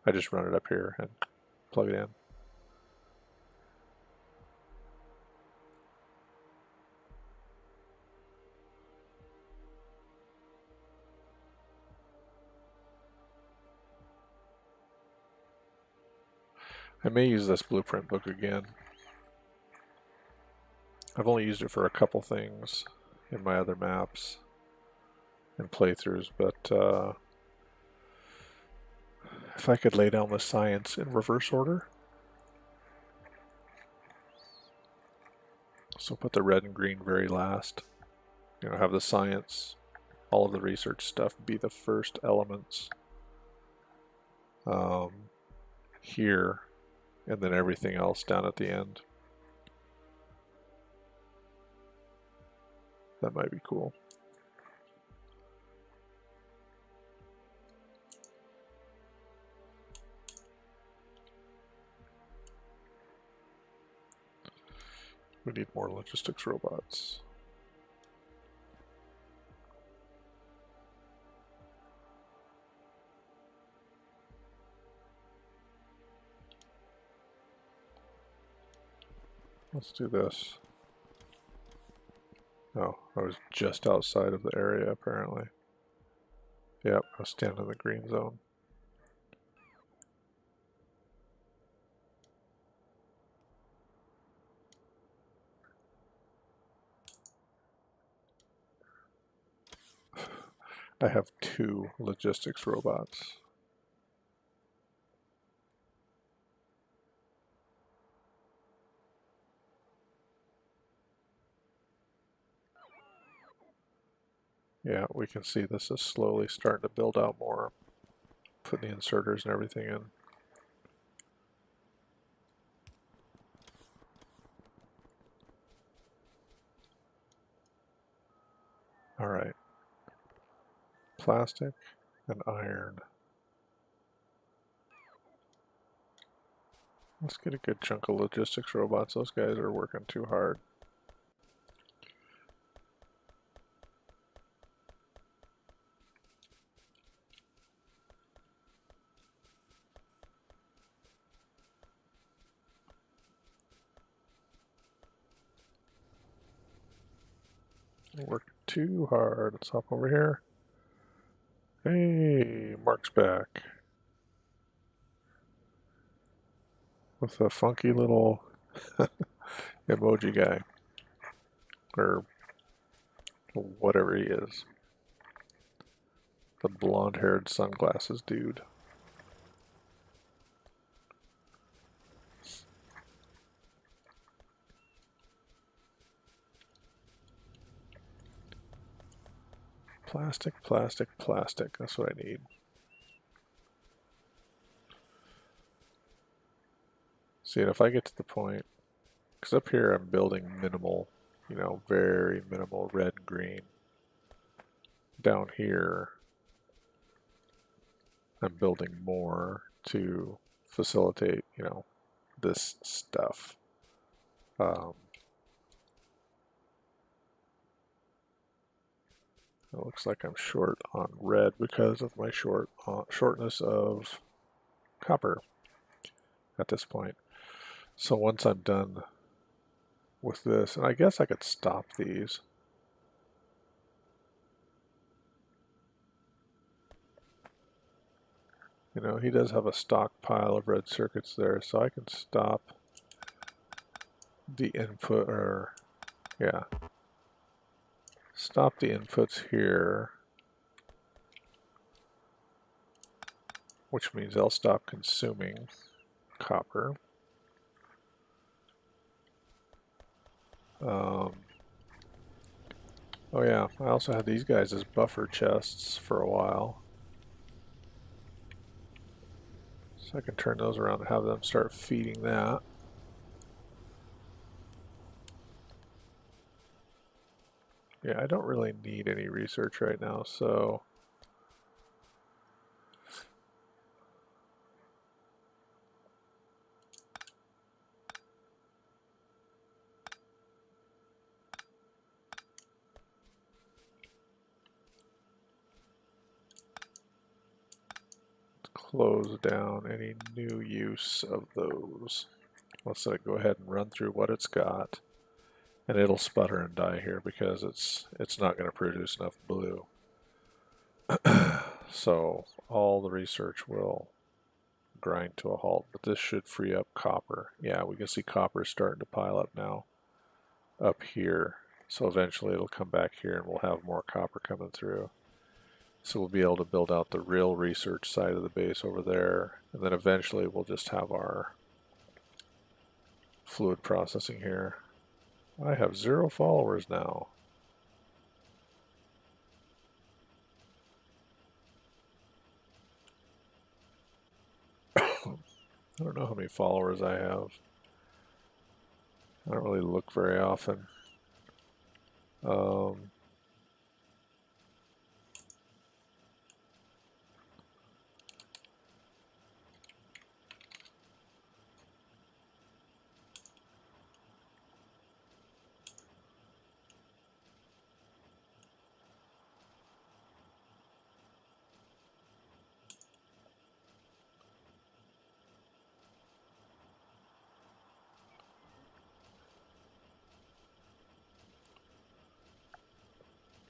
I just run it up here and plug it in. I may use this blueprint book again. I've only used it for a couple things in my other maps and playthroughs, but if I could lay down the science in reverse order, so put the red and green very last, have the science, all of the research stuff be the first elements here, and then everything else down at the end. That might be cool. We need more logistics robots. Let's do this. Oh, I was just outside of the area apparently. Yep, I was standing in the green zone. I have 2 logistics robots. Yeah, we can see this is slowly starting to build out more, putting the inserters and everything in. All right, plastic and iron. Let's get a good chunk of logistics robots. Those guys are working too hard. Work too hard. Let's hop over here. Hey, Mark's back. With a funky little emoji guy. Or whatever he is. The blonde-haired sunglasses dude. Plastic, plastic, plastic. That's what I need. See, and if I get to the point, because up here I'm building minimal, you know, very minimal red and green. Down here, I'm building more to facilitate, you know, this stuff. It looks like I'm short on red because of my shortness of copper at this point. So once I'm done with this, and I guess I could stop these. You know, he does have a stockpile of red circuits there, so I can stop the input, or yeah, stop the inputs here, which means they'll stop consuming copper. Oh yeah, I also had these guys as buffer chests for a while. So I can turn those around and have them start feeding that. Yeah, I don't really need any research right now, so close down any new use of those. Let's let it go ahead and run through what it's got, and it'll sputter and die here because it's not going to produce enough blue. So all the research will grind to a halt, but this should free up copper. Yeah, we can see copper starting to pile up now up here. So eventually it'll come back here and we'll have more copper coming through. So we'll be able to build out the real research side of the base over there, and then eventually we'll just have our fluid processing here. I have 0 followers now. I don't know how many followers I have. I don't really look very often.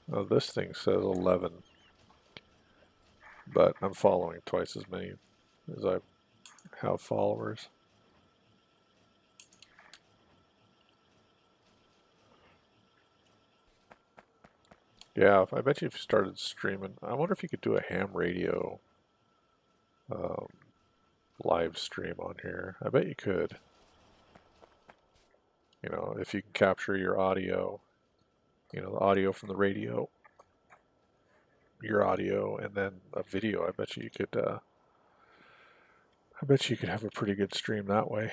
Oh, this thing says 11, but I'm following twice as many as I have followers. Yeah, I bet you if you started streaming, I wonder if you could do a ham radio live stream on here. I bet you could. You know, if you can capture your audio, you know, the audio from the radio, your audio, and then a video, I bet you could. I bet you could have a pretty good stream that way.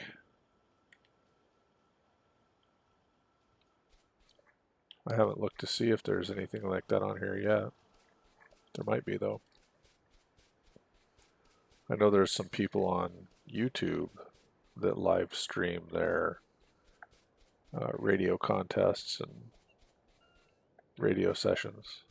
I haven't looked to see if there's anything like that on here yet. There might be though. I know there's some people on YouTube that live stream their radio contests and radio sessions.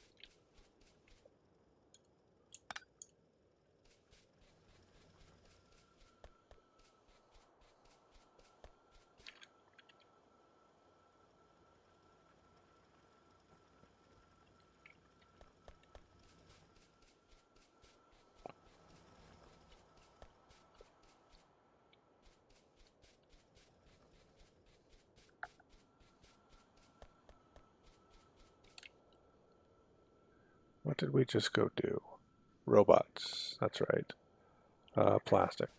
What did we just go do? Robots, that's right. Plastic.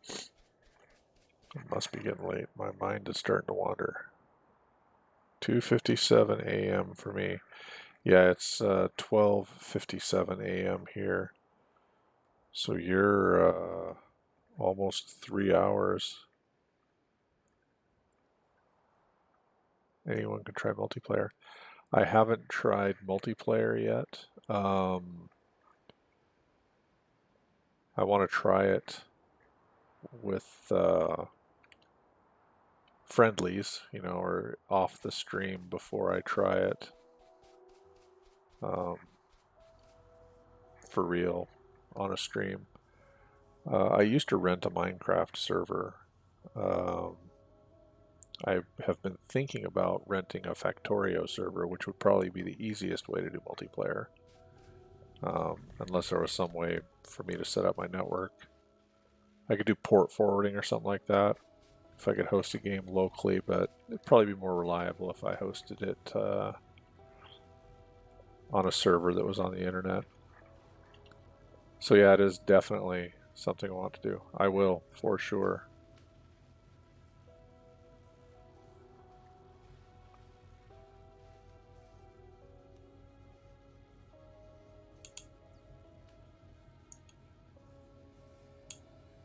It must be getting late. My mind is starting to wander. 2:57 a.m. for me. Yeah, it's 12:57 a.m. here. So you're almost 3 hours. Anyone can try multiplayer. I haven't tried multiplayer yet. I want to try it with friendlies, you know, or off the stream before I try it for real on a stream. I used to rent a Minecraft server. I have been thinking about renting a Factorio server, which would probably be the easiest way to do multiplayer. Unless there was some way for me to set up my network. I could do port forwarding or something like that if I could host a game locally, but it'd probably be more reliable if I hosted it on a server that was on the internet. So yeah, it is definitely something I want to do. I will, for sure.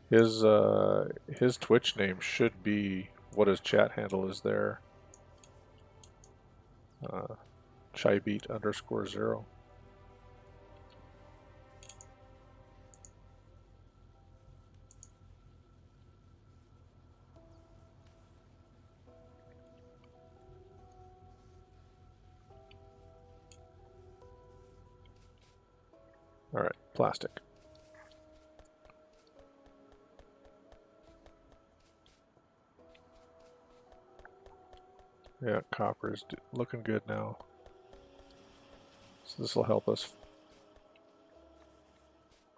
His Twitch name should be what his chat handle is there. Chaibeat_0. All right, plastic. Yeah, copper is looking good now. So this will help us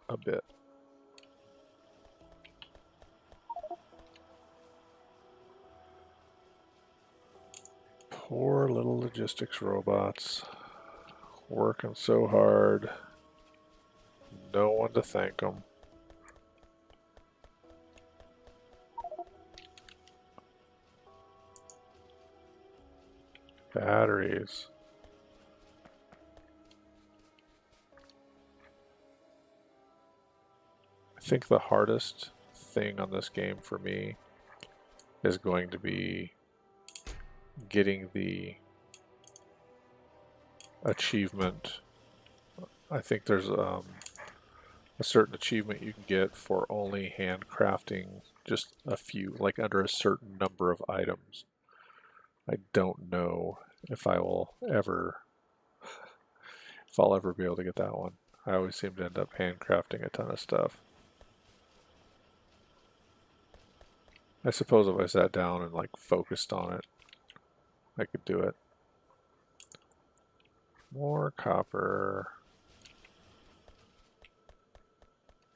a bit. Poor little logistics robots. Working so hard. No one to thank them. Batteries. I think the hardest thing on this game for me is going to be getting the achievement. I think there's a certain achievement you can get for only handcrafting just a few, like under a certain number of items. I don't know if I'll ever be able to get that one. I always seem to end up handcrafting a ton of stuff. I suppose if I sat down and like focused on it, I could do it. More copper.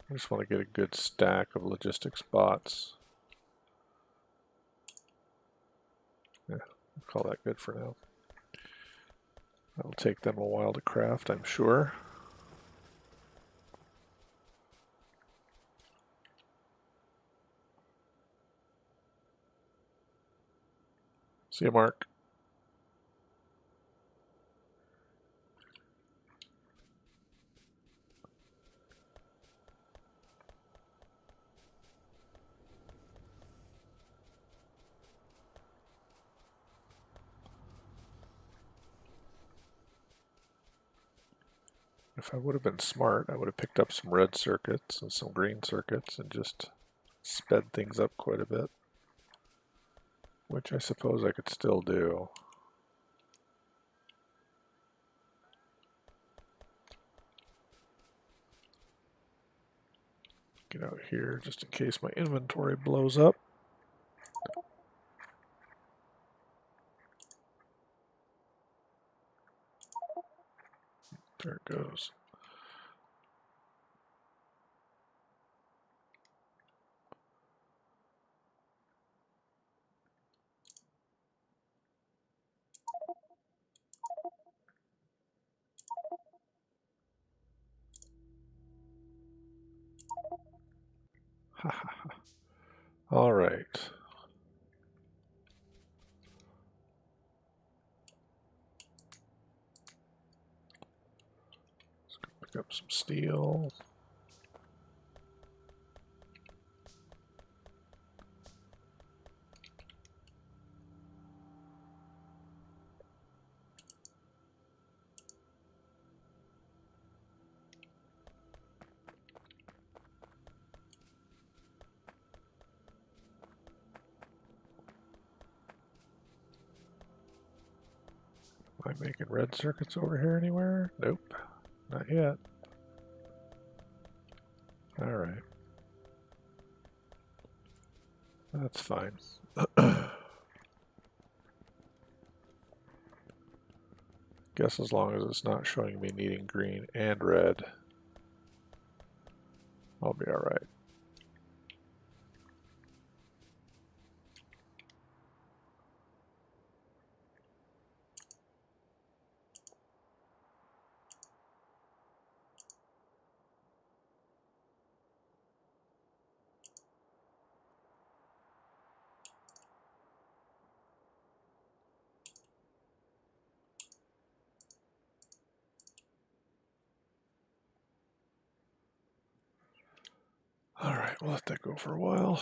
I just want to get a good stack of logistics bots. Yeah, I'll call that good for now. That'll take them a while to craft, I'm sure. See you, Mark. If I would have been smart, I would have picked up some red circuits and some green circuits and just sped things up quite a bit, which I suppose I could still do. Get out here just in case my inventory blows up. There it goes. Ha ha ha. All right. Let's go pick up some steel. Am I making red circuits over here anywhere? Nope, not yet. All right. That's fine. Guess as long as it's not showing me needing green and red, I'll be all right. All right, we'll let that go for a while.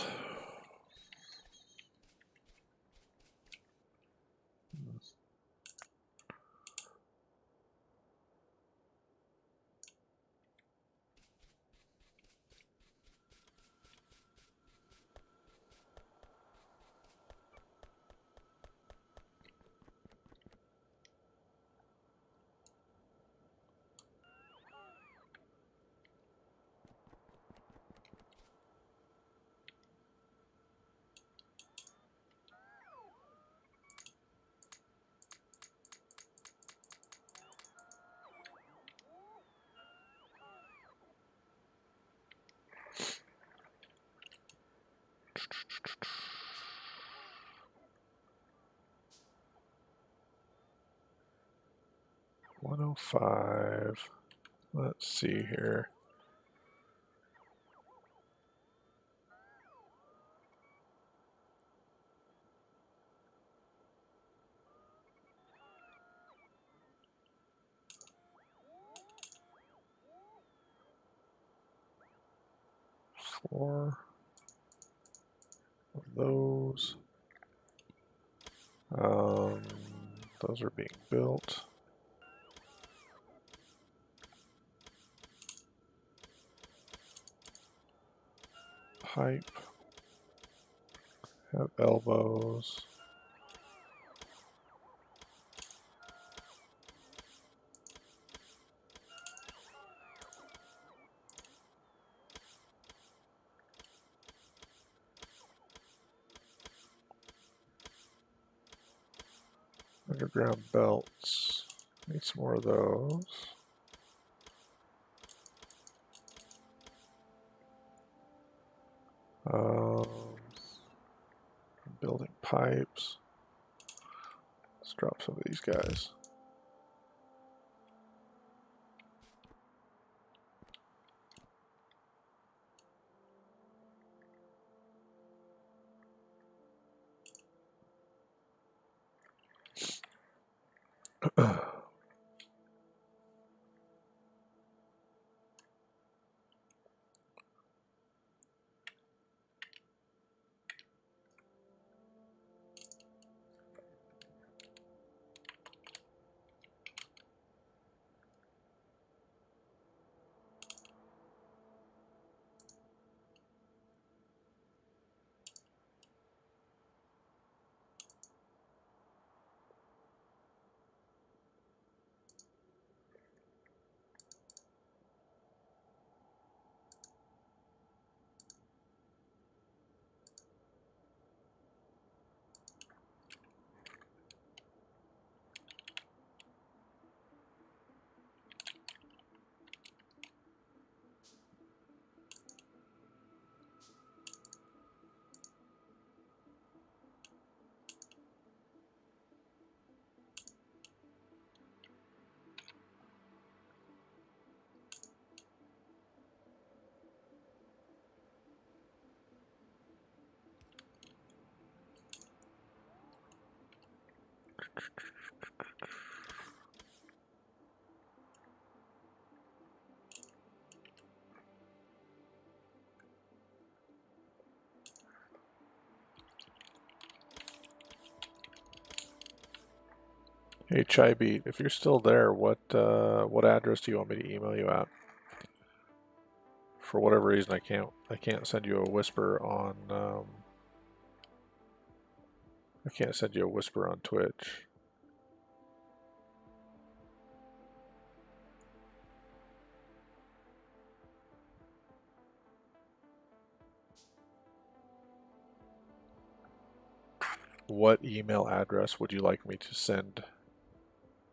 $105. Let's see here. Four of those. Those are being built. Pipe. Have elbows. Underground belts. Need some more of those. Building pipes. Let's drop some of these guys. Hey Chaibeat, if you're still there, what address do you want me to email you at? For whatever reason, I can't send you a whisper on I can't send you a whisper on Twitch. What email address would you like me to send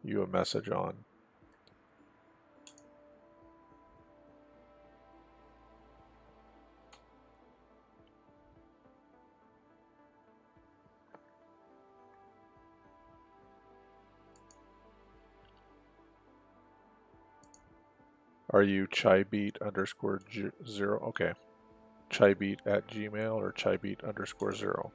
you a message on? Are you chaibeat_0? Okay. Chaibeat at Gmail or chaibeat_0?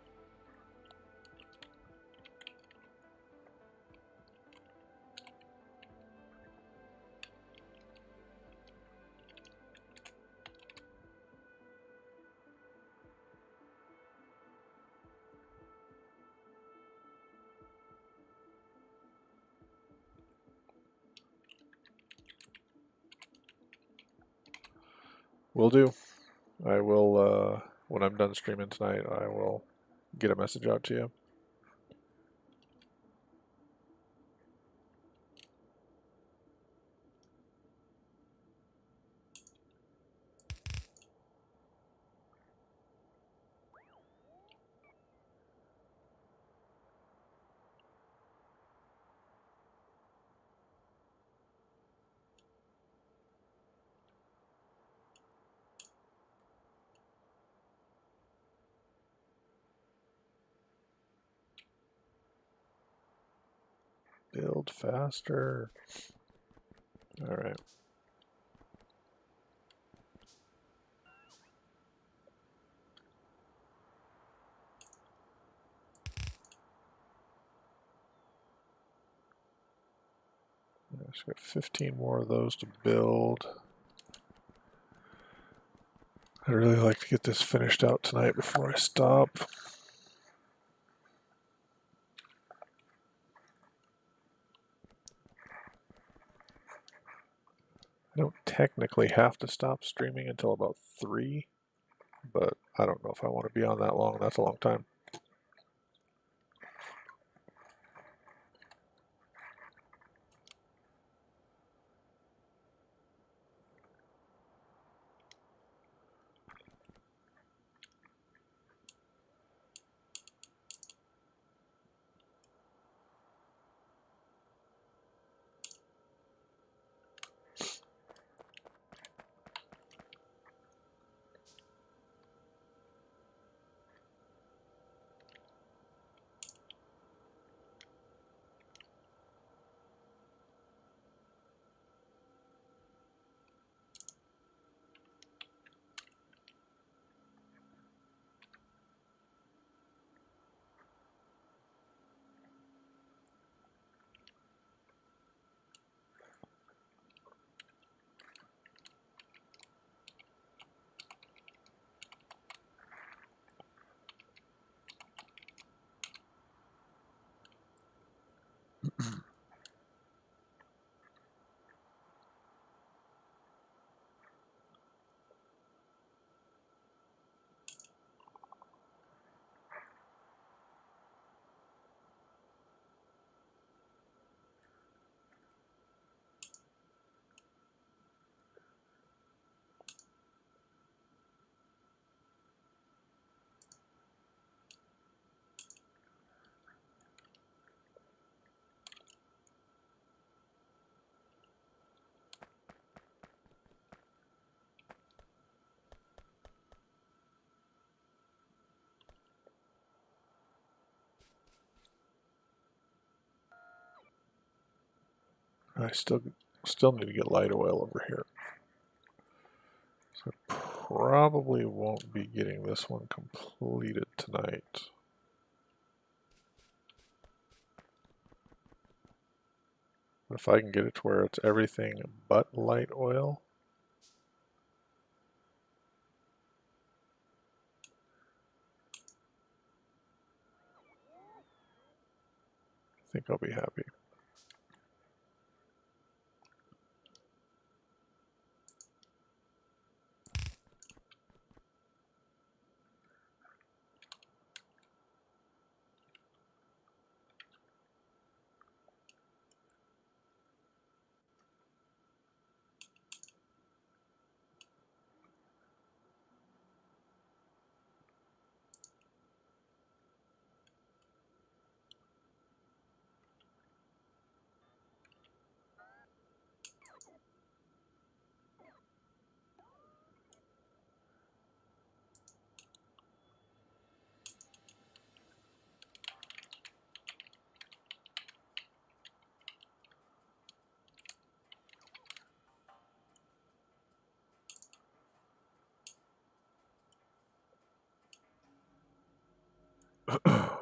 Will do. I will, when I'm done streaming tonight, I will get a message out to you. Build faster. All right. I just got 15 more of those to build. I'd really like to get this finished out tonight before I stop. I don't technically have to stop streaming until about 3, but I don't know if I want to be on that long. That's a long time. I still need to get light oil over here. So I probably won't be getting this one completed tonight. But if I can get it to where it's everything but light oil, I think I'll be happy. Come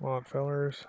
on, fellers.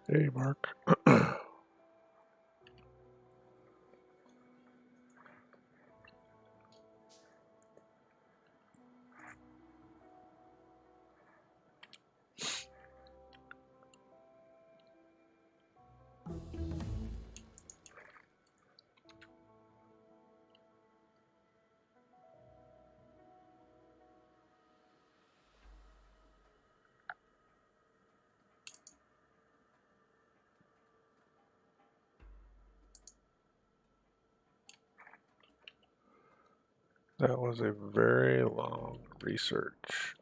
Hey, Mark. That was a very long research.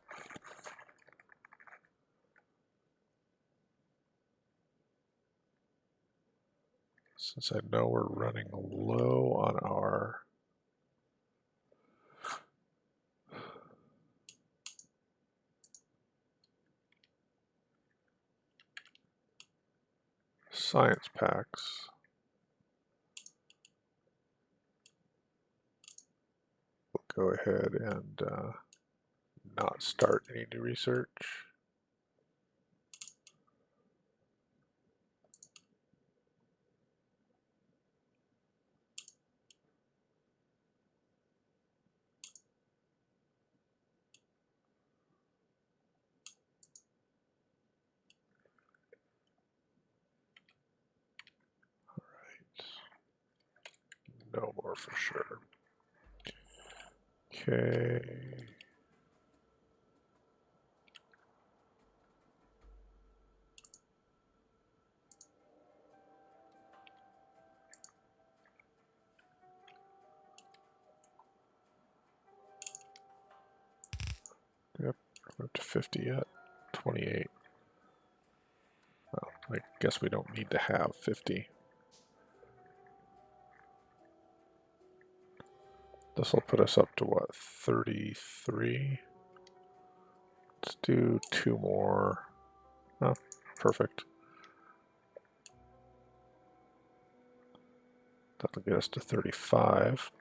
Since I know we're running low on our science packs, we'll go ahead and not start any new research. No more for sure. Okay. Yep, we're up to 50 yet. 28. Well, I guess we don't need to have 50. This will put us up to what, 33? Let's do 2 more. Oh, perfect. That'll get us to 35.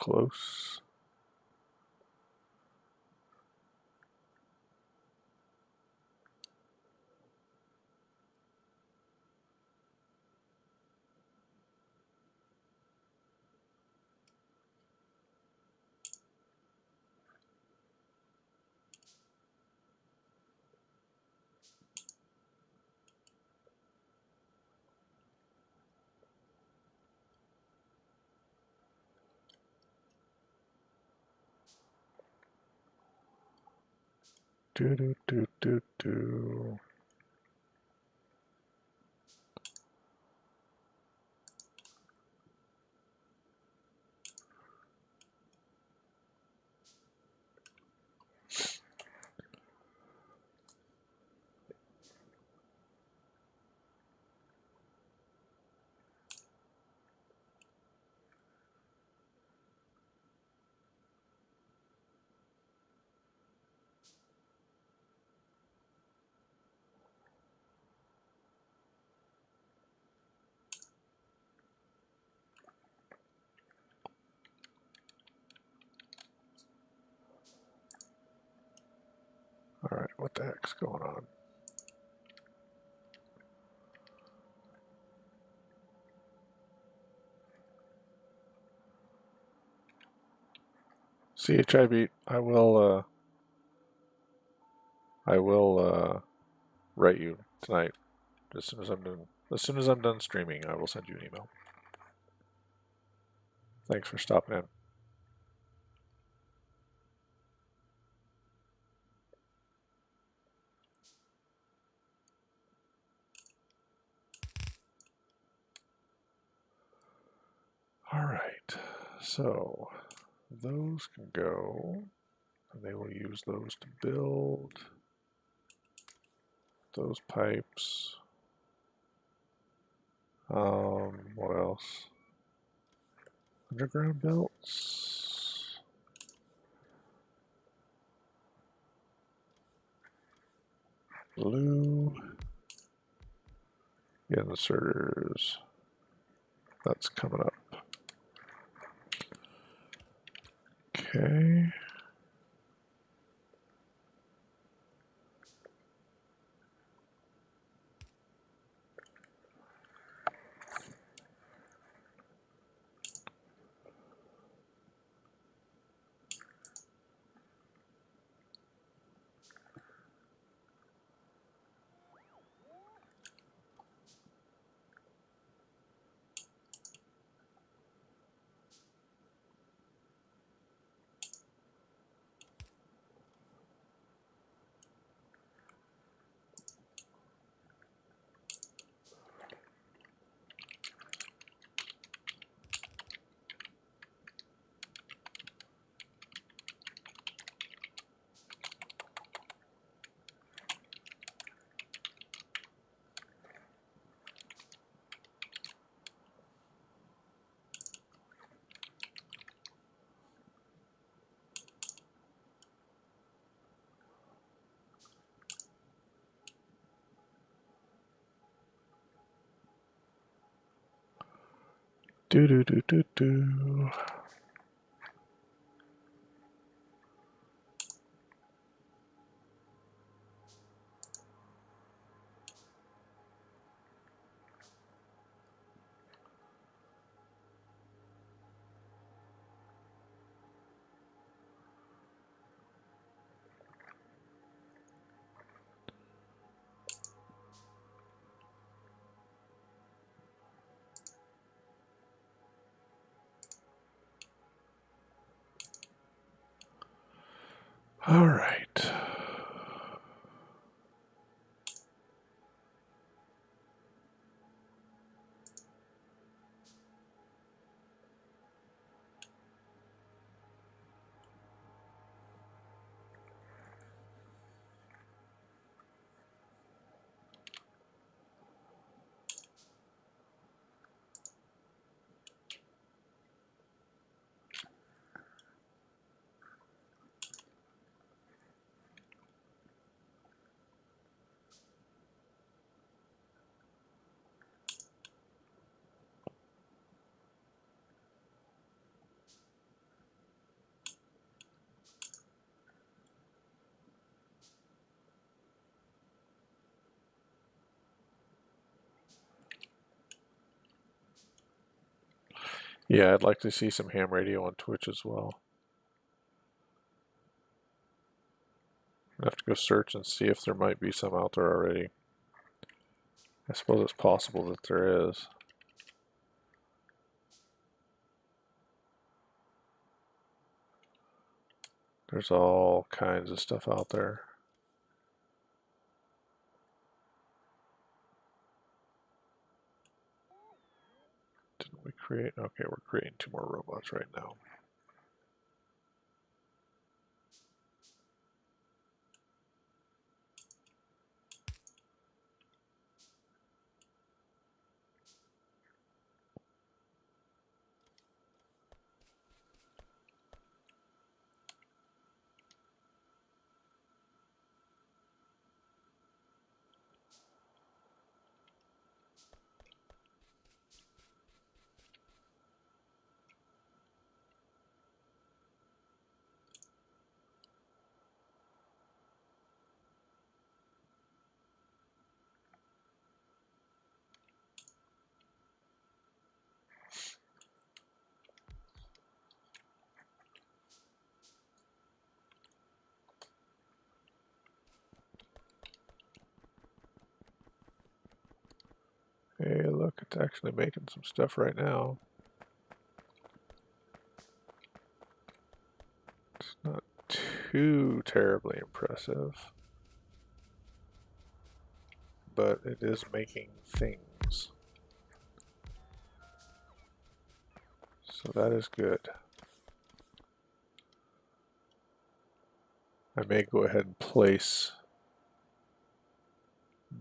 close. Do do do do do. All right, what the heck's going on? CHIV, I will write you tonight as soon as I'm done. As soon as I'm done streaming, I will send you an email. Thanks for stopping in. All right, so those can go, and they will use those to build those pipes. What else? Underground belts. Blue. Inserters. That's coming up. Okay. Do do do do do. All right. Yeah, I'd like to see some ham radio on Twitch as well. I have to go search and see if there might be some out there already. I suppose it's possible that there is. There's all kinds of stuff out there. Didn't we create? Okay, we're creating 2 more robots right now. Hey, look, it's actually making some stuff right now. It's not too terribly impressive, but it is making things. So that is good. I may go ahead and place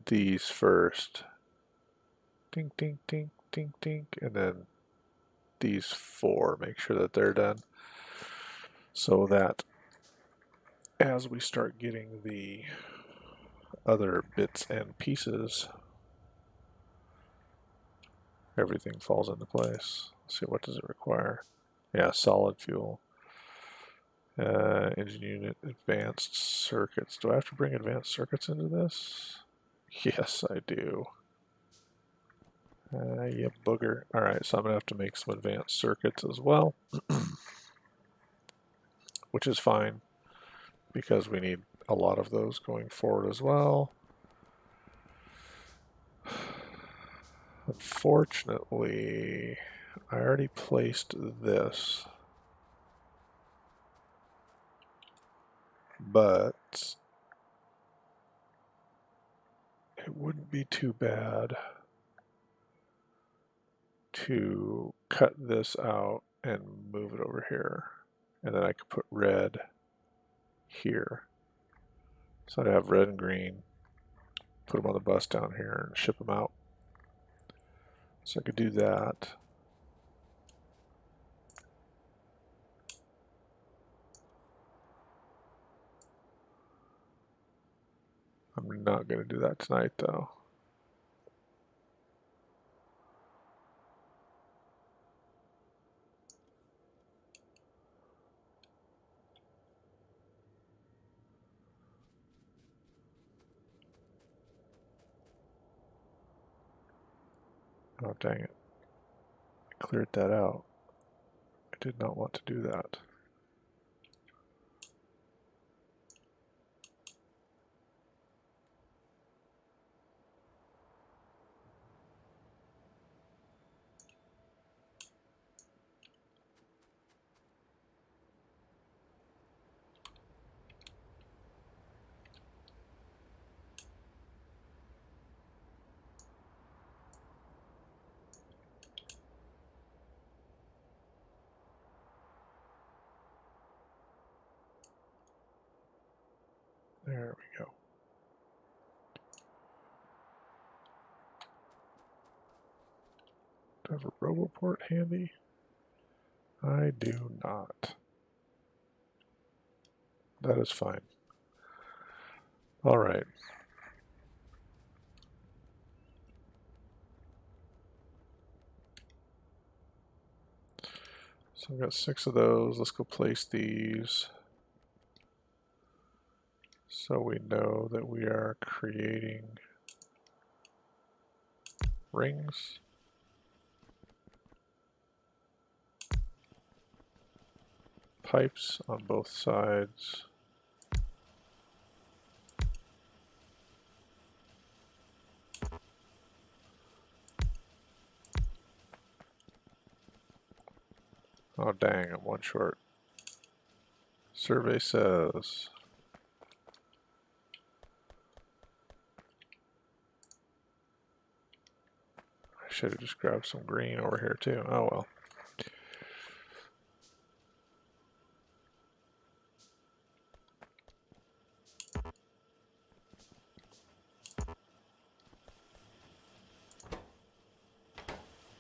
these first. Ding, ding, ding, ding, ding, and then these 4, make sure that they're done, so that as we start getting the other bits and pieces, everything falls into place. Let's see, what does it require? Yeah, solid fuel. Engine unit, advanced circuits. Do I have to bring advanced circuits into this? Yes, I do. Yeah, booger. Alright, so I'm going to have to make some advanced circuits as well, which is fine because we need a lot of those going forward as well. Unfortunately, I already placed this, but it wouldn't be too bad to cut this out and move it over here, and then I could put red here. So I'd have red and green, put them on the bus down here and ship them out. So I could do that. I'm not going to do that tonight though. Oh, dang it. I cleared that out. I did not want to do that. There we go. Do I have a RoboPort handy? I do not. That is fine. All right. So I've got 6 of those. Let's go place these so we know that we are creating rings. pipes on both sides. Oh dang, I'm one short. Survey says. I should have just grabbed some green over here too. Oh well.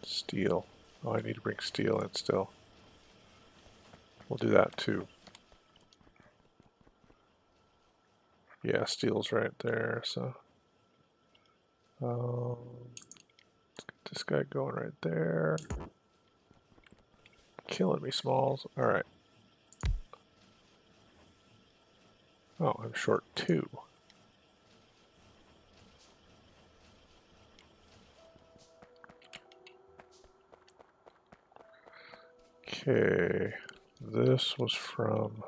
Steel. Oh, I need to bring steel in still. We'll do that too. Yeah, steel's right there, so let's get this guy going right there. Killing me, Smalls. Alright. Oh, I'm short 2. Okay, this was from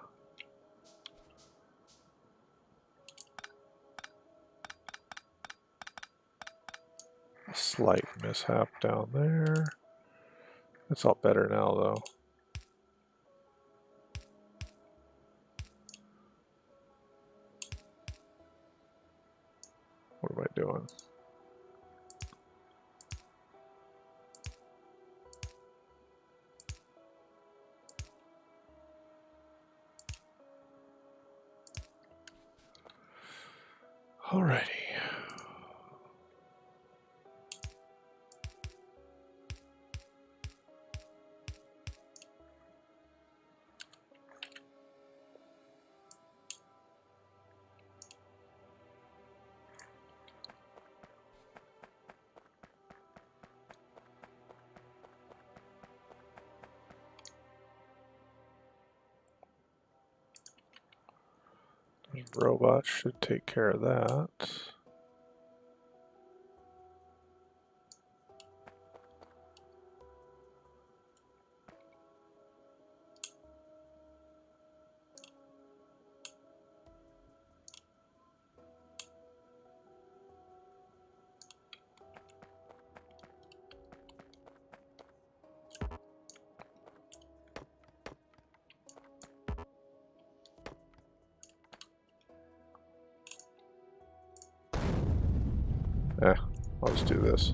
a slight mishap down there. It's all better now though. What am I doing? Alrighty. Robots should take care of that. I'll just do this.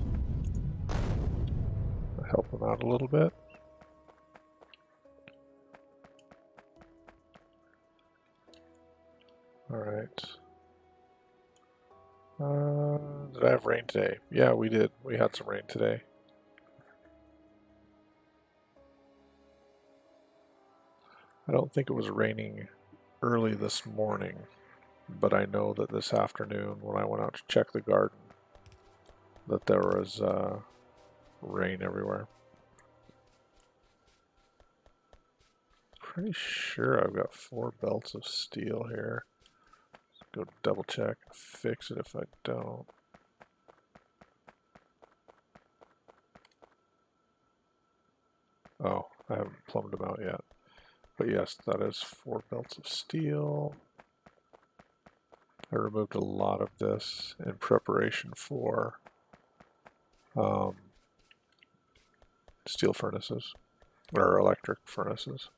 Help them out a little bit. Alright. Did I have rain today? Yeah, we did. We had some rain today. I don't think it was raining early this morning, but I know that this afternoon when I went out to check the garden that there was rain everywhere. Pretty sure I've got 4 belts of steel here. Let's go double check, fix it if I don't. Oh, I haven't plumbed them out yet. But yes, that is 4 belts of steel. I removed a lot of this in preparation for steel furnaces, or electric furnaces.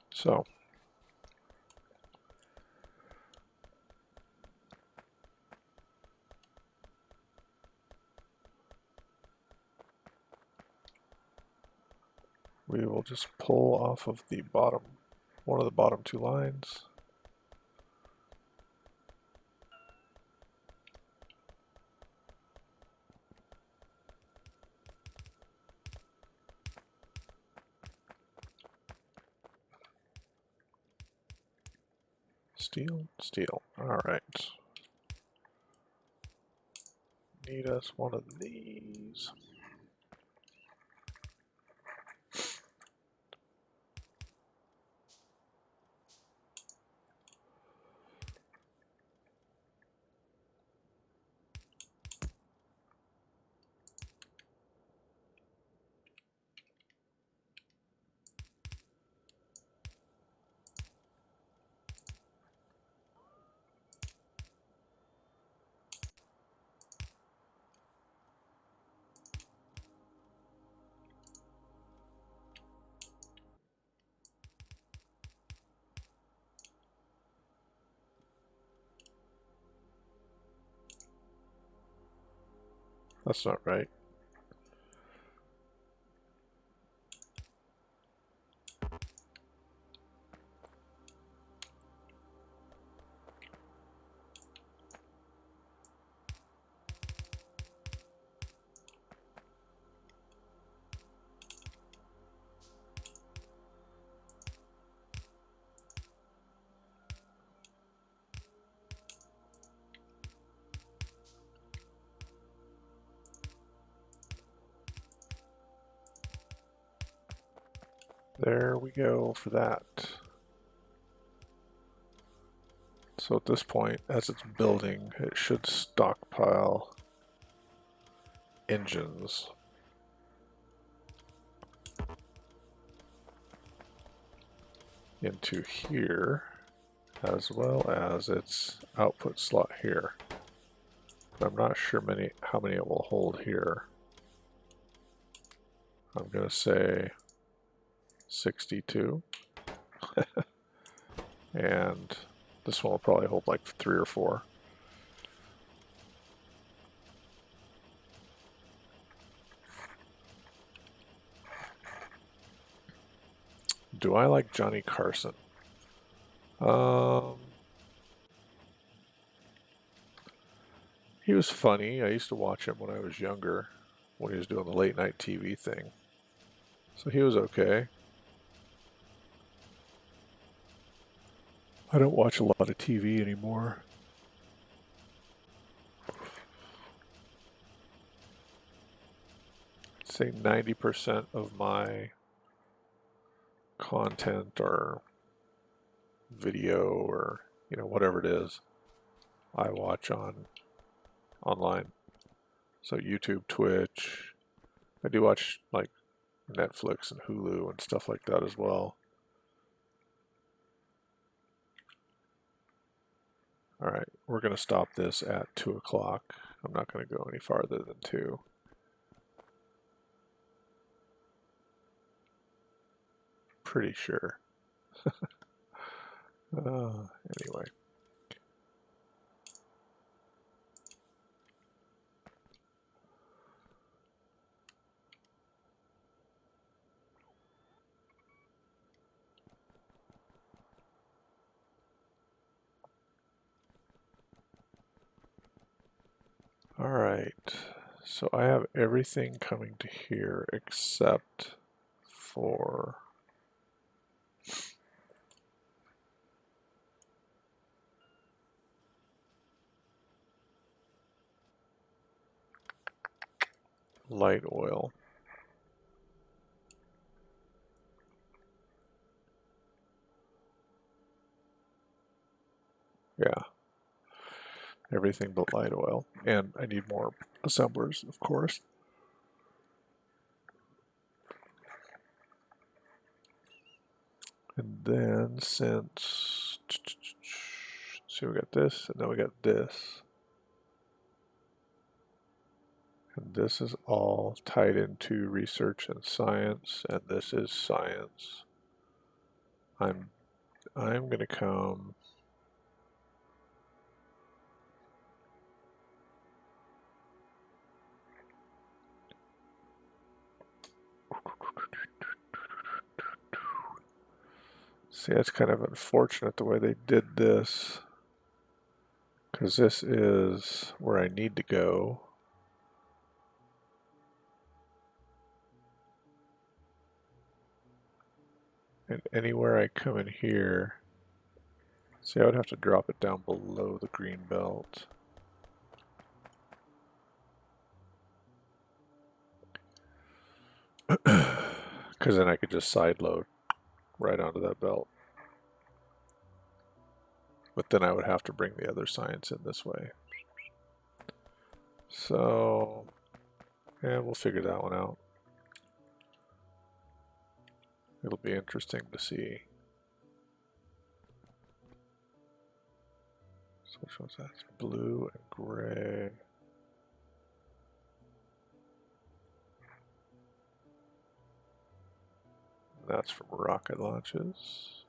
So, we will just pull off of the bottom, one of the bottom 2 lines. Steel, steel. Alright. Need us one of these. That's not right. There we go for that. So at this point, as it's building, it should stockpile engines. Into here, as well as its output slot here. But I'm not sure how many it will hold here. I'm going to say 62. And this one will probably hold like 3 or 4. Do I like Johnny Carson? He was funny. I used to watch him when I was younger, when he was doing the late night TV thing. So he was okay. I don't watch a lot of TV anymore. I'd say 90% of my content or video or whatever it is, I watch online. So YouTube, Twitch. I do watch like Netflix and Hulu and stuff like that as well. All right, we're going to stop this at 2 o'clock. I'm not going to go any farther than 2. Pretty sure. Anyway. All right, so I have everything coming to here except for light oil. Yeah, everything but light oil. And I need more assemblers, of course. And then since, see, we got this, and then we got this. And this is all tied into research and science, and this is science. I'm going to come see, that's kind of unfortunate the way they did this, because this is where I need to go. And anywhere I come in here, see, I would have to drop it down below the green belt. Because then I could just side load right onto that belt. But then I would have to bring the other science in this way. So, yeah, we'll figure that one out. It'll be interesting to see. So which one's that? It's blue and gray. That's from rocket launches.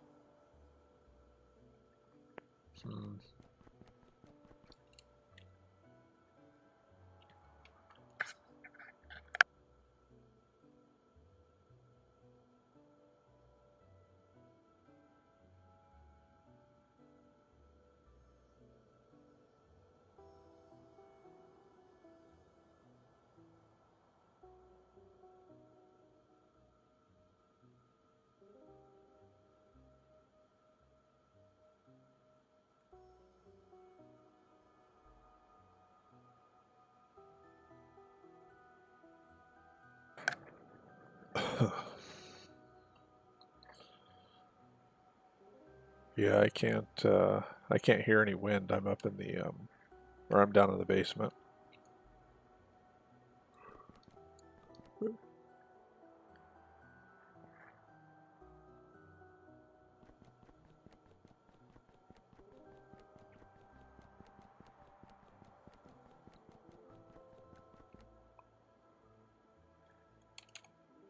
Yeah, I can't hear any wind. I'm up in the or I'm down in the basement.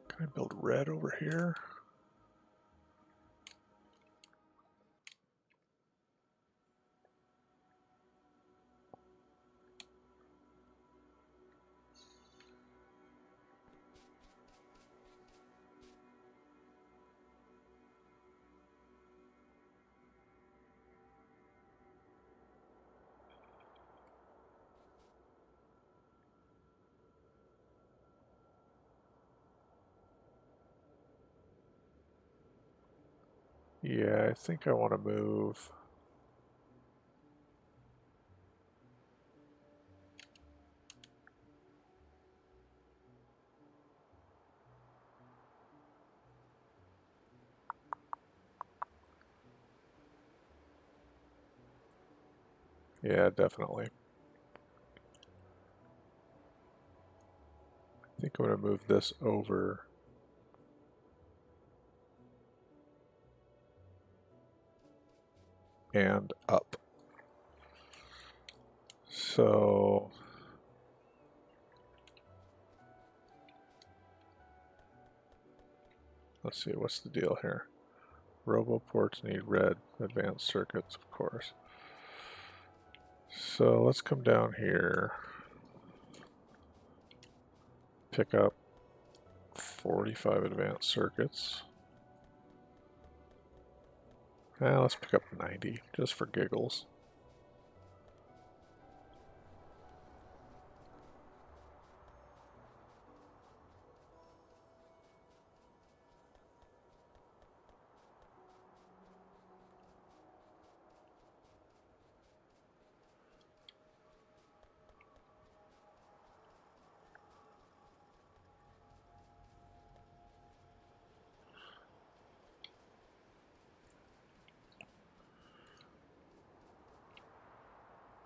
Can I build red over here? Yeah, I think I want to move. Yeah, definitely. I think I'm going to move this over and up. So let's see, what's the deal here? Roboports need red advanced circuits, of course. So let's come down here, pick up 45 advanced circuits. Let's pick up 90 just for giggles.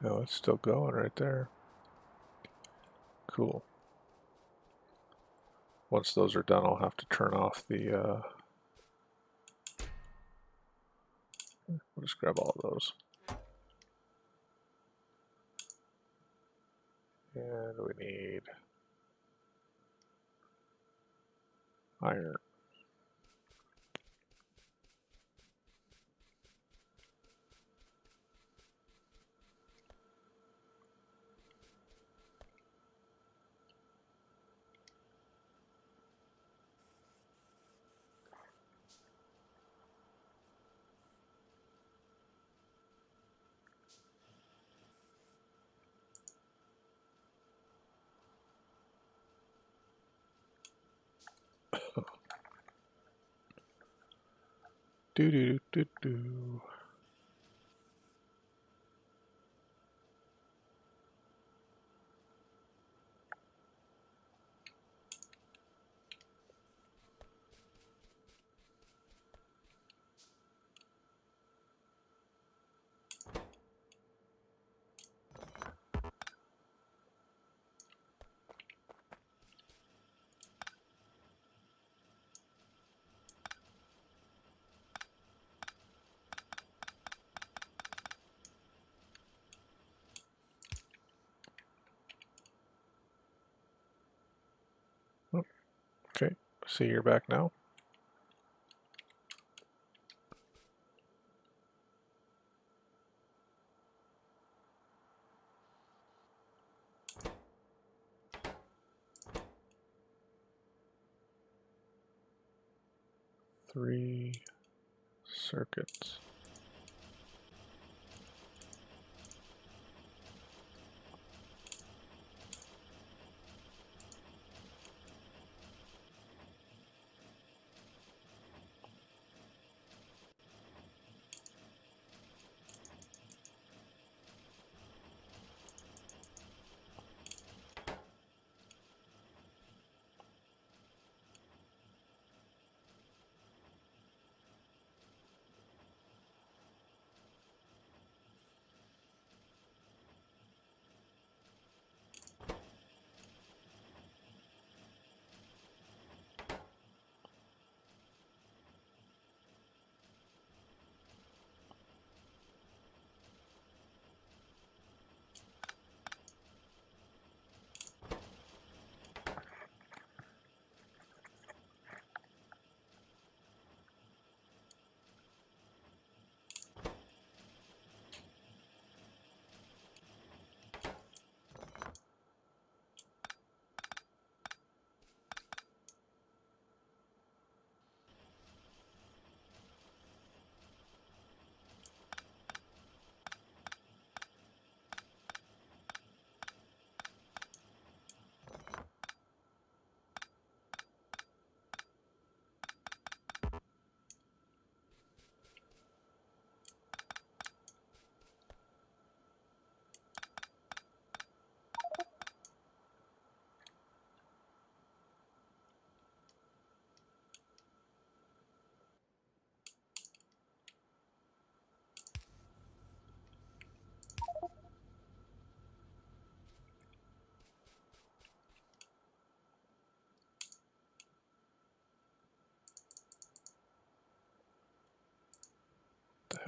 No, it's still going right there. Cool. Once those are done, I'll have to turn off the, we'll just grab all of those. And we need iron. Do do do do. Oh, okay, see you're back now. Three circuits.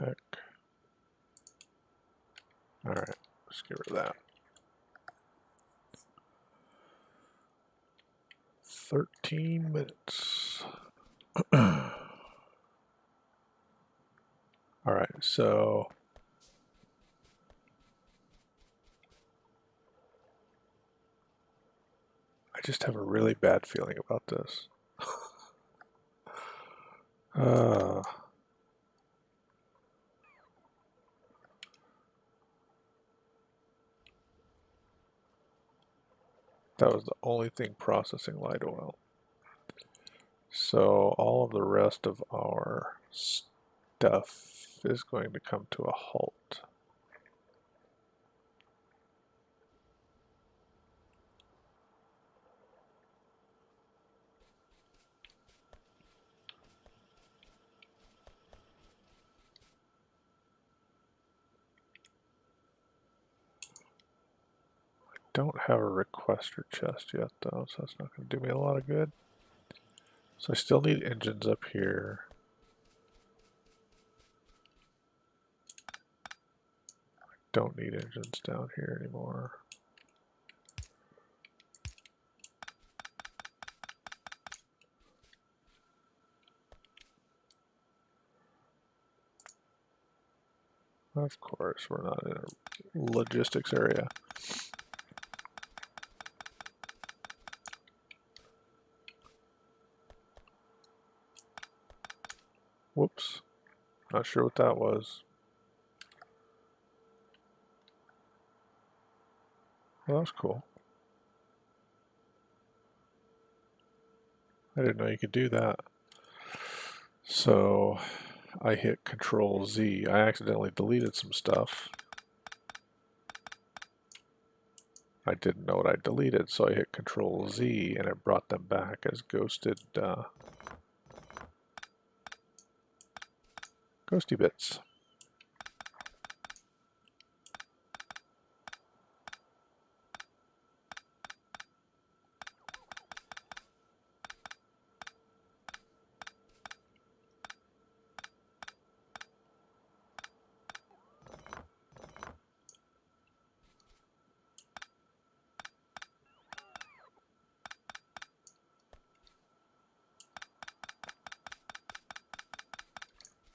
heck? Alright, let's get rid of that. 13 minutes. Alright, so I just have a really bad feeling about this. That was the only thing processing light oil. So all of the rest of our stuff is going to come to a halt. Don't have a requester chest yet though, so that's not going to do me a lot of good. So I still need engines up here. I don't need engines down here anymore. Of course, we're not in a logistics area. Whoops. Not sure what that was. Well, that was cool. I didn't know you could do that. So I hit Control Z. I accidentally deleted some stuff. I didn't know what I deleted, so I hit Control Z and it brought them back as ghosted ghosty bits.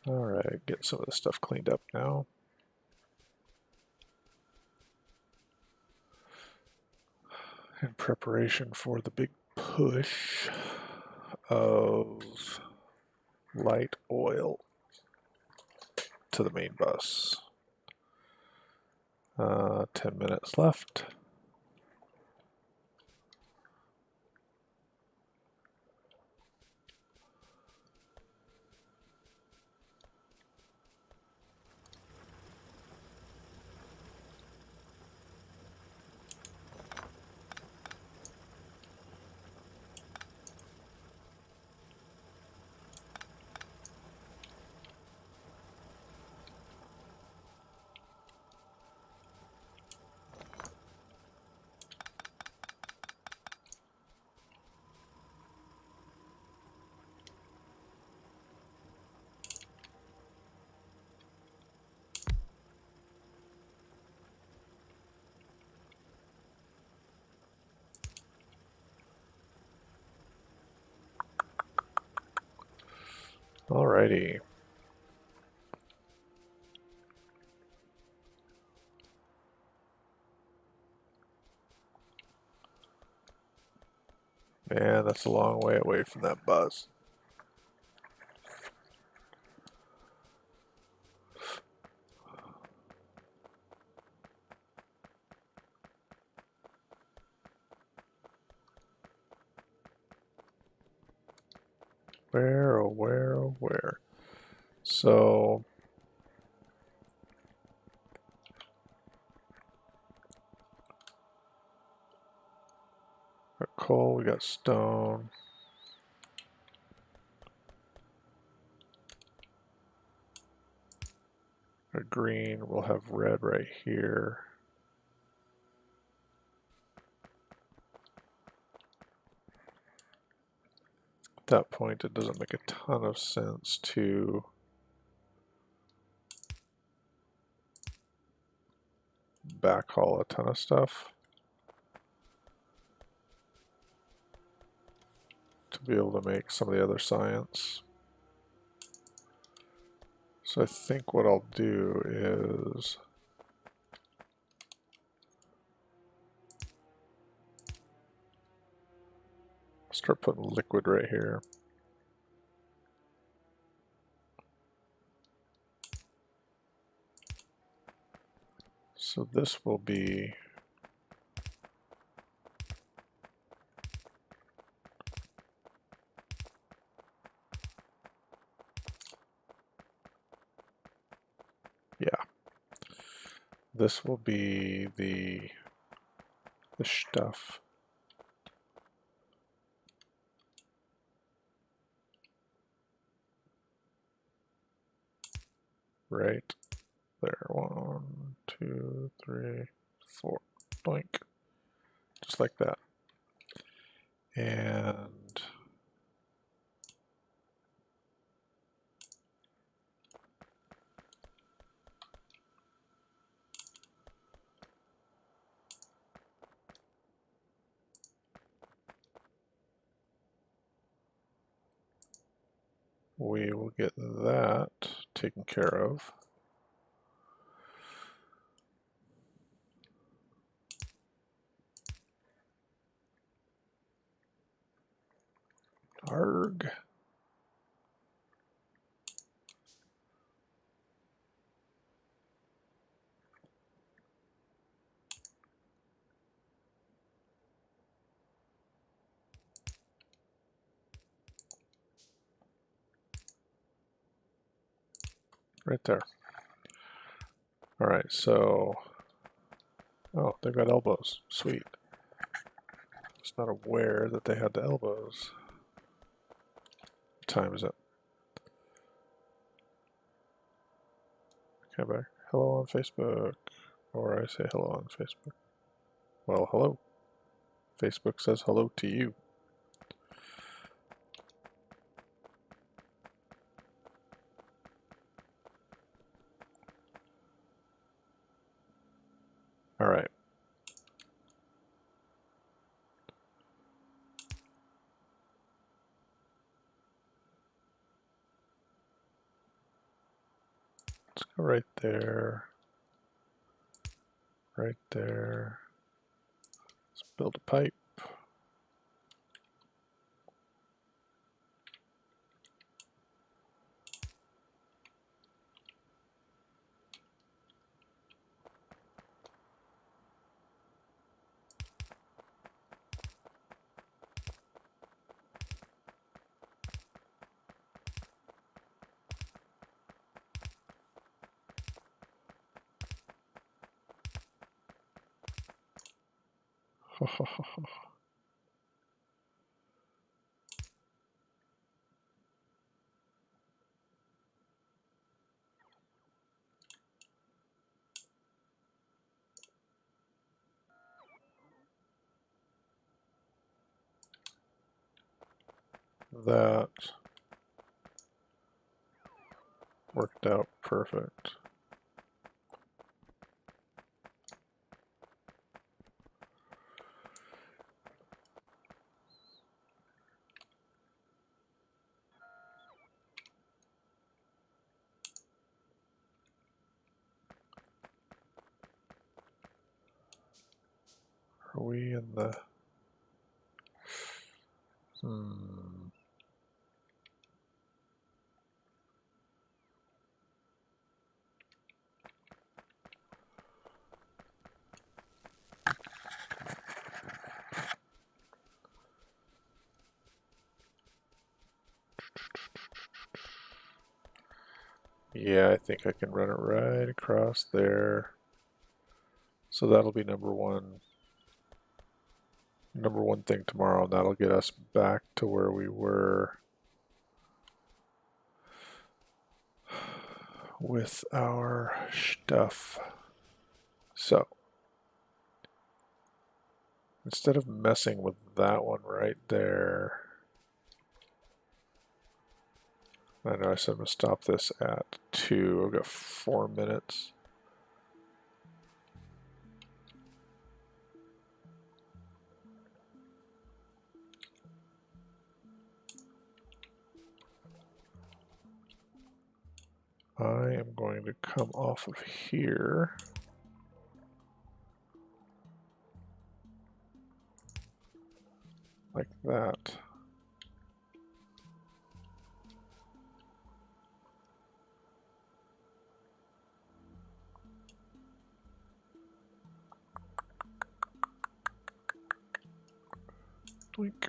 Alright, get some of this stuff cleaned up now. In preparation for the big push of light oil to the main bus. 10 minutes left. Alrighty. Man, that's a long way away from that bus. Where, oh where, oh where. So got coal, we got stone. Got green, we'll have red right here. At that point, it doesn't make a ton of sense to backhaul a ton of stuff to be able to make some of the other science. So I think what I'll do is start putting liquid right here. So this will be this will be the stuff. Right there. 1, 2, 3, 4. Blink. Just like that. And we will get that taken care of. Arg. Right there. All right, so, oh, they've got elbows. Sweet. I was not aware that they had the elbows. What time is it? Okay, back. Hello on Facebook. Or I say hello on Facebook. Well, hello. Facebook says hello to you. All right. Let's go right there. Right there. Let's build a pipe. That worked out perfect. Are we in the... Yeah, I think I can run it right across there. So that'll be number one thing tomorrow, and that'll get us back to where we were with our stuff. So instead of messing with that one right there, I know I said I'm going to stop this at 2. I've got 4 minutes. going to come off of here. Like that. Doink.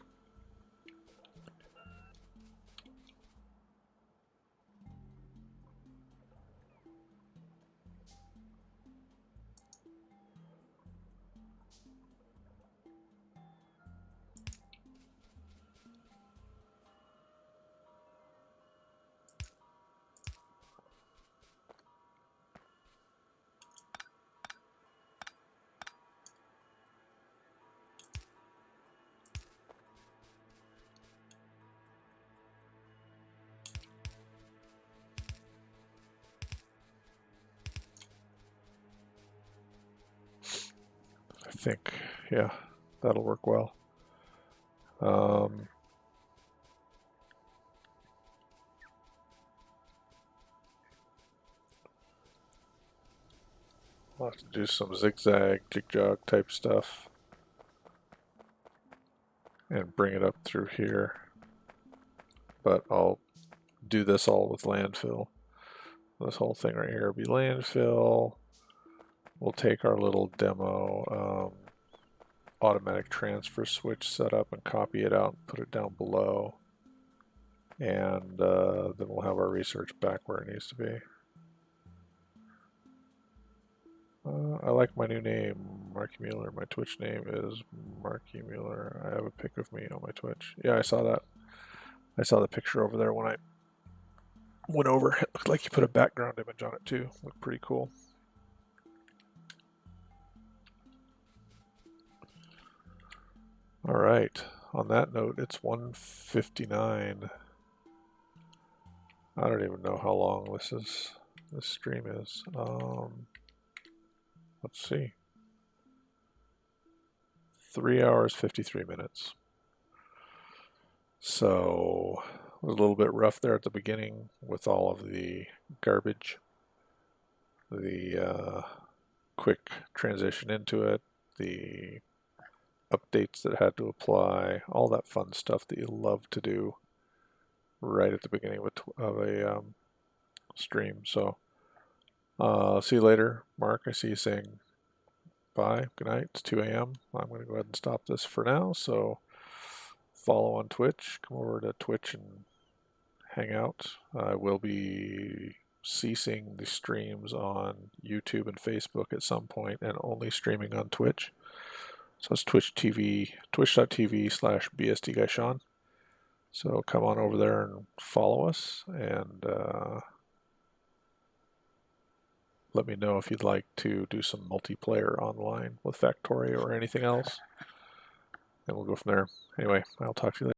I think, yeah, that'll work well. I'll have to do some zigzag, jig-jog type stuff and bring it up through here. But I'll do this all with landfill. This whole thing right here will be landfill. We'll take our little demo automatic transfer switch setup and copy it out and put it down below. And then we'll have our research back where it needs to be. I like my new name, Marky Mueller. My Twitch name is Marky Mueller. I have a pic of me on my Twitch. Yeah, I saw that. I saw the picture over there when I went over. It looked like you put a background image on it too. Looked pretty cool. All right. On that note, it's 1:59. I don't even know how long this stream is. Let's see. 3 hours, 53 minutes. So it was a little bit rough there at the beginning with all of the garbage, the quick transition into it, the updates that had to apply, all that fun stuff that you love to do right at the beginning of a stream. So see you later, Mark. I see you saying bye, good night. It's 2 a.m. I'm going to go ahead and stop this for now. So follow on Twitch. Come over to Twitch and hang out. I will be ceasing the streams on YouTube and Facebook at some point and only streaming on Twitch. So it's twitch.tv/BSDGuyShawn. So come on over there and follow us, and let me know if you'd like to do some multiplayer online with Factorio or anything else, and we'll go from there. Anyway, I'll talk to you later.